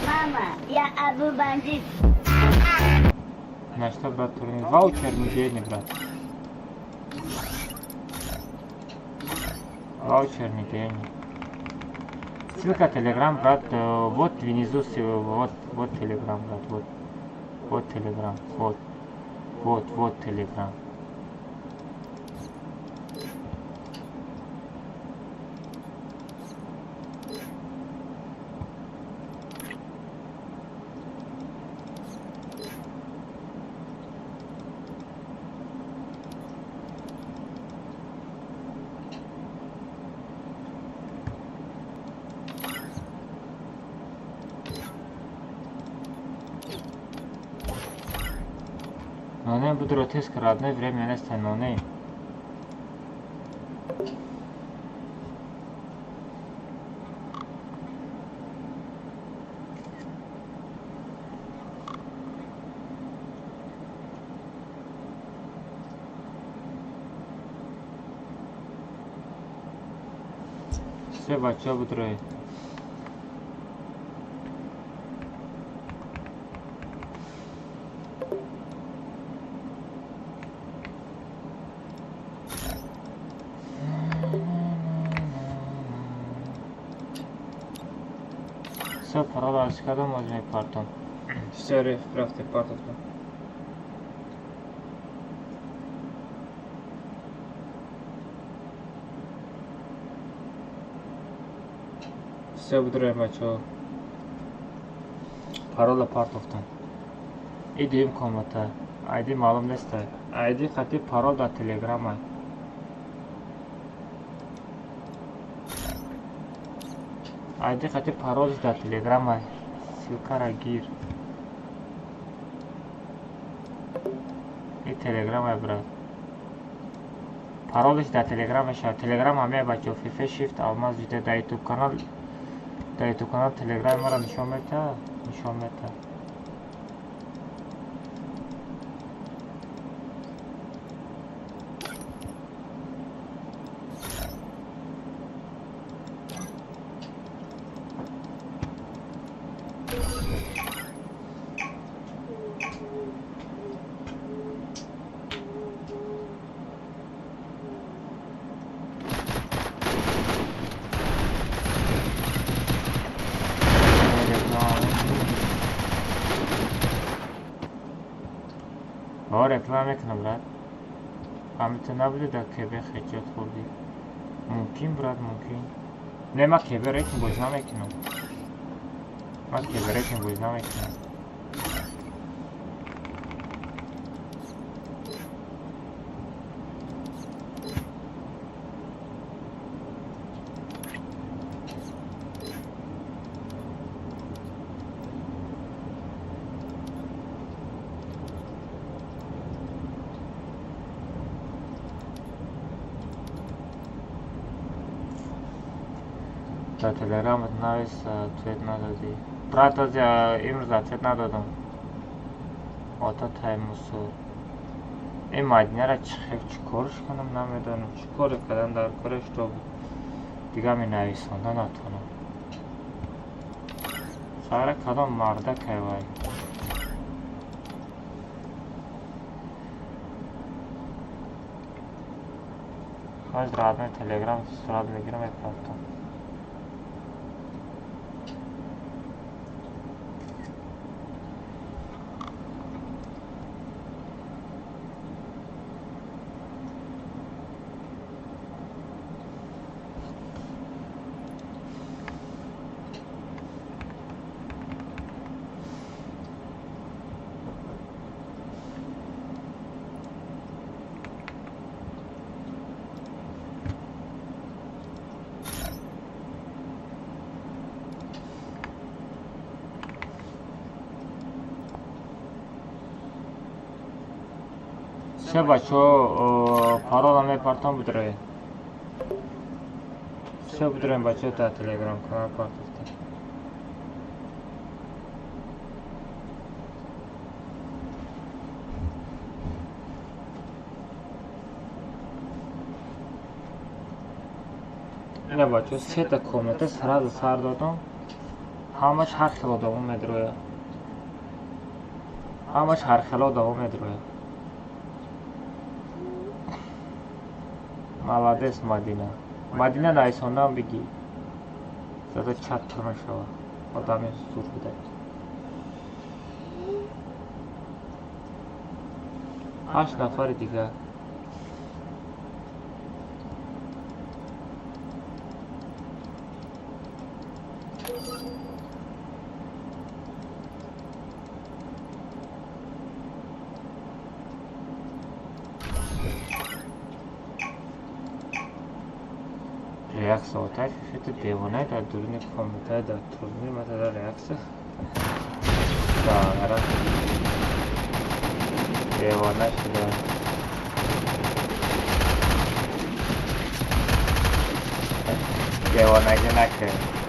Mama, я Abu Bandit. Значит, брат, турнир ваучер недельный, брат. Ваучер недельный. Ссылка телеграм, брат, вот внизу, вот телеграм, брат, вот телеграм, вот телеграм. Но не буду ротеск родное время не стану. Все бача будрой. Все, пора когда можно партом. Все, рефрафты партов. Все будрой бачо. Парола партов там. Идем комната. Айди малум неста. Айди хати парол да телеграма. Айди хати парол да телеграма. Ссылка рагир. И телеграма, брат. Паролиш да телеграма ша. Телеграма ме бачо. FIFA Shift алмаз видео да YouTube канал. Да YouTube канал телеграм мара нишон мета. با رکلام میکنم برات همینطور نبوده در کبه خیچت خوردی ممکن برات ممکن نه ما کبه ریتم باز نمیکنم ما کبه ریتم باز نمیکنم در تلگرامت نویس تویت ندادی برات از امروز تویت ندادم آتا تایموسور این مدینه را چیکارش کنم نمیدانم چیکار کردن در کارش تو بود دیگه می نویسانده نتونم سر کدام مرده که وای خواهش در آدم تلگرام سراد میگیرم یک هفتم چه بچه پارال همه پارتان بودره چه بودره این بچه تا تلگرام کانال پارت افته اینه بچه سه تا کومنت سر دادم همش هر خلا دوام میدروه همش هر خلا دوام میدروه молодец مدینه مدینه نایسانده هم بگی زده چت تونه شوه آدمی زور بده 8 نفر دیگه ریاکس آتش شده دیوانه در درون کامپیوتر در طولانی مدت ریاکس دارد دیوانه شده دیوانگی نکرد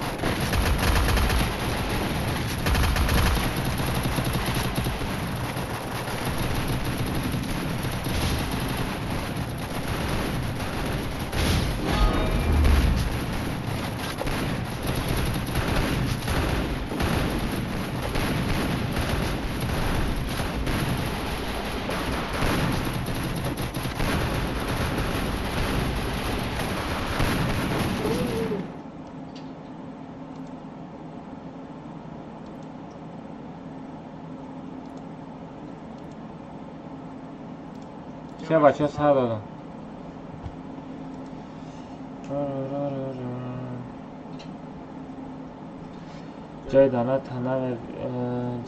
چه بچه سر دادم جای دانه تنه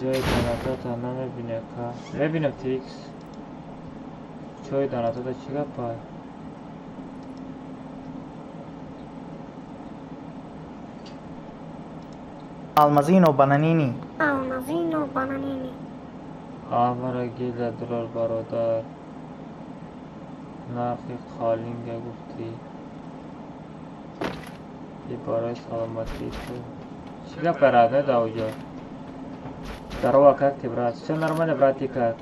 جای دانه تنه میبینه که میبینم تریکس جای دانه تا چی گپای Almazino bananini. Almazino bananini. آمر گیل درار برادر نفی خالینگه گفتی یه برای سلامتی تو چیگه براده داوجا در واقع که برات چه نرمانه براتی کرد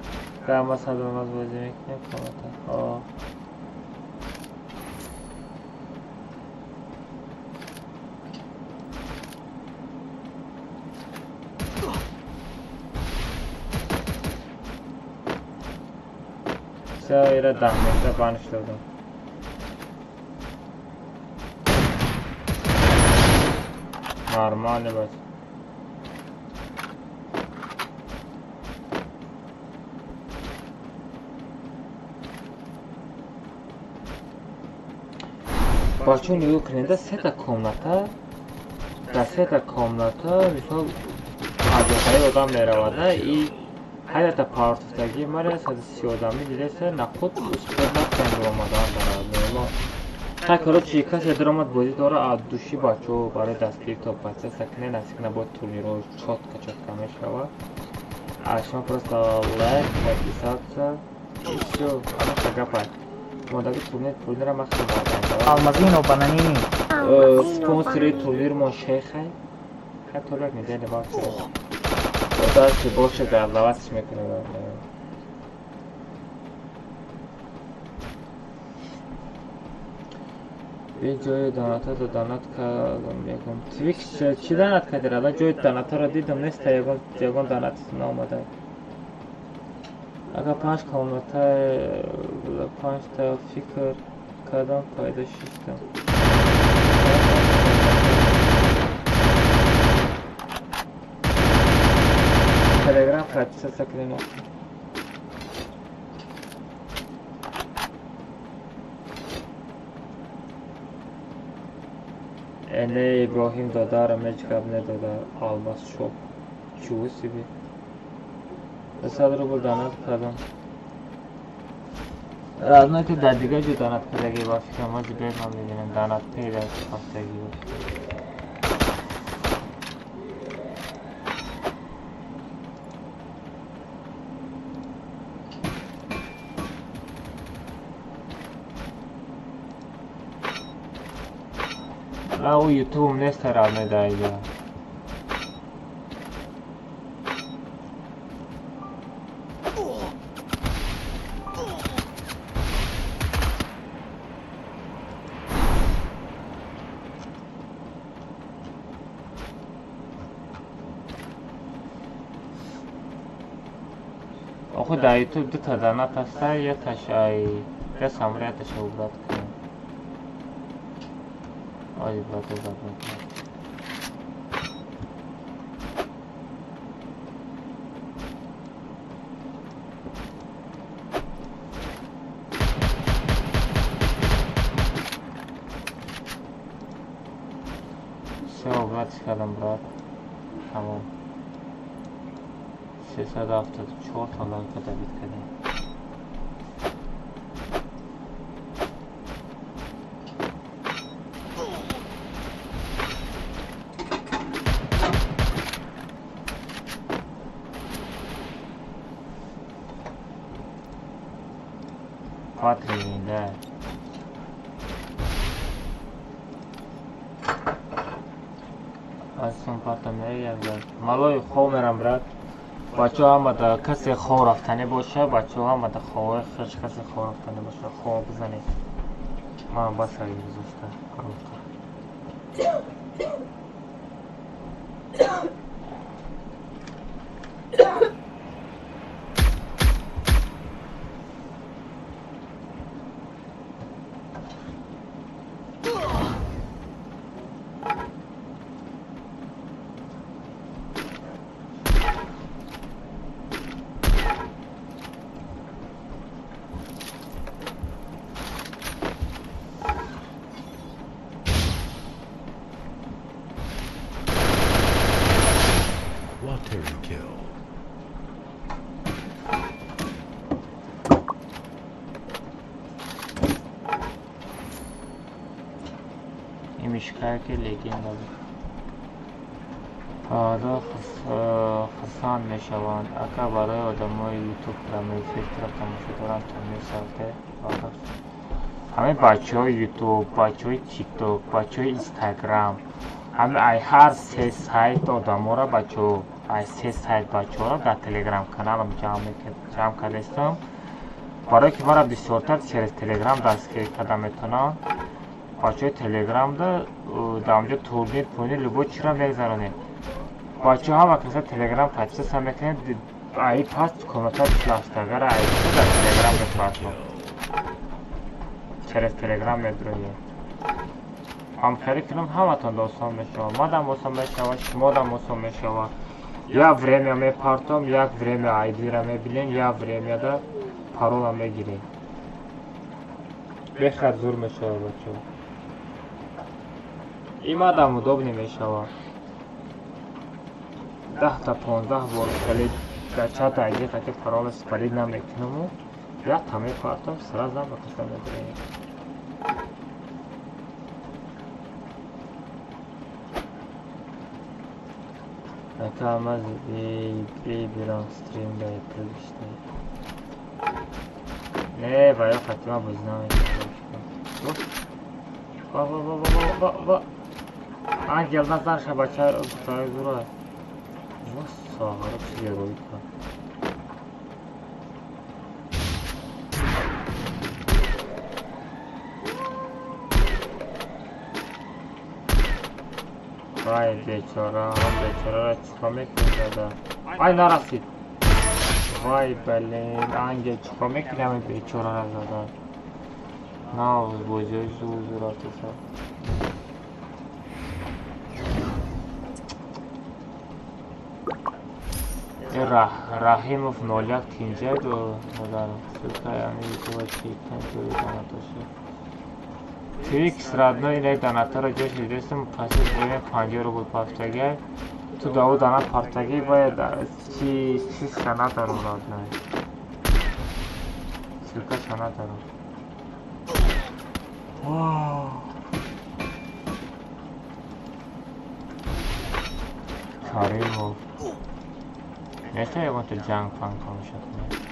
که همه صدام از بازی میکنیم کامتا ایره 10 متر بانش دادم نرماله بس бачо нигоҳ кунед сета комната дар сета комната мисол ҳаҷоқаи одам меравада и ҳайата партуфтагӣ мара 130 одамӣ дидеса нахуд успехнатен омадан дарад немо та короче касе даромад бозӣ дора аз души бачо барои дастгирӣ то процесса кне насикна бо турниро чотка мешава а шумо просто лайк подписаться и всё ҳамаша гапа модаги турнира махсус Алмазино бананини спонсори турнир мо шейхай хатолак неделя вақти дасти боше давлаватиш мекунем бе ҷои донатаро донат кардам ягон твикс чӣ донат кардир алан ҷои донатаро дидам неста ягон донататон наомада агар 5 комната 5 та фикр кардам пайдо шиштам телеграм подписаться кунем энде иброҳим додарам ҳеҷ гап недода алмаз шоп чӯ сиби 100 рубл донат кардам разное ки дар дигар ҷо донат кардаги ба фикрам ҳоҷи бедам мебинем донат пейда ҳафтагӣ او یوتیوب نیست رامه دایده آخه در یوتیوب دو تا دانت هسته یه تاشای دست همراه تاشا برات کنم آی برات کنم سه برات کردم برات تمام 374 تا لایک دوید کردیم پاترینده از سون پاتم یک مالای خواه میرم برد بچه ها هم دا کسی خواه رفتنی باشه بچه ها هم دا خواه خش کسی خواه رفتنی باشه خواه بزنید من بس هایی بزشته که لیگین داره حالا خسان می شوند اکا برای آدم های یوتیوب برای فیلتر تماشا دارن تنمی سالته همه بچه های یوتیوب بچه های تیک توک بچه های اینستاگرام همه ای هر سه سایت آدم ها را بچه ای سه سایت بچه ها را در تلگرام کانالم جمع کردستم برای که مرا بسیارتر через تلگرام دستگیر کرده میتونم بچه تلگرام دا دامجا تورنیر پوینیر لبو چرا میگذارونید بچه ها وقتی تلگرام پچه هم میکنید ای پاست کامنتر پلاستاگر ای پاست در تلگرام بپرسون через تلگرام میدروید همکاری کنم همتون دوستان میشوم ما دم موسم میشوم شما دم موسم میشوم یا время میپرتم یک время ایدی را میبینین یا время دا پارول میگیرین بخیر زور میشوم بچه این آدم удобный میشود 10 تا 15 بار کلید در چت ایدی که پرول سپرید نمیکنم یا تمام کارتم سرازم بکشم میدونیم نکام از بیرون استریم باید پرشته نه باید خطیما بزنم با آنگل نظر شبچه رو بطای زوره ساغره چیه روی کن وای بیچاره هم بیچاره را چکا میکنه دادا وای نرسید وای بلین انگه چکا میکنه بیچاره را دادا نه بوجه زورات سا Rahimov 0 kinja do modano sulka yani to chicken to donatoshi Twix radno ile donatara josh idesem pasi boye 50 rubl paftaga tu davu dana partagi boye chi sana daru radno sulka sana daru Karimov Next I want to junk fun shot me.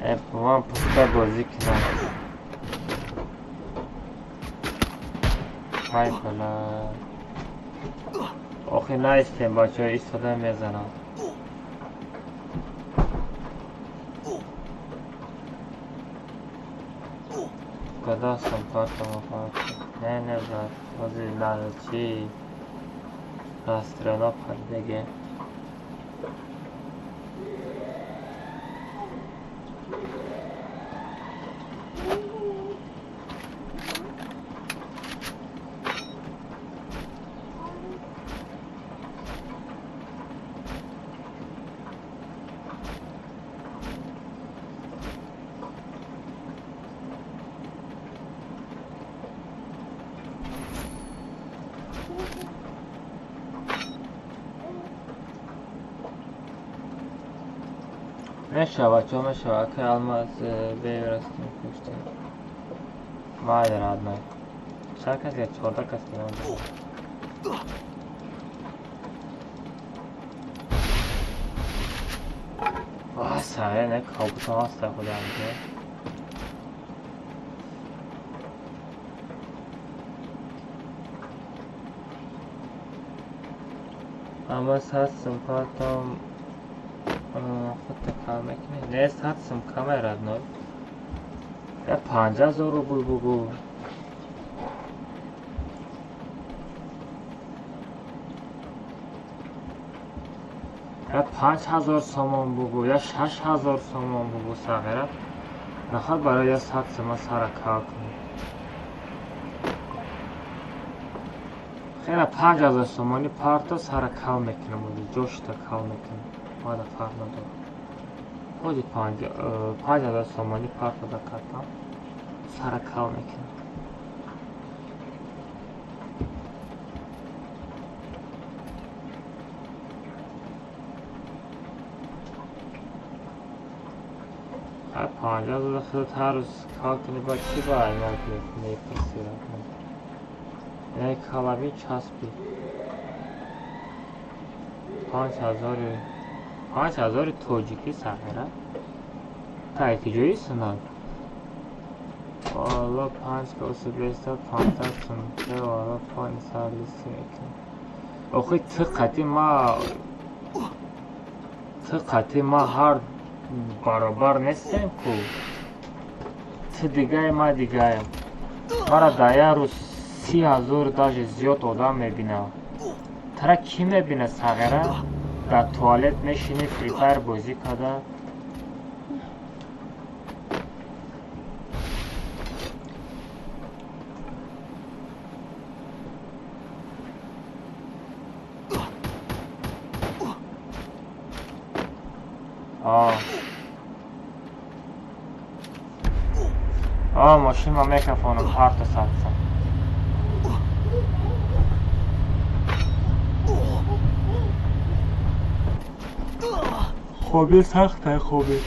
F1 pusta bozی کنم های بلا آخی نایستیم بچه ها ایستاده میزنم کدا سمپارت مفارد نه نزد بازی نرد چی راسترانا پردگه میشود که الماس بیرستیم کشتیم مادر آدمای چهار کسی یا 14 کسی نمیده واه سایه نه کابوتا هسته خدا همده اما هستم کارتم خود کار میکنه نیست هستم کامراد نو یا 50,000 روبل بگو یا 5,000 سامان بگو یا 6,000 سامان بگو ساغره نخواد برای یا هستم ما سر کار کنیم خیلی 5,000 سامانی پارتا سر کار میکنم جوش تا کار میکنم ماذا فرق نداره خودی 5,000 سامانی پارت بده کردم سر کار میکنم هر 50,000 خودت هر روز کار کنی با چی با اینا میپسی را یعنی کلامی چسبی 5,000 توجیکی ساغره تایتیجوی سنان والا 5 که اصول بیسته 15 سنده والا 5 سال لیستی میکنم اخوی تقتی ما Ты қати ма ҳар баробар нестем ку. Ты дигай ма дигаем. Мара да як рӯз 30,000 даже зиёд одам мебинам. Тара ки мебина сағира дар туалет мешини Free Fire бозӣ када. ماشین ما میکفونم هر تا ساتسم خوبی سخته خوبی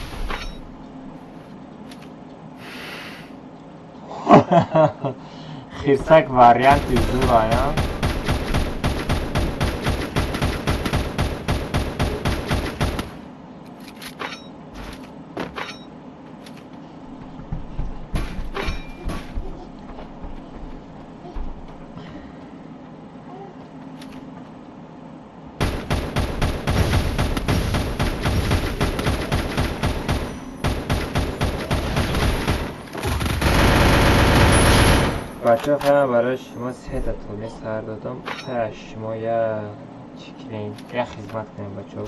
خیرسک واریانتی زور آیا بچه ها برای شما 3 تا تونی سر دادم تا شما یا چیکلین یا خدمت کنیم بچه ها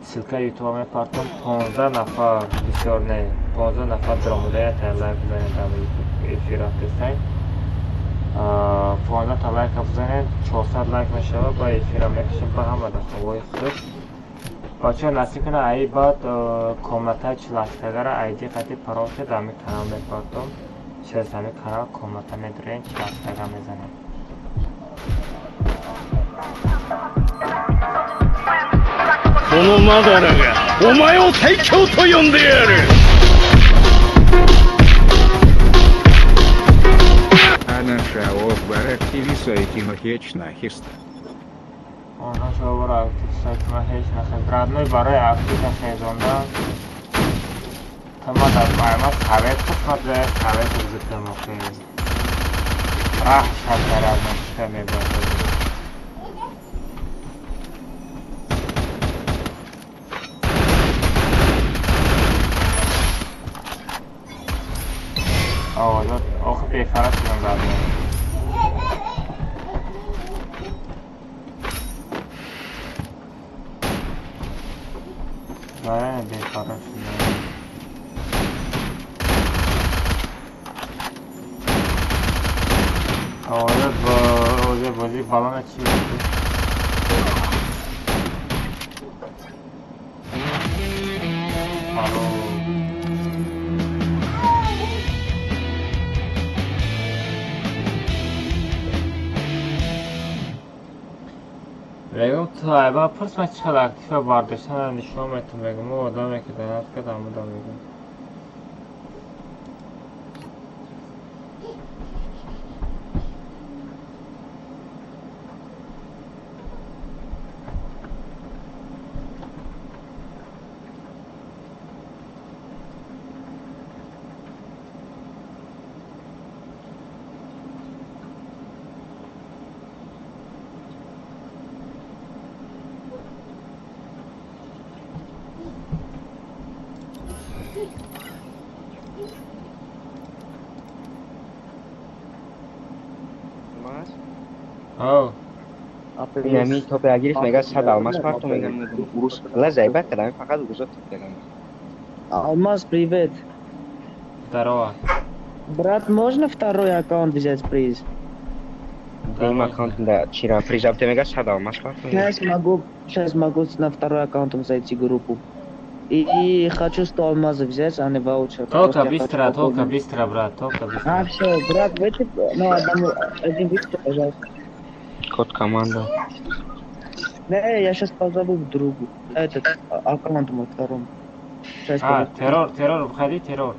سلکه یوتیوب می پارتم 15 نفر بسیار نه 15 نفر دراموده یا تا لایک بزنید در یوتیوب افیر هستید 15 تا لایک بزنید 400 لایک میشه با افیر میکشیم با همه دخواه خود بچه ها نصیب کنه ای بعد کامنت 48 را ایدی قطعی پراشه در می کانال می پارتم چه سامی کانال کامنت ندارین 48 میزنیمこのマダラがお前を最強と呼んでやるНаша обара активисайки махечна хиста. Наша обара активисайки махечна хиста. Родной барой активна хизонда. Тама да байма совет посмотря, совет узыкам охи. Рах шатаразна шками бата. آخه بیفرست شدم بعد برای بیفرست شدم آوازه بازی بالانه چی بود بگم تو ایبا پرس من چقدر اکتیفه بارداشتن نشون میتون بگم او آدمی که دانت کدام بودم بگم یعنی تا به اگریش میگه 100 الماس پارتو میگم روز لازم باید کدام فقط روزا تیکلم Алмаз, привет. Здорово. Брат, можно второй аккаунт взять приз? Им аккаунт, да, вчера приезжал, ты мега 100 алмаз парту. Сейчас могу на второй аккаунт зайти в группу. И хочу 100 алмазов взять, а не ваучер. Только быстро, брат, только быстро. Все, брат, выйти, ну, один быстро, пожалуйста. Код команда. Не, я сейчас позову в другу. Этот аккаунт мой втором. Террор, входи, террор.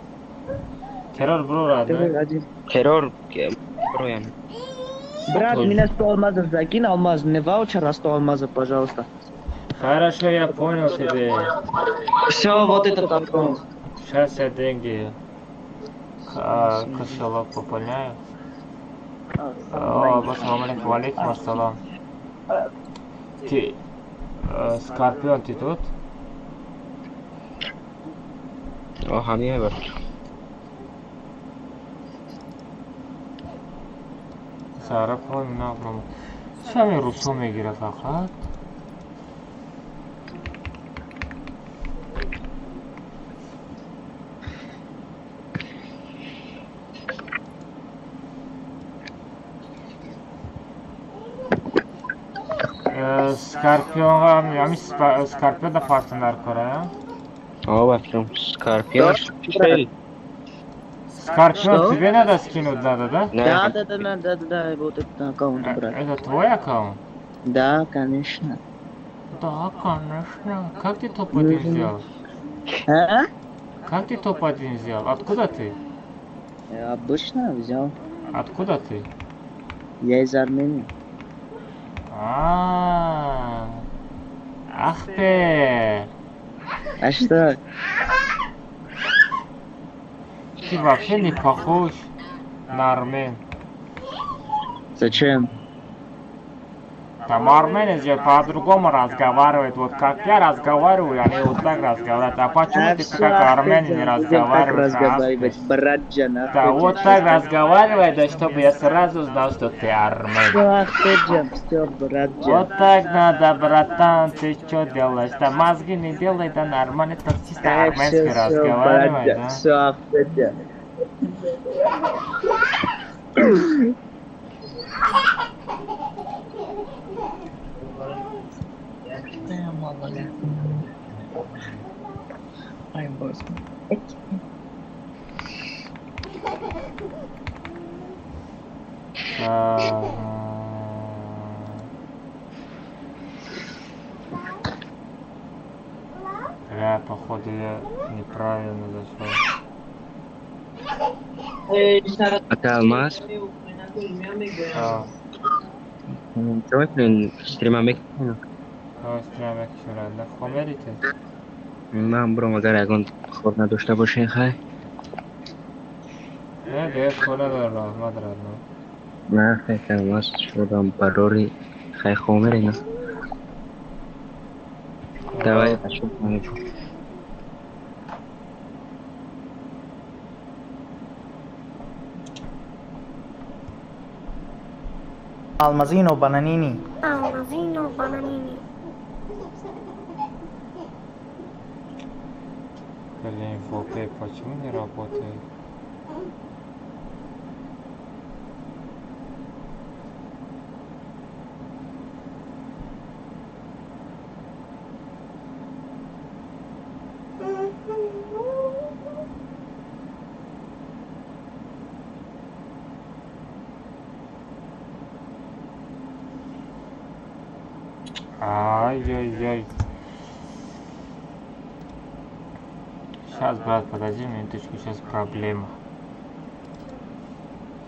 Террор, бро, родной. Террор, бро, я. Брат, меня 100 алмазов закинь, алмаз, не ваучер, а 100 алмазов, пожалуйста. Хорошо, я понял тебе. Все, вот этот аккаунт. Сейчас я деньги кошелек пополняю. Ассаламу алейкум, алейкум ассалам. Ты, Скорпион, ты тут? آهنیه بر سرف های نبرم چه همین روسو میگیره فقط Scorpion هم Scorpion da partner kore. آه بچم سکارپیون چی؟ Scorpion тебе надо скинуть надо, да? Да, вот этот аккаунт брать. Это твой аккаунт? Да, конечно. Да, конечно. Как ты топ-1 сделал? А? Как ты топ-1 сделал? Откуда ты? Обычно взял. Откуда ты? Я из Армении. Ахпер. А что? Ты вообще не похож на армян. Зачем? Там армяне же по-другому разговаривают. Вот как я разговариваю, они вот так разговаривают. А почему ты как армянин не разговариваешь? Браджан, Да, вот так разговаривай, да, чтобы я сразу знал, что ты армянин. Все, браджан. Вот так надо, братан, ты что делаешь? Да мозги не делай, да нормально, так чисто армянский разговаривай, да? Все, Ахпетя. Я, походу, я неправильно зашел. Acá más. Creo que en streama mexicano. streama mexicano. Khomerite. من برو اگر اگه خود نداشته باشین خیلی نه دیگه خونه دارم مدرم نه خیلی کم شدم براری خیلی خومر اینا دوای اشوف نمیجون Almazino bananini. Almazino bananini. Блин, фолпей почему не работает? Ай-яй-яй. Сейчас, брат, подожди минуточку, сейчас проблема.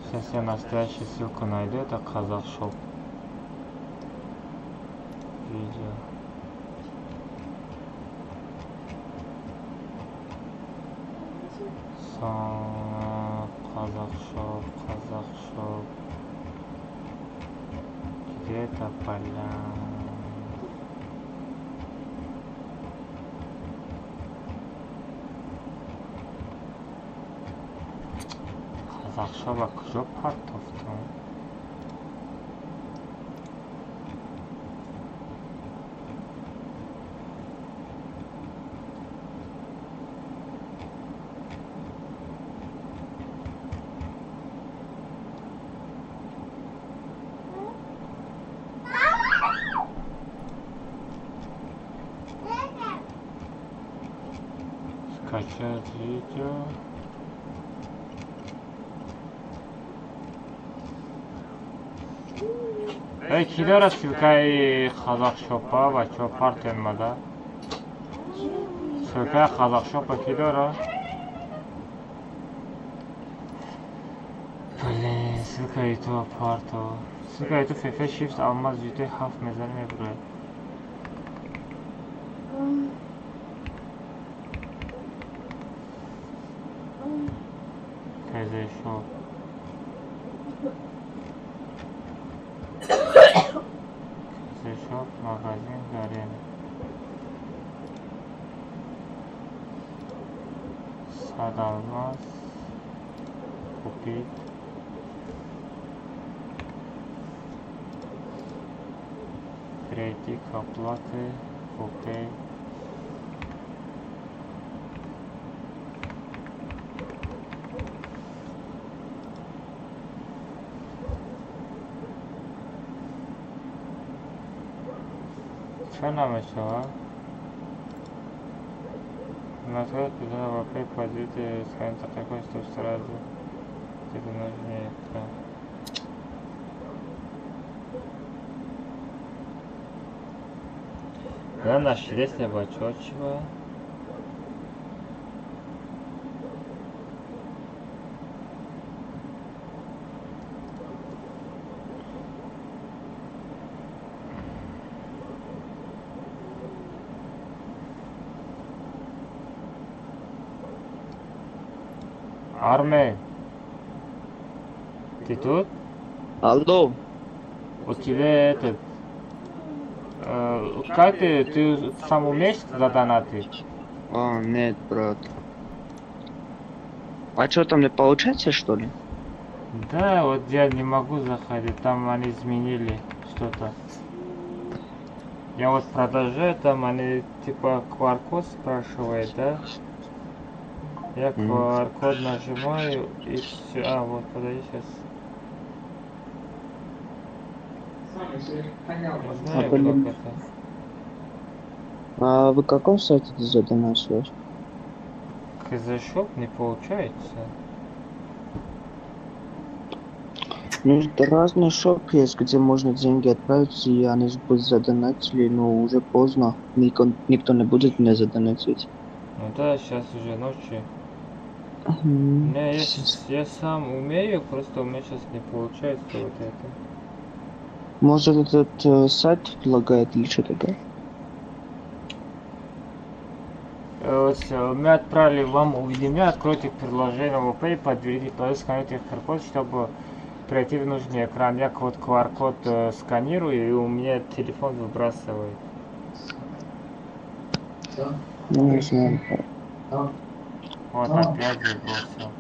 Сейчас я настоящую ссылку найду, это Казахшоп. Видео. Казахшоп. Где-то поля. Казахшоп кужо партофтун? Скачать видео. Эй, ки дорад ссилкаи Казахшопа ва чо парт омада? Ссилкаи Казахшопа ки дорад? Блин, ссилкаи ту парто. Ссилкаи ту FF Shift алмаз GTA 7 мезаним мебурад. Казахшоп. Казахшоп, магазин, гарем. Sadalmaz. Купить. Перейти к оплате. Купить. Что нам еще? Назвать туда вопей позиции, скажем так, такой, что сразу где-то нужнее это. Да, нашли если бачочего. Армен, ты тут? Алло. У тебя этот... как ты сам умеешь задонатить? Нет, брат. А что там не получается, что ли? Да, вот я не могу заходить, там они изменили что-то. Я вот продолжаю, там они типа QR-код спрашивают, да? Я QR-код нажимаю и все. А, вот, подожди сейчас. Знаю, как это. А вы каком сайте ты задонатишь? КЗ-шоп не получается. Ну, разный шоп есть, где можно деньги отправить, и они будут задонатили, но уже поздно. Никто не будет мне задонатить. Ну да, сейчас уже ночью. Не, я сам умею, просто у меня сейчас не получается вот это. Может этот сайт предлагает или что такое? Мы отправили вам уведомление, откройте приложение WPay, подведите поиск, сканируйте QR-код, чтобы пройти в нужный экран. Я вот QR-код сканирую, и у меня телефон выбрасывает. Не знаю. Вот опять выбросил.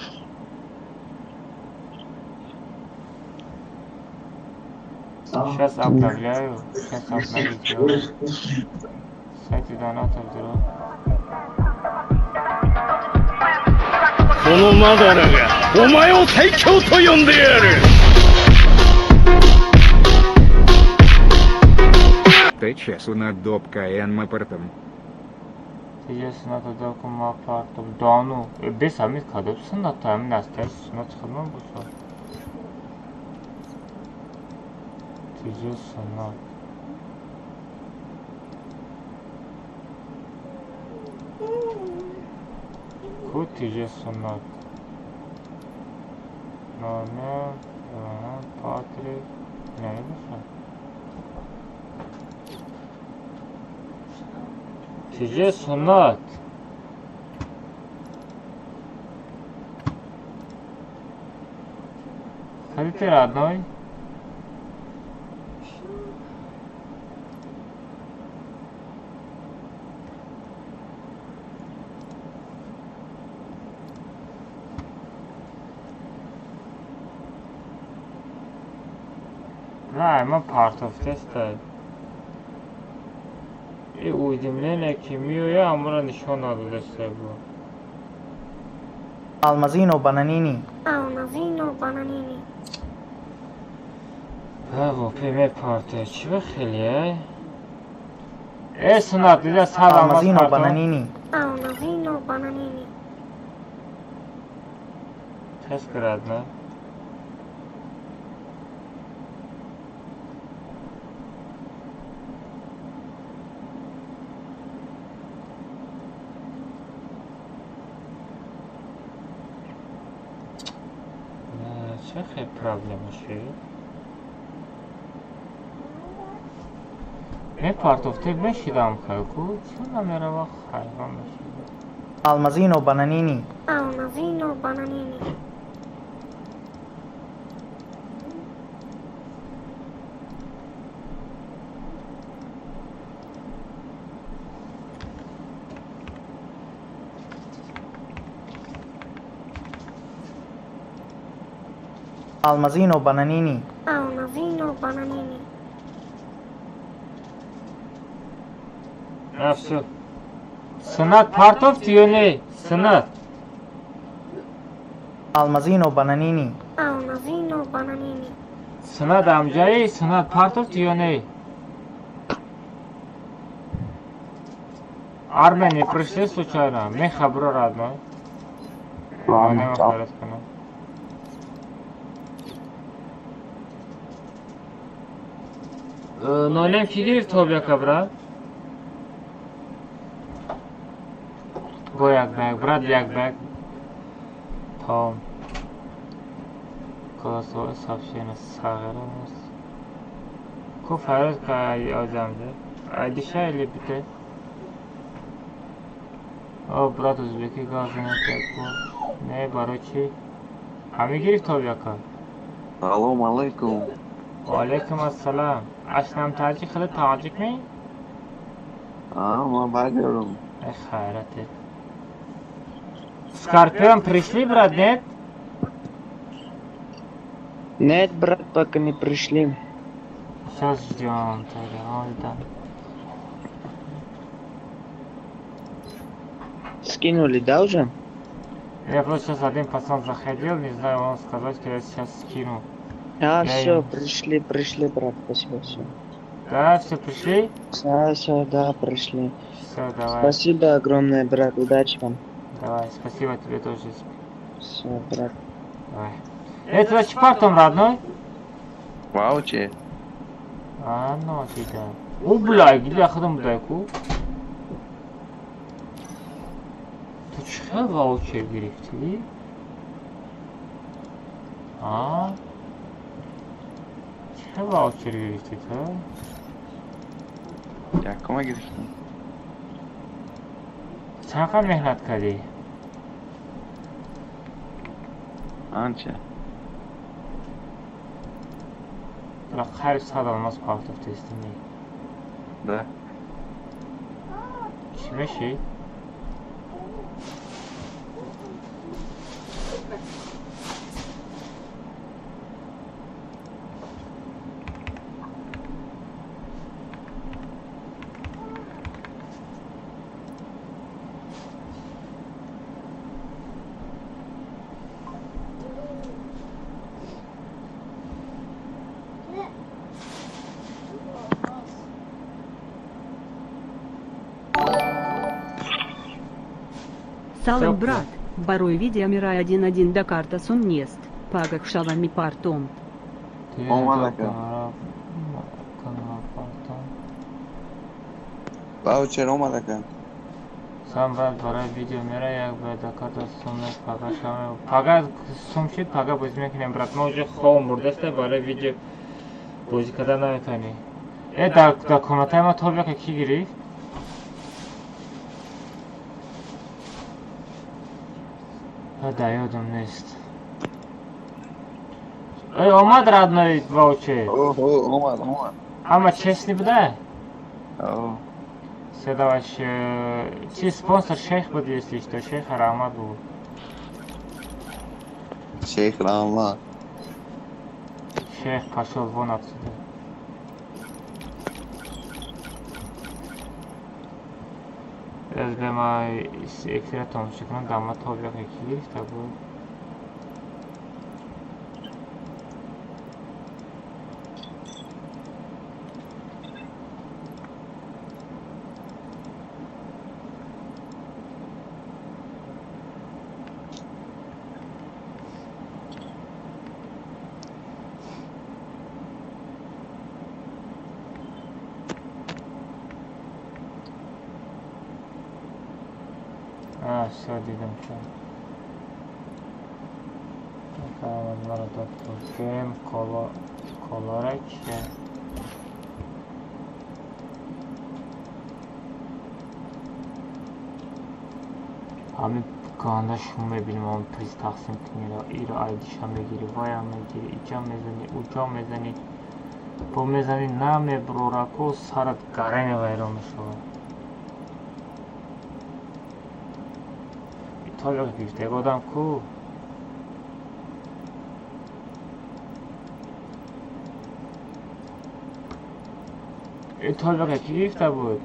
Сейчас обновляю. Сейчас обновить делаю. Сайте донатов делаю. このマダラがお前を最強と呼んでやる。 Ты часу над допкаен мапартом. Сейчас надо докума партов. Да ну, без самих кадов сната, мне остается на цхадман бусо. Сейчас сана. Кут сейчас сана. Номер, Патрик, не бусо. Сейчас сонат. Хотите родной? Да, I'm a part of this day. И уведомление Кимио, амура ничего надо для себя. Almazino Bananini. Almazino Bananini. Bravo, prime parte. Чего хели, Сонат, иди сад Almazino Bananini. Almazino Bananini. Тез градно. Чехай проблема ще. Не партов те бешидам халку, чё намерава хайван бешидам. Almazino Bananini. Almazino Bananini. Almazino bananini. Almazino bananini. Все. Сынат Партов түйене. Сынат. Almazino bananini. Almazino bananini. Сынат амжай, Сынат Партов түйене. Армения пришли случайно? Мне хабро родной. Ладно, чао. Нолем кигириф тобяка, брат? Го як бэг, брат як бэг. Том. Голосовое сообщение сагырымыз. Ку фарыз кай озамды. Айдиша или бите? О, брат Узбеки газына теку. Не, барочи. Ами гириф тобяка. Салам алейкум. Алейкум ассалам. Ашнам таджик хилы таджик ми? Ма бадерум. Эх, хайрате. Скорпион пришли, брат, нет? Нет, брат, пока не пришли. Сейчас ждем тогда. Скинули, да, уже? Я просто сейчас один пацан заходил, не знаю, он сказал, что я сейчас скину. Все, пришли, брат, спасибо, все. Да, все пришли? Все, да, пришли. Все, давай. Спасибо огромное, брат, удачи вам. Давай, спасибо тебе тоже. Все, брат. Давай. Это ваш партом родной? Вауче. Ну, тебя. О, бля, где ходом дайку? Ты че ваучер грифтли? Че ваучер грифтли-то? Якома грифтли? Чаqa mehnat qilding? Ancha. Biroq qarib sadolmas Partov testimni. Да. Смеши. Салам, брат, барой видео мира 1-1 до карта сумнест, пагак шалами партом. Ваучер омадака. Сам брат барой видео мира як бы до карта сумнест, пага шалами. Пага сумшит, пага бузмекнем, брат. Мы уже хоум бурдесте барой видео бузі када наметани. До комнатай ма тобяка ки гирифт? Да, йодом нест. Омад родной ваучер. Омад. Ама честный буда? Все, давай, чи спонсор шейх будет, если что, шейх Арамад был. Шейх Рамла. Шейх пошел вон отсюда. Özlema ekstra tomçukla damla toprak ekilir tabi. Все, dedim şu an. Bakalım bunları da tutayım. Kolorek şey. Abi kanında şunu benim onu priz taksim kınıyla iri aydı şame giri vaya me giri ica mezani uca mezani bu mezani name brorako sarat garene vayromuş olur. 털려서 비슷해 거담고 این طالبه کی گرفته بود؟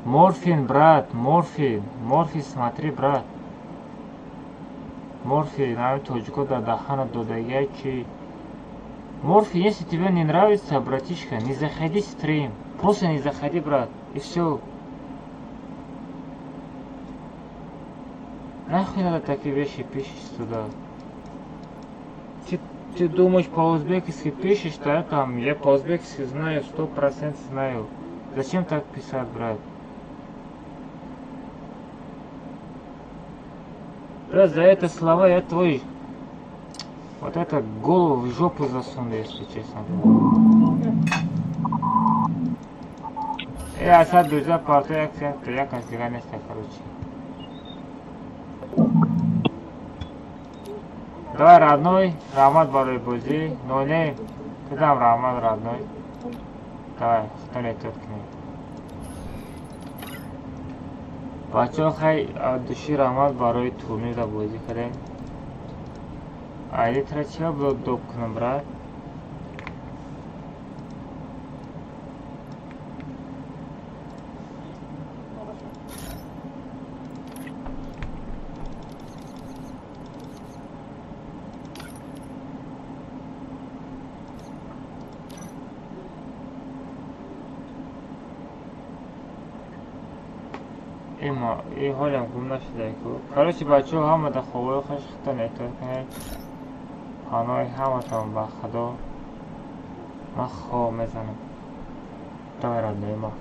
مورفین брат, морфин смотри брат. Морфин, а точку до дахана додая чи. Морфин, если тебе не нравится, братишка, не заходи в стрим. Просто не заходи, брат. И все. Нахуй надо такие вещи пишешь туда? Ты думаешь по-узбекски пишешь, да? Там, я по-узбекски знаю, 100% знаю. Зачем так писать, брат? Брат, за это слова я твой... Вот это голову в жопу засуну, если честно. Я сад друзья, партия, я конфигурация, короче. Давай, родной, Рамад барой бузи, но не, ты там Рамад, родной. Давай, кто не тот к ней. Бачо хай от души Рамад барой турнира бузи, кадем. Айди третьего блок доп кунам, брат. и حالم گم نشده کو. короче بچه‌ها همه در خوابای خوش خطا نتورک کنید. پانای همتون با خدا من خواب میزنم. تا برنده ما